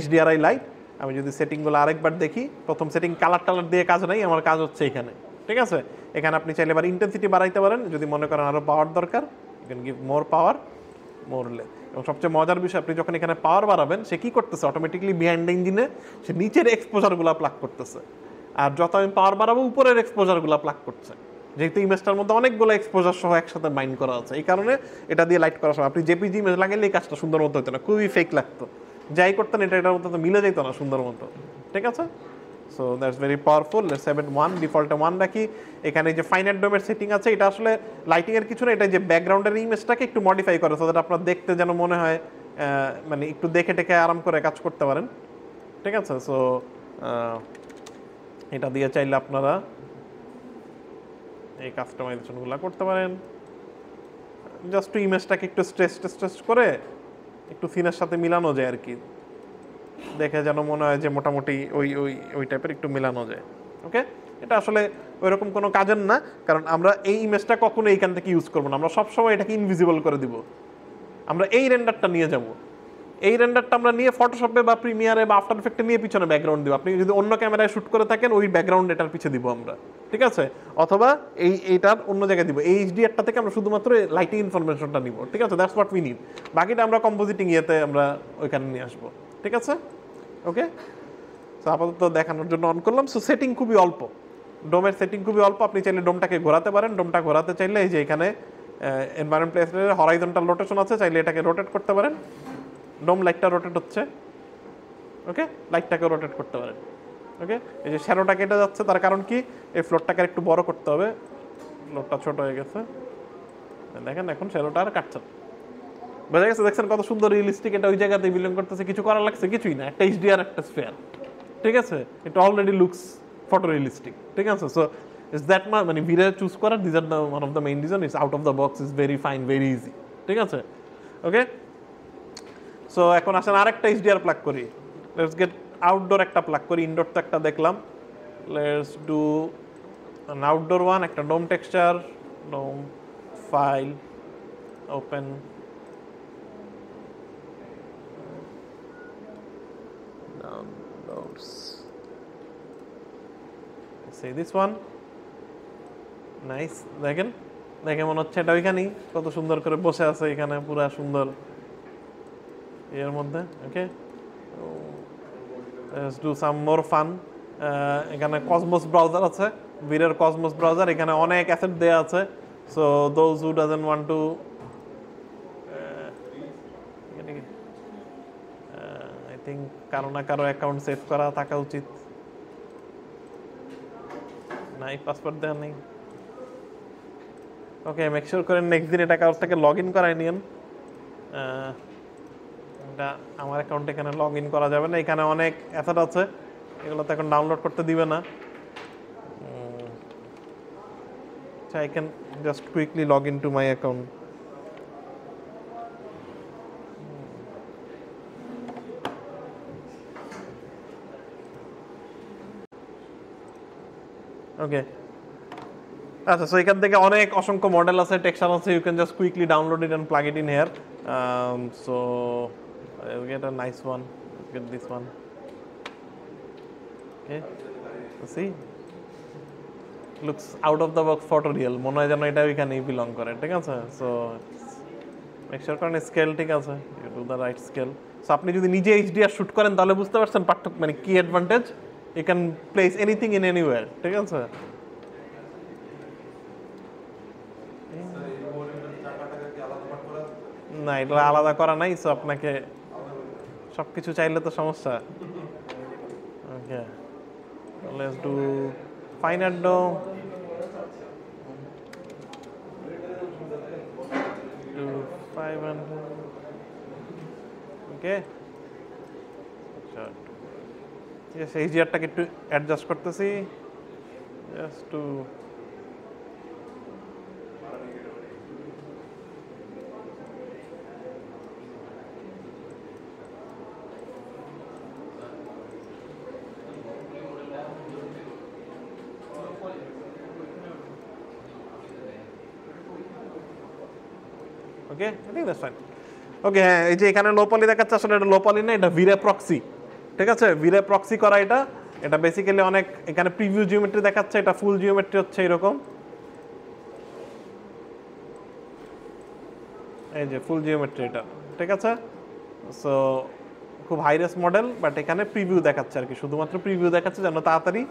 HDRI light. আমি যদি সেটিংগুলো আরেকবার দেখি, প্রথম সেটিং কালার টালার দিয়ে কাজ নাই, আমার কাজ হচ্ছে এখানে। ঠিক আছে, এখানে আপনি চাইলে এবার ইন্টেন্সিটি বাড়াইতে পারেন, যদি মনে করেন আরও পাওয়ার দরকার, you can give more power, more less. এবং সবচেয়ে মজার বিষয়, আপনি যখন এখানে পাওয়ার বাড়াবেন, সে কী করতেছে, অটোমেটিকলি বিহাইন্ড ইঞ্জিনে সে নিচের এক্সপোজারগুলো প্লাগ করতেছে, আর যত আমি পাওয়ার বাড়াবো উপরের এক্সপোজারগুলো প্লাগ করছে, যেহেতু ইমেজটার মধ্যে অনেকগুলো এক্সপোজার সহ একসাথে বাইন্ড করা আছে, এই কারণে এটা দিয়ে লাইট করার সময় আপনি জেপিজি ইমেজ লাগাইলে এই কাজটা সুন্দর মতো হতো না, খুবই ফেক লাগতো, যাই করতেন এটার মতো তো মিলে যেত না সুন্দর মতো। ঠিক আছে, so that's very powerful. Let's save it 1, ডিফল্টে 1 রাখি। এখানে যে ফাইনাইট ডোমের সেটিং আছে, এটা আসলে লাইটিং এর কিছু না, এটা যে ব্যাকগ্রাউন্ডের ইমেজটাকে একটু মডিফাই করে, সো দ্যাট আপনার দেখতে যেন মনে হয় মানে একটু দেখে টেকে আরাম করে কাজ করতে পারেন। ঠিক আছে, সো এটা দিয়ে চাইলে আপনারা এই কাস্টমাইজেশনগুলো করতে পারেন, জাস্ট ইমেজটাকে একটু স্ট্রেচ করে একটু সিনের সাথে মিলানো যায় আর কি, দেখে যেন মনে হয় যে মোটামুটি ওই ওই ওই টাইপের একটু মেলানো যায়। ওকে, এটা আসলে ওইরকম কোনো কাজের না, কারণ আমরা এই ইমেজটা কখনো এইখান থেকে ইউজ করবো না, আমরা সবসময় এটাকে ইনভিজিবল করে দিব। আমরা এই রেন্ডারটা নিয়ে যাব, এই রেন্ডারটা আমরা নিয়ে ফটোশপে বা প্রিমিয়ারে বা আফটার এফেক্টে নিয়ে পিছনে ব্যাকগ্রাউন্ড দিব। আপনি যদি অন্য ক্যামেরায় শ্যুট করে থাকেন, ওই ব্যাকগ্রাউন্ড এটার পিছে দিব আমরা। ঠিক আছে, অথবা এইটার অন্য জায়গায় দিব, এই HDR-টা থেকে আমরা শুধুমাত্র লাইটিং ইনফরমেশনটা নিব। ঠিক আছে, দ্যাটস হোয়াট উই নিড, বাকিটা আমরা কম্পোজিটিং ইয়েতে আমরা ওইখানে নিয়ে আসবো। ঠিক আছে, ওকে, তো আপাতত দেখানোর জন্য অন করলাম। সো সেটিং খুবই অল্প, ডোমের সেটিং খুবই অল্প, আপনি চাইলে ডোমটাকে ঘোরাতে পারেন। ডোমটা ঘোরাতে চাইলে এই যে এখানে এনভায়রনমেন্ট প্লেসমেন্টের হরাইজন্টাল রোটেশন আছে, চাইলে এটাকে রোটেট করতে পারেন। ডোম লাইটটা রোটেট হচ্ছে, ওকে, লাইটটাকে রোটেট করতে পারেন। ওকে, এই যে শ্যাডোটা কেটে যাচ্ছে, তার কারণ কি, এই ফ্লোরটাকে একটু বড় করতে হবে, ফ্লোরটা ছোট হয়ে গেছে, দেখেন এখন শ্যাডোটা আর কাটছে না। বোঝা গেছে? দেখছেন কত সুন্দর রিয়েলিস্টিক, এটা ওই জায়গাতে বিলং করতেছে, কিছু করার লাগছে কিছুই না, একটা এইচডিআর একটা স্ফিয়ার, ঠিক আছে, এটা অলরেডি লুকস ফটো রিয়েলিস্টিক, ঠিক আছে। সো ইজ দ্যাট মানে ভিরে চুজ করার, this are the one of the main reason, is out of the box, is very fine, very easy, ঠিক আছে। ওকে, সো এখন আসেন আরেকটা এইচডিআর প্লাগ করি, লেটস গেট আউটডোর একটা প্লাগ করি, ইনডোর তো একটা দেখলাম, let's do an outdoor one, একটা dome texture, dome file, open, downloads, say this one, nice. দেখেন, দেখে মনে হচ্ছে এটা ওইখানেই, কত সুন্দর করে বসে আছে এখানে, পুরা সুন্দর এর মধ্যে। Okay, let's do some more fun. এখানে কসমোস ব্রাউজার আছে, ভিরের কসমোস ব্রাউজার, এখানে অনেক অ্যাসেট দেয়া আছে। So those who doesn't want to, I think কারো না কারো অ্যাকাউন্ট সেভ করা থাকা উচিত। নাই, পাসওয়ার্ড দেওয়া নেই। ওকে, মেক শিওর করেন নেক্সট দিন এটা কারোর থেকে লগ ইন করাই নিন। এটা আমার অ্যাকাউন্টে এখানে লগ ইন করা যাবে না, এখানে অনেক অ্যাসেট আছে, এগুলো তো এখন ডাউনলোড করতে দিবে না। I can just quickly log into my account. Okay. আচ্ছা, সো এখান থেকে অনেক অসংখ্য মডেল আছে, টেক্সচার আছে, you can just quickly download it and plug it in here. So I'll get a nice one. Let's get this one. Okay, see, looks out of the box photoreal, মনে হয় যেন এটা ওইখানেই belong করে, ঠিক আছে। So make sure করেন scale ঠিক আছে, you do the right scale. So আপনি যদি নিজে এইচডিআর শুট করেন তাহলে বুঝতে পারছেন পার্থক্য, মানে কি advantage, you can place anything in anywhere, ঠিক আছে। না, এটা আলাদা করা নাই, সো আপনাকে সবকিছু চাইলে তো সমস্যা। Okay, let's do final dome, do 500, okay. আচ্ছা, ঠিক আছে, এই জিআরটাকে একটু অ্যাডজাস্ট করতেছি, just to okay, I think that's fine. Okay, হ্যাঁ, এই যে এখানে লো পলি দেখাচ্ছে, আসলে এটা লো পলি না, এটা ভিরে প্রক্সি, ঠিক আছে, ভিরে প্রক্সি করা এটা। এটা বেসিক্যালি অনেক, এখানে প্রিভিউ জিওমেট্রি দেখাচ্ছে, এটা ফুল জিওমেট্রি হচ্ছে এরকম, এই যে ফুল জিওমেট্রি এটা, ঠিক আছে। সো খুব হাই রেস মডেল, বাট এখানে প্রিভিউ দেখাচ্ছে আর কি, শুধুমাত্র প্রিভিউ দেখাচ্ছে যেন তাড়াতাড়ি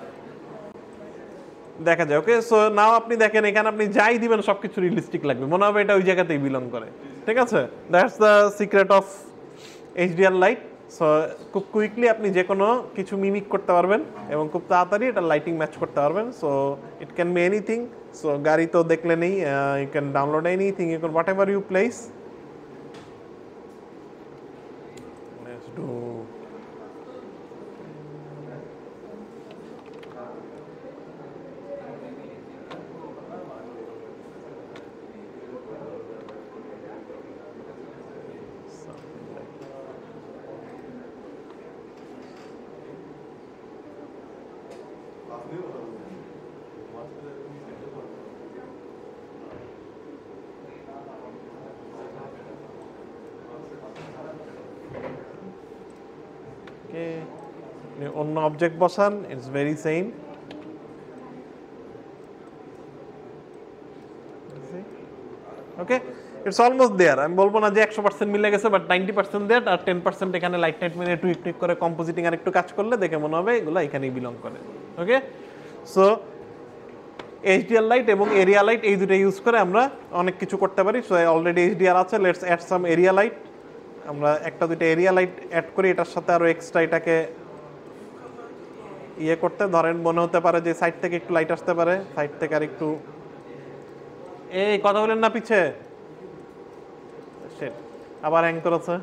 দেখা যায়। ওকে, সো নাও আপনি দেখেন এখানে আপনি যাই দিবেন সবকিছু রিয়েলিস্টিক লাগবে, মনে হবে এটা ওই জায়গাতেই বিলং করে, ঠিক আছে। That's the secret of HDR light. So খুব কুইকলি আপনি যে কোনো কিছু মিমিক করতে পারবেন এবং খুব তাড়াতাড়ি এটা লাইটিং ম্যাচ করতে পারবেন। So it can be anything. So গাড়ি তো দেখলেনই, you can download anything, you can whatever you place. Let's do অন্য অবজেক্ট বসান, it's very same. Okay, it's almost there. আমি বলবো না যে 100% মিলে গেছে, বাট 90% দেয়ার, আর 10% এখানে লাইট টাইট মিলে টুইক টুইক করে কম্পোজিটিং আর একটু কাজ করলে দেখে মনে হবে এগুলো এখানেই বিলং করে। ওকে, সো এইচডিআর লাইট এবং এরিয়া লাইট এই দুটো ইউজ করে আমরা অনেক কিছু করতে পারি। সো অলরেডি এইচডিআর আছে, let's add some area light. আমরা একটা দুটো এরিয়া লাইট অ্যাড করি, এটার সাথে আরও এক্সট্রা এটাকে ইয়ে করতে, ধরেন মনে হতে পারে যে সাইড থেকে একটু লাইট আসতে পারে, সাইড থেকে আর একটু, এই কথা বলেন না পিছে, সেট আবার হ্যাং করেছে,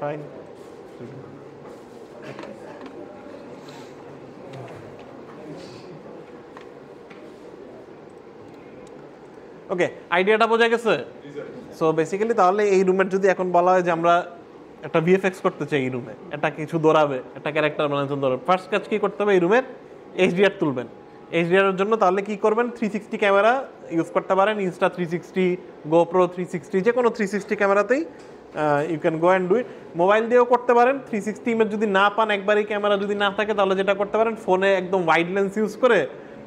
ফাইন। ওকে, আইডিয়াটা বোঝা গেছে? সো বেসিক্যালি তাহলে এই রুমের যদি এখন বলা হয় যে আমরা একটা ভিএফএক্স করতে চাই এই রুমে, এটা কিছু দৌড়াবে, একটা ক্যারেক্টার বানানোর জন্য দৌড়াবে, ফার্স্ট কাজ কি করতে হবে, এই রুমের এইচডিআর তুলবেন। এইচডিআর এর জন্য তাহলে কি করবেন, 360 ক্যামেরা ইউজ করতে পারেন, ইনস্টা 360, গোপ্রো 360, যে কোনো 360 ক্যামেরাতেই you can go and do it. Mobile দিয়েও করতে পারেন। 360 ইমেজ যদি না পান, একবারই ক্যামেরা যদি না থাকে, তাহলে যেটা করতে পারেন, ফোনে একদম ওয়াইড লেন্স ইউজ করে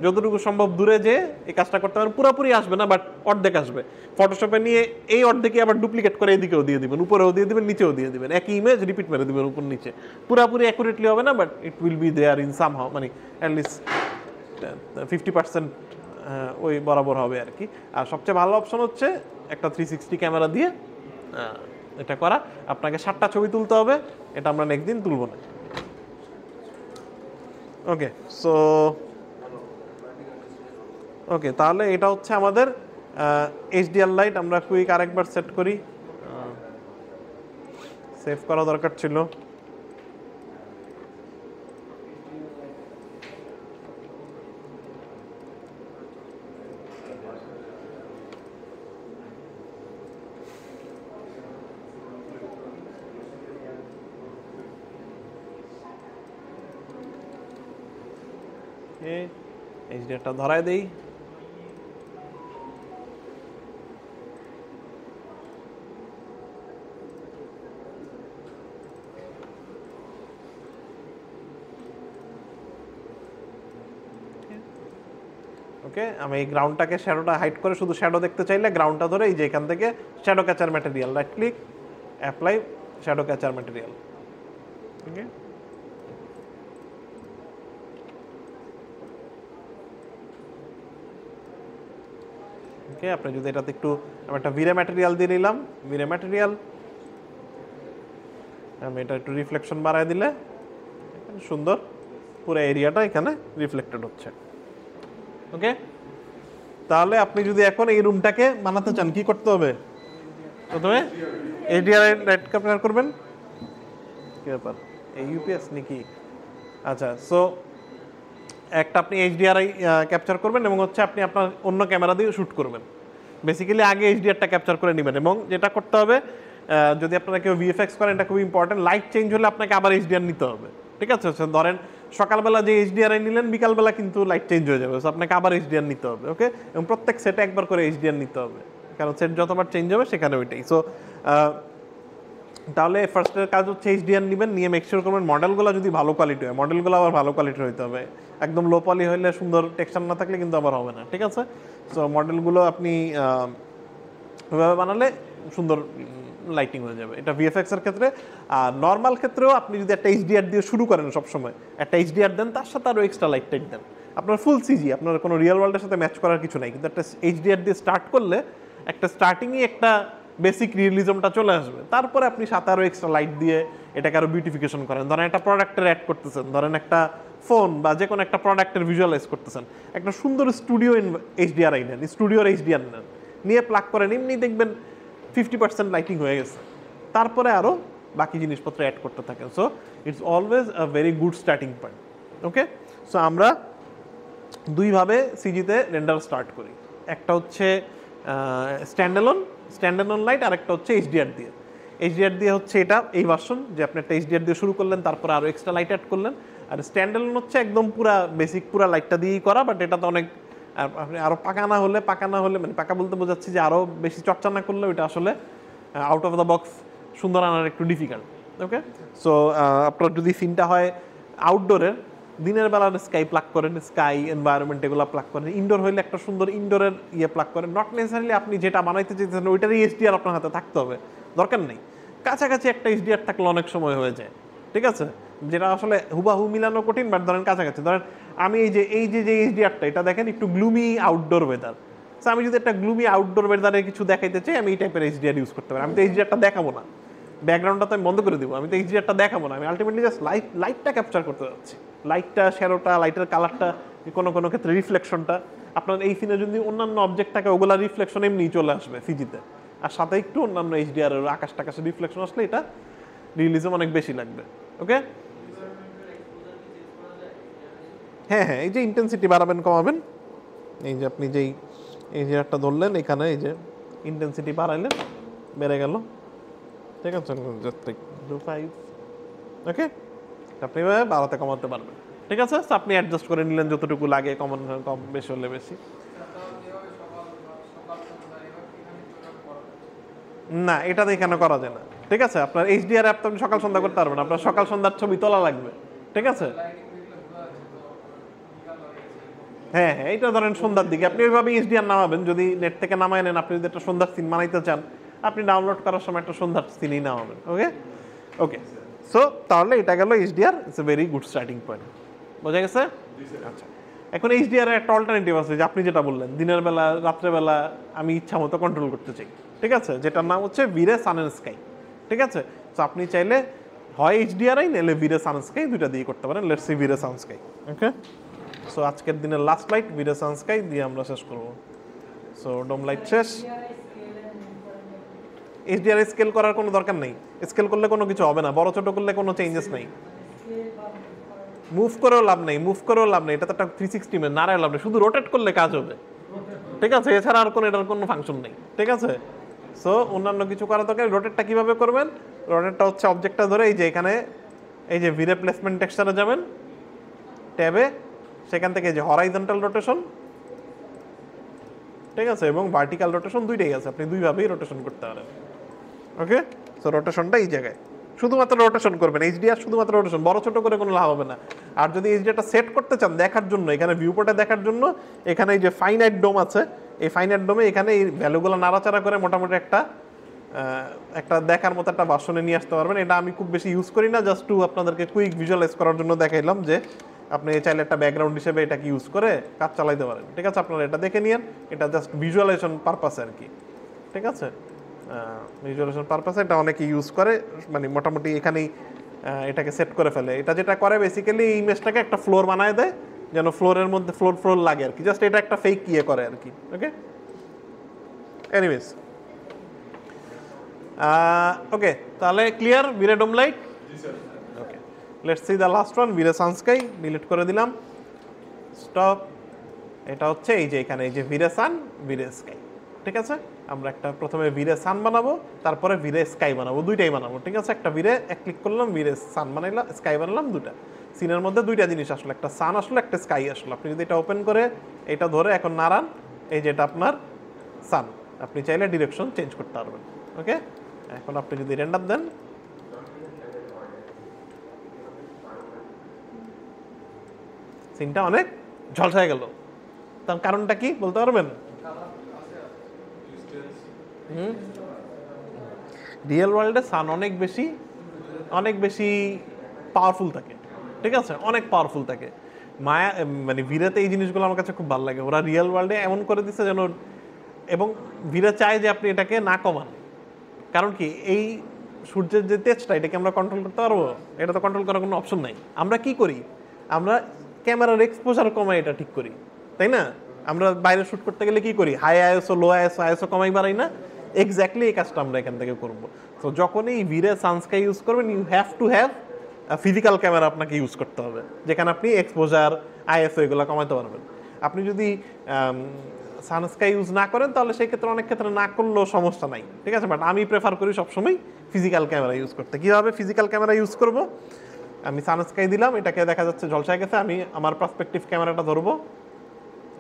যতটুকু সম্ভব দূরে যে এই কাজটা করতে পারেন। পুরোপুরি আসবে না, বাট অর্ধেক আসবে। ফটোশপে নিয়ে এই অর্ধেকে আবার ডুপ্লিকেট করে এদিকেও দিয়ে দিবেন, উপরেও দিয়ে দিবেন, নিচেও দিয়ে দিবেন, একই ইমেজ রিপিট মেরে দিবেন উপর নিচে। পুরোপুরি অ্যাকুরেটলি হবে না, but it will be there in somehow, মানে অ্যাটলিস্ট 50% ওই বরাবর হবে আর কি। আর সবচেয়ে ভালো অপশন হচ্ছে একটা 360 ক্যামেরা দিয়ে এটা করা। আপনাকে 7টা ছবি তুলতে হবে, এটা আমরা নেক্সট দিন তুলব না। ওকে, সো ওকে, তাহলে এটা হচ্ছে আমাদের এইচডিআর লাইট। আমরা কুইক আরেকবার সেট করি, সেভ করা দরকার ছিল। এইচডিআরটা ধরায় দেই। ওকে, আমি এই গ্রাউন্ডটাকে শ্যাডোটা হাইড করে শুধু শ্যাডো দেখতে চাইলে গ্রাউন্ডটা ধরে এই যে এখান থেকে shadow catcher material, right click, apply shadow catcher material. Okay, okay, আপনি যদি এটাতে একটু, আমি একটা ভিরে ম্যাটেরিয়াল দিয়ে নিলাম, ভিরে ম্যাটেরিয়াল, আমি এটা একটু রিফ্লেকশন বাড়ায় দিলে সুন্দর পুরো এরিয়াটা এখানে রিফ্লেক্টেড হচ্ছে। ওকে, তাহলে আপনি যদি এখন এই রুমটাকে বানাতে চান, কি করতে হবে? প্রথমে এইচডিআর লাইট ক্যাপচার করবেন। কি ব্যাপার, এই ইউপিএস নাকি? আচ্ছা, সো একটা আপনি এইচডিআর ক্যাপচার করবেন এবং হচ্ছে আপনি আপনার অন্য ক্যামেরা দিয়ে শ্যুট করবেন। বেসিক্যালি আগে এইচডিআরটা ক্যাপচার করে নেবেন এবং যেটা করতে হবে, যদি আপনারা কেউ ভিএফএক্স করেন, এটা খুব ইম্পর্টেন্ট, লাইট চেঞ্জ হলে আপনাকে আবার এইচডিআর নিতে হবে। ঠিক আছে, ধরেন সকালবেলা যে এইচডিআর নিলেন, বিকালবেলা কিন্তু লাইট চেঞ্জ হয়ে যাবে, সো আপনাকে আবার এইচডিআর নিতে হবে। ওকে, এবং প্রত্যেক সেটে একবার করে এইচডিআর নিতে হবে, কারণ সেট যতবার চেঞ্জ হবে সেখানে ওইটাই। সো তাহলে ফার্স্টের কাজ হচ্ছে এইচডিআর নেবেন, নিয়ে মেকশিওর করবেন মডেলগুলো যদি ভালো কোয়ালিটি হয়, মডেলগুলো আবার ভালো কোয়ালিটির হইতে হবে। একদম লো পলি হলে সুন্দর টেক্সচার না থাকলে কিন্তু আবার হবে না। ঠিক আছে, সো মডেলগুলো আপনি ওইভাবে বানালে সুন্দর লাইটিং হয়ে যাবে। এটা ভিএফএক্স এর ক্ষেত্রে। আর নর্মাল ক্ষেত্রেও আপনি যদি একটা এইচডিআর দিয়ে শুরু করেন, সবসময় একটা এইচডিআর দেন, তার সাথে আরও এক্সট্রা লাইট টাইট দেন, আপনার ফুল সিজি, আপনার কোনো রিয়েল ওয়ার্ল্ডের সাথে ম্যাচ করার কিছু নাই, কিন্তু একটা এইচডিআর দিয়ে স্টার্ট করলে একটা স্টার্টিংয়ে একটা বেসিক রিয়েলিজমটা চলে আসবে। তারপরে আপনি সাথে আরও এক্সট্রা লাইট দিয়ে এটাকে আরও বিউটিফিকেশন করেন। ধরেন একটা প্রোডাক্টের অ্যাড করতেছেন, ধরেন একটা ফোন বা যে কোনো একটা প্রোডাক্টের ভিজুয়ালাইজ করতেছেন, একটা সুন্দর স্টুডিও এইচডিআর নেন, স্টুডিওর এইচডিআর নেন, নিয়ে প্লাগ করেন, এমনি দেখবেন 50% লাইটিং হয়ে গেছে। তারপরে আরও বাকি জিনিসপত্র অ্যাড করতে থাকেন। So it's always a very good starting point. Okay, so আমরা দুইভাবে সিজিতে রেন্ডার স্টার্ট করি, একটা হচ্ছে স্ট্যান্ডালোন লাইট, আর একটা হচ্ছে এইচডিআর দিয়ে। এইচডিআর দিয়ে হচ্ছে এটা এই ভার্সন, যে আপনি একটা এইচডিআর দিয়ে শুরু করলেন, তারপরে আরও এক্সট্রা লাইট অ্যাড করলেন। আর স্ট্যান্ডালোন হচ্ছে একদম পুরা বেসিক পুরা লাইটটা দিয়েই করা, বাট এটা তো অনেক আপনি আরও পাকা না হলে মানে পাকা বলতে বোঝাচ্ছি যে আরও বেশি চর্চা না করলে ওইটা আসলে আউট অফ দ্য বক্স সুন্দর আনার একটু ডিফিকাল্ট। ওকে, সো আপনার যদি সিনটা হয় আউটডোরের, দিনের বেলার স্কাই প্লাগ করেন, স্কাই এনভায়রনমেন্ট এগুলো প্লাগ করেন, ইনডোর হইলে একটা সুন্দর ইনডোরের প্লাগ করেন। নট নেসেসারিলি আপনি যেটা বানাইতে চাইছেন ওইটারই এইচডিআর আপনার হাতে থাকতে হবে, দরকার নেই। কাছাকাছি একটা এইচডিআর থাকলে অনেক সময় হয়ে যায়। ঠিক আছে, যেটা আসলে হুবাহু মিলানো কঠিন, বাট ধরেন কাছাকাছি। ধরেন আমি এই যে এইচডিআরটা, এটা দেখেন একটু গ্লুমি আউটডোর ওয়েদার। সো আমি যদি একটা গ্লুমি আউটডোর ওয়েদারে কিছু দেখাইতে চাই, আমি এই টাইপের এইচডিআর ইউজ করতে পারি। আমি তো এইচডিআরটা দেখাবো না, ব্যাকগ্রাউন্ডটা তো আমি বন্ধ করে দিব, আমি তো এইচডিআরটা দেখাবো না, আমি আলটিমেটলি জাস্ট লাইটটা ক্যাপচার করতে যাচ্ছি। লাইটটা, শ্যাডোটা, লাইটের কালারটা, কোনো ক্ষেত্রে রিফ্লেকশনটা। আপনার এই সিনে যদি অন্যান্য অবজেক্ট থাকে, ওগুলা রিফ্লেকশন এমনি চলে আসবে সিজিতে, আর সাথে একটু অন্যান্য এইচডিআর আকাশ টাকাশের রিফ্লেকশন আসলে এটা রিয়েলিজম অনেক বেশি লাগবে। ওকে, হ্যাঁ হ্যাঁ, এই যে ইন্টেন্সিটি বাড়াবেন কমাবেন, এই যে আপনি যেই এইচডিআরটা ধরলেন এখানে, এই যে ইন্টেন্সিটি বাড়াইলেন, বেড়ে গেল। ঠিক আছে, ওকে, আপনি এভাবে বাড়াতে কমাতে পারবেন। ঠিক আছে, তো আপনি অ্যাডজাস্ট করে নিলেন যতটুকু লাগে, কম বেশি হলে বেশি। না, এটা দিয়ে এখানে করা যায় না। ঠিক আছে, আপনার এইচডিআর অ্যাপ তো আপনি সকাল সন্ধ্যা করতে পারবেন, আপনার সকাল সন্ধ্যার ছবি তোলা লাগবে। ঠিক আছে, হ্যাঁ হ্যাঁ, এইটা ধরেন সন্ধ্যার দিকে আপনি ওইভাবে এইচডিআর নামাবেন, যদি নেট থেকে নামায় নেন। আপনি যদি একটা সন্ধ্যার সিন বানাইতে চান, আপনি ডাউনলোড করার সময় একটা সন্ধ্যার সিনই নামাবেন। ওকে ওকে, সো তাহলে এটা গেল HDR, it's a very good starting point. বোঝা গেছে? আচ্ছা, এখন এইচডিআর একটা অল্টারনেটিভ আছে, যে আপনি যেটা বললেন, দিনের বেলা রাত্রেবেলা আমি ইচ্ছা মতো কন্ট্রোল করতে চাই। ঠিক আছে, যেটার নাম হচ্ছে ভিরে সান অ্যান্ড স্কাই। ঠিক আছে, তো আপনি চাইলে হয় এইচডিআরআই নাহলে ভিরে সান স্কাই, দুইটা দিয়ে করতে পারেন। Let's see VRay sun sky. Okay, so আজকের দিনের last light VRay sun sky দিয়ে আমরা শেষ করবো। সো ডোম লাইট শেষ। এইচডিআর স্কেল করার কোনো দরকার নেই, স্কেল করলে কোনো কিছু হবে না, বড় ছোট করলে কোনো চেঞ্জেস নেই। মুভ করেও লাভ নেই, এটা তো একটা 360 নাড়ায় লাভ নেই, শুধু রোটেট করলে কাজ হবে। ঠিক আছে, এছাড়া আর কোনো এটার কোনো ফাংশন নেই। ঠিক আছে, সো অন্যান্য কিছু করা দরকার। রোটেটটা কিভাবে করবেন? রোটেটটা হচ্ছে অবজেক্টটা ধরে এই যে এখানে, এই যে ভিরে প্লেসমেন্ট টেক্সচারে যাবেন, ট্যাবে, সেখান থেকে যে হরাইজন্টাল রোটেশন, ঠিক আছে, এবং ভার্টিক্যাল রোটেশন, দুইটাই আছে, আপনি দুইভাবেই রোটেশন করতে পারেন। ওকে, সো রোটেশনটা এই জায়গায়, শুধুমাত্র রোটেশন করবেন। এইচডিআর শুধুমাত্র রোটেশন, বড় ছোট করে কোনো লাভ হবে না। আর যদি এইচডিআরটা সেট করতে চান দেখার জন্য, এখানে ভিউপোর্টে দেখার জন্য, এখানে এই যে ফাইনাইট ডোম আছে, এই ফাইনাইট ডোমে এখানে এই ভ্যালুগুলো নাড়াচাড়া করে মোটামুটি একটা দেখার মতো একটা ভার্সনে নিয়ে আসতে পারবেন। এটা আমি খুব বেশি ইউজ করি না, জাস্ট টু আপনাদেরকে কুইক ভিজুয়ালাইজ করার জন্য দেখাইলাম যে আপনি চাইলে একটা ব্যাকগ্রাউন্ড হিসেবে এটাকে ইউজ করে কাজ চালাইতে পারেন। ঠিক আছে, আপনারা এটা দেখে নিন, এটা জাস্ট ভিজুয়ালাইজেশন পারপাসে আর কি। ঠিক আছে, ভিজুয়ালাইজেশন পারপাসে এটা অনেকে ইউজ করে, মানে মোটামুটি এখানেই এটাকে সেট করে ফেলে। এটা যেটা করে বেসিক্যালি এই ইমেজটাকে একটা ফ্লোর বানায় দেয়, যেন ফ্লোরের মধ্যে ফ্লোর লাগে আর কি, জাস্ট এটা একটা ফেক করে আর কি। ওকে, এনিওয়েজ, ওকে, তাহলে clear VRay dome light? Okay, let's see the last one, VRay sun sky. Delete করে দিলাম, স্টপ। এটা হচ্ছে এই যে এখানে এই যে ভিরে সান, ভিরে স্কাই। ঠিক আছে, আমরা একটা প্রথমে ভিরে সান বানাবো, তারপরে ভিরে স্কাই বানাবো, দুইটাই বানাবো। ঠিক আছে, একটা ভিরে এক ক্লিক করলাম, ভিরে সান বানাইলাম, স্কাই বানালাম, দুটা সিনের মধ্যে দুইটা জিনিস আসলো, একটা সান আসলো, একটা স্কাই আসলো। আপনি যদি এটা ওপেন করে এটা ধরে এখন নাড়ান, এই যে এটা আপনার সান, আপনি চাইলে ডিরেকশন চেঞ্জ করতে পারবেন। ওকে, এখন আপনি যদি রেন্ডার দেন, সিনটা অনেক ঝলসায় গেল। তার কারণটা কি বলতে পারবেন? রিয়েল ওয়ার্ল্ডে সান অনেক বেশি পাওয়ারফুল থাকে। ঠিক আছে, অনেক পাওয়ারফুল থাকে। মানে ভিরেতে এই জিনিসগুলো আমার কাছে খুব ভালো লাগে, ওরা রিয়েল ওয়ার্ল্ডে এমন করে দিচ্ছে যেন, এবং ভিরে চায় যে আপনি এটাকে না কমান। কারণ কি, এই সূর্যের যে তেজটা, এটাকে আমরা কন্ট্রোল করতে পারবো? এটা তো কন্ট্রোল করার কোনো অপশন নাই। আমরা কি করি? আমরা ক্যামেরার এক্সপোজার কমাই এটা ঠিক করি, তাই না? আমরা বাইরে শুট করতে গেলে কি করি? হাই আইএসও, লো আইএসও কমাই বাড়াই না? এক্স্যাক্টলি এই কাজটা আমরা এখান থেকে করবো। তো যখনই ভিরে সানস্কাই ইউজ করবেন, you have to have physical camera আপনাকে ইউজ করতে হবে, যেখানে আপনি এক্সপোজার, আইএসও এগুলো কমাতে পারবেন। আপনি যদি সানস্কাই ইউজ না করেন, তাহলে সেই ক্ষেত্রে অনেক ক্ষেত্রে না করলেও সমস্যা নাই। ঠিক আছে, বাট আমি প্রেফার করি সবসময় ফিজিক্যাল ক্যামেরা ইউজ করতে। কীভাবে ফিজিক্যাল ক্যামেরা ইউজ করব? আমি সানস্কাই দিলাম, এটাকে দেখা যাচ্ছে ঝলসায় গেছে। আমি আমার পার্সপেক্টিভ ক্যামেরাটা ধরবো,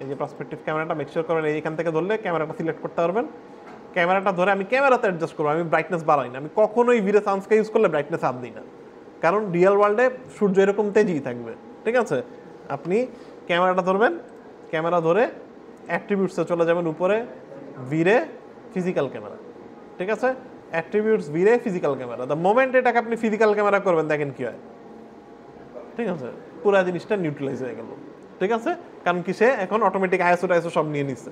এই যে পার্সপেক্টিভ ক্যামেরাটা, মেকশিওর করবেন এইখান থেকে ধরলে ক্যামেরাটা সিলেক্ট করতে পারবেন। ক্যামেরাটা ধরে আমি ক্যামেরাতে অ্যাডজাস্ট করবো, আমি ব্রাইটনেস বাড়াই না। আমি কখনোই ভিরে সানস্কাই ইউজ করলে ব্রাইটনেস আপ দিই না, কারণ রিয়েল ওয়ার্ল্ডে সূর্য এরকম তেজই থাকবে। ঠিক আছে, আপনি ক্যামেরাটা ধরবেন, ক্যামেরা ধরে অ্যাট্রিবিউটসে চলে যাবেন, উপরে ভিরে ফিজিক্যাল ক্যামেরা। ঠিক আছে, attributes VRay physical camera. The moment এটাকে আপনি ফিজিক্যাল ক্যামেরা করবেন দেখেন কি হয়, ঠিক আছে, পুরো জিনিসটা নিউট্রালাইজ হয়ে গেল, ঠিক আছে, কারণ কি সে এখন অটোমেটিক আইএসও টাইএসও সব নিয়ে নিচ্ছে।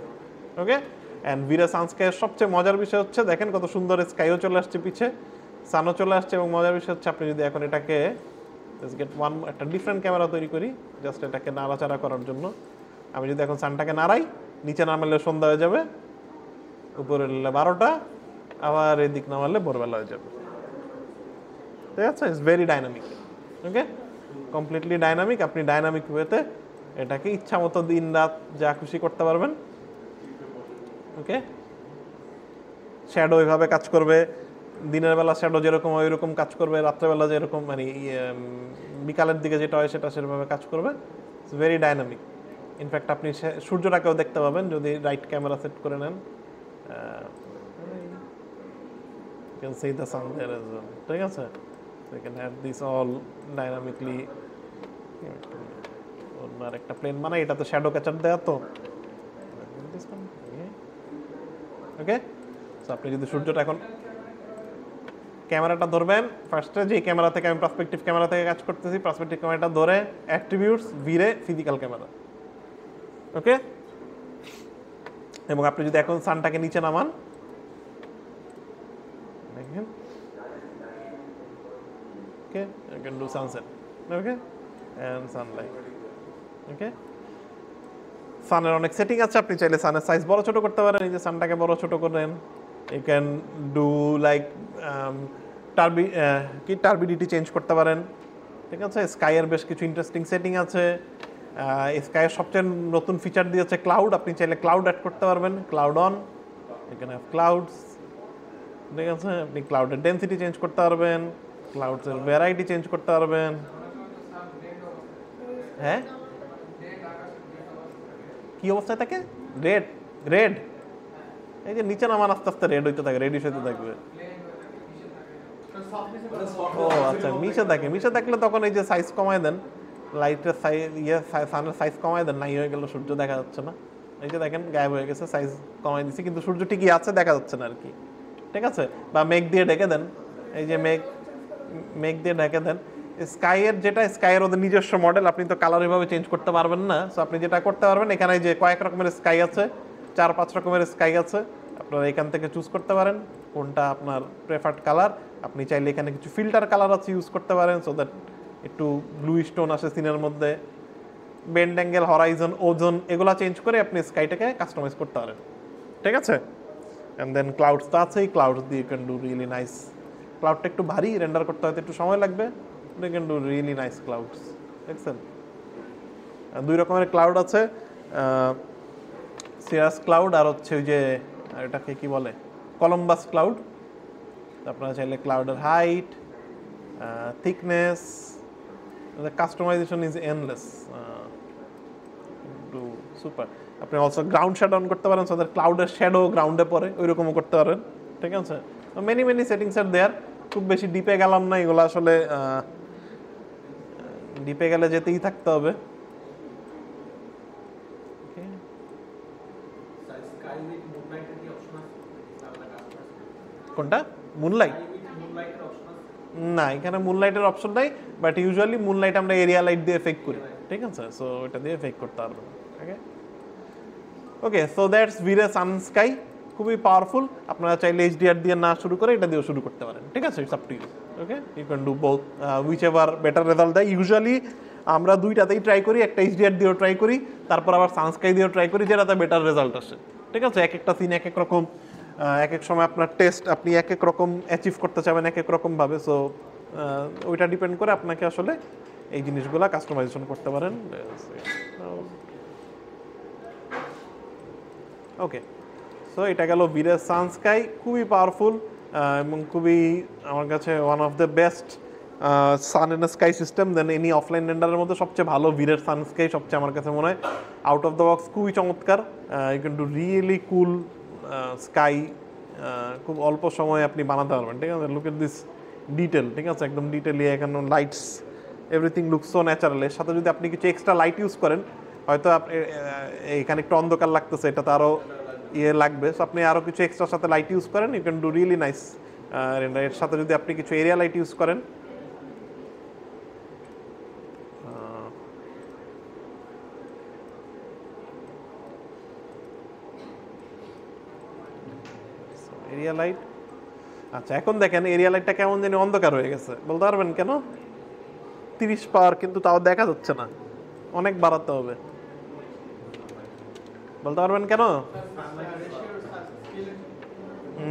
ওকে, অ্যান্ড ভিরে সানস্কাইয়ের সবচেয়ে মজার বিষয় হচ্ছে দেখেন কত সুন্দর স্কাইও চলে আসছে পিছে, সানও চলে আসছে, এবং মজার বিষয় হচ্ছে আপনি যদি এখন এটাকে একটা ডিফারেন্ট ক্যামেরা তৈরি করি জাস্ট এটাকে নাড়াচাড়া করার জন্য, আমি যদি এখন সানটাকে নাড়াই, নিচে নামালে সন্ধ্যা হয়ে যাবে, উপরে নিলে 12টা, আবার এদিক নামালে ভোরবেলা হয়ে যাবে, ঠিক আছে, it's very dynamic. Okay, completely dynamic, আপনি ডাইনামিক ওয়েতে এটাকে ইচ্ছা মতো দিন রাত যা খুশি করতে পারবেন। ওকে, শ্যাডো ওইভাবে কাজ করবে, দিনের বেলা শ্যাডো যেরকম হয় ওইরকম কাজ করবে, রাত্রেবেলা যেরকম মানে বিকালের দিকে যেটা হয় সেটা সেভাবে কাজ করবে, ইটস ভেরি ডাইনামিক। ইনফ্যাক্ট আপনি সূর্যটাকেও দেখতে পাবেন যদি রাইট ক্যামেরা সেট করে নেন, you can see the sun there as well, ঠিক আছে, so you can have this all dynamically। আর একটা প্লেন মানে এটা তো শ্যাডো ক্যাচার দেয়া তো, ওকে, সো আপনি যদি সূর্যটা এখন ক্যামেরাটা ধরবেন, ফার্স্টে যে ক্যামেরা থেকে আমি পার্সপেক্টিভ ক্যামেরা থেকে কাজ করতেছি, পার্সপেক্টিভ ক্যামেরাটা ধরে অ্যাট্রিবিউটস ভিরে ফিজিক্যাল ক্যামেরা। ওকে, এবং আপনি যদি এখন সানটাকে নিচে নামান দেখেন, ওকে, you can do sunset, okay, and sunlight, okay। সানের অনেক সেটিং আছে, আপনি চাইলে সানের সাইজ বড় ছোট করতে পারেন, এই যে সানটাকে বড় ছোট করেন, you can do like turbidity change করতে পারেন, ঠিক আছে। স্কাইয়ের বেশ কিছু ইন্টারেস্টিং সেটিং আছে। স্কাইয়ের সবচেয়ে নতুন ফিচার দিয়েছে ক্লাউড, আপনি চাইলে ক্লাউড অ্যাড করতে পারবেন, ক্লাউড অন, এখানে ক্লাউডস, ঠিক আছে, আপনি ক্লাউডের ডেন্সিটি চেঞ্জ করতে পারবেন, ক্লাউডসের ভ্যারাইটি চেঞ্জ করতে পারবেন। হ্যাঁ, কি অবস্থায় থাকে? রেড, রেড, এই যে নিচে নামান আস্তে আস্তে রেড হইতে থাকে, রেডিশ হইতে থাকবে। ও আচ্ছা, মিশে থাকে, মিশে থাকলে তখন এই যে সাইজ কমায় দেন, লাইটের সাইজ সানের সাইজ কমায় দেন, নাই হয়ে গেল, সূর্য দেখা যাচ্ছে না, এই যে দেখেন গায়েব হয়ে গেছে, সাইজ কমাই দিছি কিন্তু সূর্য ঠিকই আছে, দেখা যাচ্ছে না আর কি, ঠিক আছে। বা মেঘ দিয়ে ঢেকে দেন, এই যে মেঘ দিয়ে ঢেকে দেন। স্কাইয়ের যেটা, স্কাইয়ের ওদের নিজস্ব মডেল, আপনি তো কালার এভাবে চেঞ্জ করতে পারবেন না, সো আপনি যেটা করতে পারবেন, এখানে যে কয়েক রকমের স্কাই আছে, 4-5 রকমের স্কাই আছে, আপনারা এখান থেকে চুজ করতে পারেন কোনটা আপনার প্রেফার্ড কালার। আপনি চাইলে এখানে কিছু ফিল্টার কালার আছে ইউজ করতে পারেন, সো দ্যাট একটু ব্লু স্টোন আসে সিনের মধ্যে, বেন্ড অ্যাঙ্গেল, হরাইজন, ওজন, এগুলা চেঞ্জ করে আপনি স্কাইটাকে কাস্টমাইজ করতে পারেন, ঠিক আছে। অ্যান্ড দেন ক্লাউডস তো আছেই, ক্লাউডস দিয়ে you can do really nice. ক্লাউডটা একটু ভারী, রেন্ডার করতে হয়তো একটু সময় লাগবে, you can do really nice clouds, দেখছেন। 2 রকমের ক্লাউড আছে, সিরাস ক্লাউড আর হচ্ছে ওই যে এটাকে কি বলে, কলম্বাস ক্লাউড। আপনারা চাইলে ক্লাউডের height, thickness, customization is endless, super. আপনি অলসো গ্রাউন্ড শ্যাডো অন করতে পারেন, সো দ্যাট ক্লাউডের শ্যাডো গ্রাউন্ডে পড়ে, ওইরকমও করতে পারেন, ঠিক আছে। মেনি সেটিংস আর দেয়ার, খুব বেশি ডিপে গেলাম না, এগুলো আসলে ডিপে গেলে যেতেই থাকতে হবে। কোনটা? মুনলাইট? না, এখানে মুনলাইটের অপশন নাই, বাট ইউজুয়ালি মুনলাইট আমরা এরিয়া লাইট দিয়ে এফেক্ট করি, ঠিক আছে, সো এটা দিয়ে এফেক্ট করতে পারবো। ওকে, okay, so that's ভিরে sun sky, খুবই পাওয়ারফুল। আপনারা চাইলে এইচডিআর দিয়ে না শুরু করে এটা দিয়েও শুরু করতে পারেন, ঠিক আছে, it's up to you. Okay, you can do both, whichever better result দেয়। ইউজুয়ালি আমরা দুইটাতেই ট্রাই করি, একটা এইচডিআর দিয়েও ট্রাই করি, তারপর আবার সানস্কাই দিয়েও ট্রাই করি, যেটাতে বেটার রেজাল্ট আসে, ঠিক আছে। এক একটা সিন এক এক রকম, এক এক সময় আপনার টেস্ট আপনি এক এক রকম অ্যাচিভ করতে চাবেন এক এক রকমভাবে, সো ওইটা ডিপেন্ড করে আপনাকে আসলে এই জিনিসগুলো কাস্টমাইজেশন করতে পারেন। ওকে, সো এটা গেল ভিরে সান স্কাই, খুবই পাওয়ারফুল এবং খুবই আমার কাছে one of the best sun and sky system. Then any offline রেন্ডারের মধ্যে সবচেয়ে ভালো ভিরের সান স্কাই, সবচেয়ে আমার কাছে মনে হয় আউট অফ দ্য বক্স খুবই চমৎকার। You can do really cool sky, খুব অল্প সময়ে আপনি বানাতে পারবেন, ঠিক আছে। লুক এট দিস ডিটেল, ঠিক আছে, একদম ডিটেলি, এখানে lights, everything looks so natural. এর সাথে যদি আপনি কিছু এক্সট্রা লাইট ইউজ করেন, হয়তো এখানে একটু অন্ধকার লাগতেছে, এটাতে আরও ইয়ে লাগবে, সো আপনি আরও কিছু এক্সট্রার সাথে লাইট ইউজ করেন, you can do really nice আর এর সাথে যদি আপনি কিছু এরিয়া লাইট ইউজ করেন, এরিয়া লাইট, আচ্ছা এখন দেখেন এরিয়া লাইটটা কেমন জানি অন্ধকার হয়ে গেছে, বলতে পারবেন কেন? 30 পাওয়ার কিন্তু তাও দেখা যাচ্ছে না, অনেক বাড়াতে হবে, বলতে পারবেন কেন?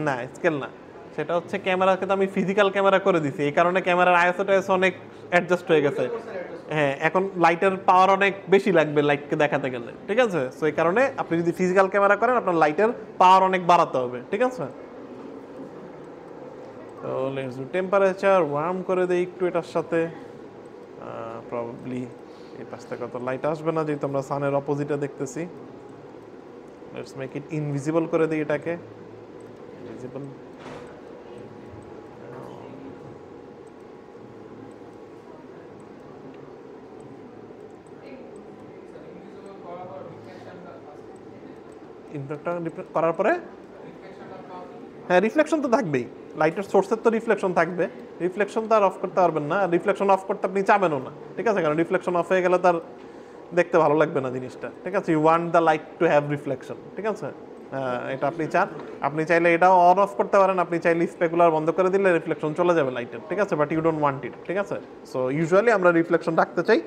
না স্কেল না, সেটা হচ্ছে ক্যামেরাকে তো আমি ফিজিক্যাল ক্যামেরা করে দিছি, এই কারণে ক্যামেরার আইএসও অনেক অ্যাডজাস্ট হয়ে গেছে। হ্যাঁ, এখন লাইটের পাওয়ার অনেক বেশি লাগবে লাইটকে দেখাতে গেলে, ঠিক আছে? সো এই কারণে আপনি যদি ফিজিক্যাল ক্যামেরা করেন আপনার লাইটের পাওয়ার অনেক বাড়াতে হবে, ঠিক আছে? তো লেটস ডু টেম্পারেচার, ওয়ার্ম করে দেই একটু এটার সাথে, প্রবাবলি এই পাশ থেকে কত লাইট আসবে না যেহেতু আমরা সানের অপোজিটে দেখতেছি। লেটস মেক ইট ইনভিজিবল করে দিই এটাকে, ইনভিজিবল। করার পরে হ্যাঁ রিফ্লেকশন তো থাকবেই, লাইটের সোর্সের তো রিফ্লেকশন থাকবে, রিফ্লেকশন তো আর অফ করতে পারবেন না, রিফ্লেকশন অফ করতে আপনি চাবেনও না, ঠিক আছে? কারণ রিফ্লেকশন অফ হয়ে গেলে তার দেখতে ভালো লাগবে না জিনিসটা, ঠিক আছে? You want the light to have reflection, ঠিক আছে? এটা আপনি চান, আপনি চাইলে এটাও অন অফ করতে পারেন, আপনি চাইলে স্পেকুলার বন্ধ করে দিলে রিফ্লেকশন চলে যাবে লাইটের, ঠিক আছে? But you don't want it, ঠিক আছে? সো ইউজুয়ালি আমরা রিফ্লেকশন রাখতে চাই,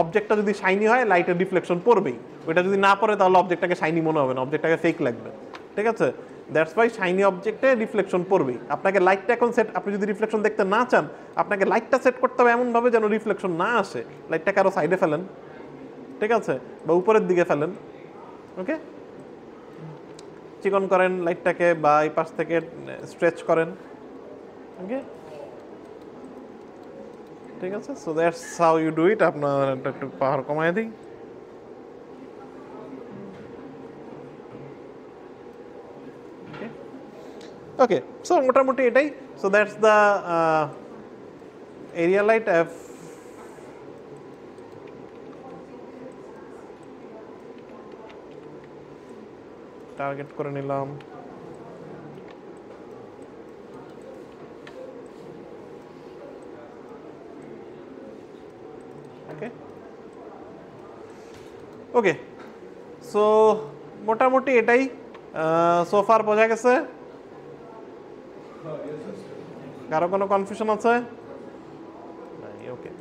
অবজেক্টটা যদি শাইনি হয় লাইটের রিফ্লেকশন পড়বেই, ওইটা যদি না পড়ে তাহলে অবজেক্টটাকে শাইনি মনে হবে না, অবজেক্টটাকে ফেক লাগবে, ঠিক আছে? দ্যাটস ওয়াই শাইনি অবজেক্টে রিফ্লেকশন পড়বেই। আপনাকে লাইটটা এখন সেট, আপনি যদি রিফ্লেকশন দেখতে না চান আপনাকে লাইটটা সেট করতে হবে এমনভাবে যেন রিফ্লেকশন না আসে, লাইটটাকে আরও সাইডে ফেলেন, ঠিক আছে? বা উপরের দিকে ফেলেন, ওকে? চিকন করেন লাইটটাকে বা এই পাশ থেকে স্ট্রেচ করেন, ওকে? ঠিক আছে? So that's how you do it. আপনার একটু পাওয়ার কমায় দিই, ওকে? সো মোটামুটি এটাই। So that's the area light. Target করে নিলাম, ওকে ওকে। সো মোটামুটি এটাই সোফার বোঝা গেছে। কারো কোনো কনফিউশন আছে? ওকে।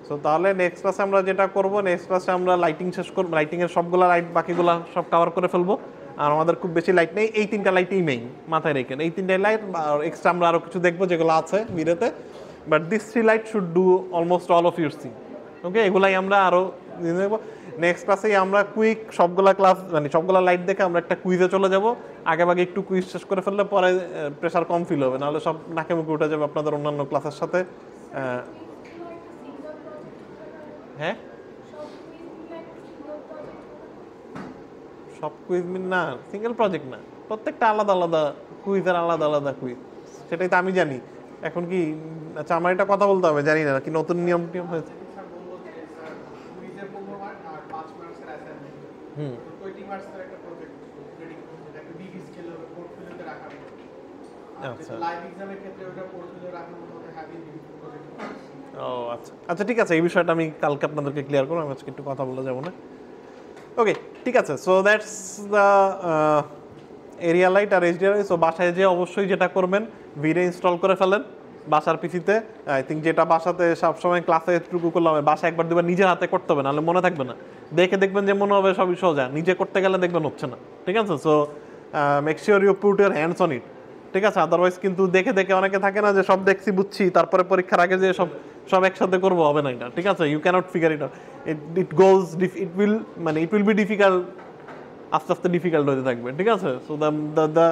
সো তাহলে নেক্সট ক্লাসে আমরা যেটা করব, নেক্সট ক্লাসে আমরা লাইটিং শেষ করব, লাইটিংয়ের সবগুলা লাইট বাকিগুলা সব কভার করে ফেলবো। আর আমাদের খুব বেশি লাইট নেই, এই 3টা লাইটই মেইন, মাথায় রেখেন এই 3টাই লাইট। আর এক্সট্রা আমরা আরও কিছু দেখবো যেগুলো আছে ভিডিওতে, but this 3 light should do almost all of your scene, okay? এগুলাই আমরা আরও দেখবো নেক্সট ক্লাসেই। আমরা কুইক সবগুলা ক্লাস মানে সবগুলা লাইট দেখে আমরা একটা কুইজে চলে যাব। আগে ভাগে একটু কুইজ শেষ করে ফেললে পরে প্রেশার কম ফিল হবে, নাহলে সব নাকে মুখে উঠে যাবে আপনাদের অন্যান্য ক্লাসের সাথে। হ্যাঁ, সব কুইজ মিল না, সিঙ্গেল প্রজেক্ট না, প্রত্যেকটা আলাদা আলাদা কুইজের আলাদা আলাদা কুইজ, সেটাই তো আমি জানি। এখন কি আচ্ছা আমার এটা কথা বলতে হবে, জানি না কি নতুন নিয়ম টিয়ম হয়েছে। কুইজের 15 মার্ক আর 5 মার্কসের অ্যাসাইনমেন্ট, 20 মার্কসের একটা প্রজেক্ট রেডি করতে হবে, একটা বিগ স্কেলে পোর্টফোলিওতে রাখার মতো। আচ্ছা, লাইভ এক্সামের ক্ষেত্রে ওটা পোর্টফোলিও রাখার মতো হ্যাভি প্রজেক্ট। ও আচ্ছা আচ্ছা, ঠিক আছে, এই বিষয়টা আমি কালকে আপনাদেরকে ক্লিয়ার করবো, আমি আজকে একটু কথা বলে যাবো না। ওকে, ঠিক আছে। So that's the area light আর এইচডিআরআই। সো বাসায় যে অবশ্যই যেটা করবেন, ভিডিও ইনস্টল করে ফেলেন বাসার পিসিতে। আই থিঙ্ক যেটা বাসাতে সবসময় ক্লাসে এটুকু করলাম, বাসায় একবার দুবার নিজের হাতে করতে হবে, নাহলে মনে থাকবে না। দেখে দেখবেন যে মনে হবে সবই সোজা, নিজে করতে গেলে দেখবেন হচ্ছে না, ঠিক আছে? So make sure you put your hands on it, ঠিক আছে? আদারওয়াইজ কিন্তু দেখে দেখে অনেকে থাকে না যে সব দেখছি বুঝছি, তারপরে পরীক্ষার আগে যে সব সব একসাথে করবো, হবে না এটা, ঠিক আছে? You can't figure it out, it goes, it will মানে ইট উইল বি ডিফিকাল্ট, আস্তে আস্তে ডিফিকাল্ট হতে থাকবে, ঠিক আছে? সো দ্য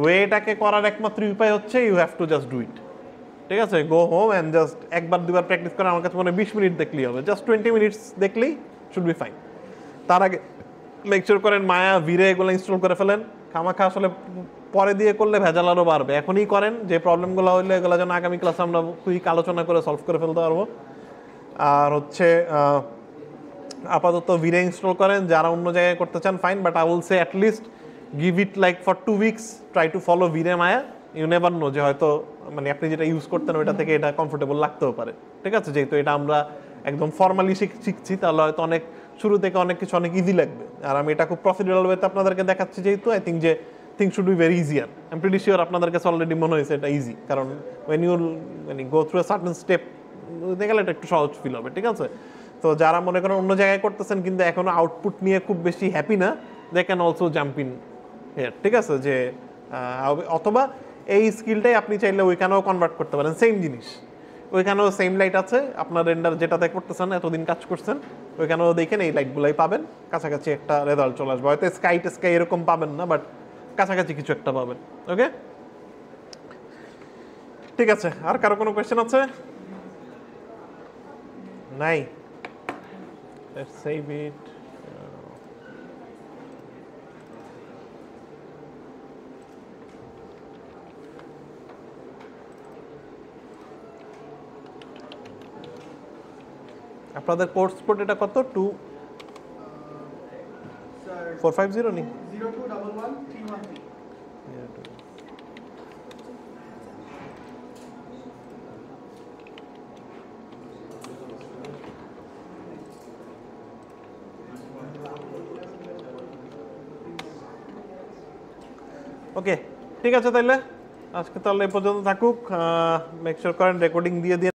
ওয়েটাকে করার একমাত্র উপায় হচ্ছে you have to just do it, ঠিক আছে? গো হোম অ্যান্ড জাস্ট একবার দুবার প্র্যাকটিস করে, আমার কাছে মনে হয় 20 মিনিট দেখলেই হবে, জাস্ট 20 মিনিটস দেখলেই শুড বি ফাইন। তার আগে মেক শিওর করেন মায়া ভিরে এগুলো ইনস্টল করে ফেলেন। খামাখা আসলে পরে দিয়ে করলে ভেজাল আরও বাড়বে, এখনই করেন, যে প্রবলেমগুলো হইলে এগুলো যেন আগামী ক্লাসে আমরা কুইক আলোচনা করে সলভ করে ফেলতে পারবো। আর হচ্ছে আপাতত ভিরে ইনস্টল করেন, যারা অন্য জায়গায় করতে চান fine, but I will say at least give it like for 2 weeks, try to follow ভিরে মায়া, ইউ নেভার নো যে হয়তো মানে আপনি যেটা ইউজ করতেন ওইটা থেকে এটা কমফোর্টেবল লাগতেও পারে, ঠিক আছে? যেহেতু এটা আমরা একদম ফর্মালি শিখছি, তাহলে হয়তো অনেক শুরু থেকে অনেক কিছু অনেক ইজি লাগবে। আর আমি এটা খুব প্রসিডিউরাল ওয়েতে আপনাদেরকে দেখাচ্ছি, যেহেতু আই থিঙ্ক যে things should be very easier. I am pretty sure আপনাদের কাছে অলরেডি মনে হয়েছে এটা ইজি, কারণ ওয়েন ইউ মানে go through a certain step দেখে গেলে এটা একটু সহজ ফিল হবে, ঠিক আছে? তো যারা মনে করেন অন্য জায়গায় করতেছেন কিন্তু এখনো আউটপুট নিয়ে খুব বেশি হ্যাপি না, they can also jump in here, ঠিক আছে? যে অথবা এই স্কিলটাই আপনি চাইলে ওইখানেও কনভার্ট করতে পারেন, সেম জিনিস ওইখানেও সেম লাইট আছে, আপনার রেন্ডার যেটাতে করতেছেন এতদিন কাজ করছেন ওইখানেও দেখেন এই লাইটগুলাই পাবেন, কাছাকাছি একটা রেজাল্ট চলে আসবে। হয়তো স্কাই এরকম পাবেন না, বাট কাছাকাছি কিছু একটা পাবেন। ওকে, ঠিক আছে। আর কারো কোনো কোয়েশ্চেন আছে? নাই? Let's save it. আপনাদের কোর্স কোড এটা কত? 2450 নি? 0211 313। ওকে, ঠিক আছে। তাইলে আজকে তাহলে এই পর্যন্ত থাকুক। মেক শিওর করেন রেকর্ডিং দিয়ে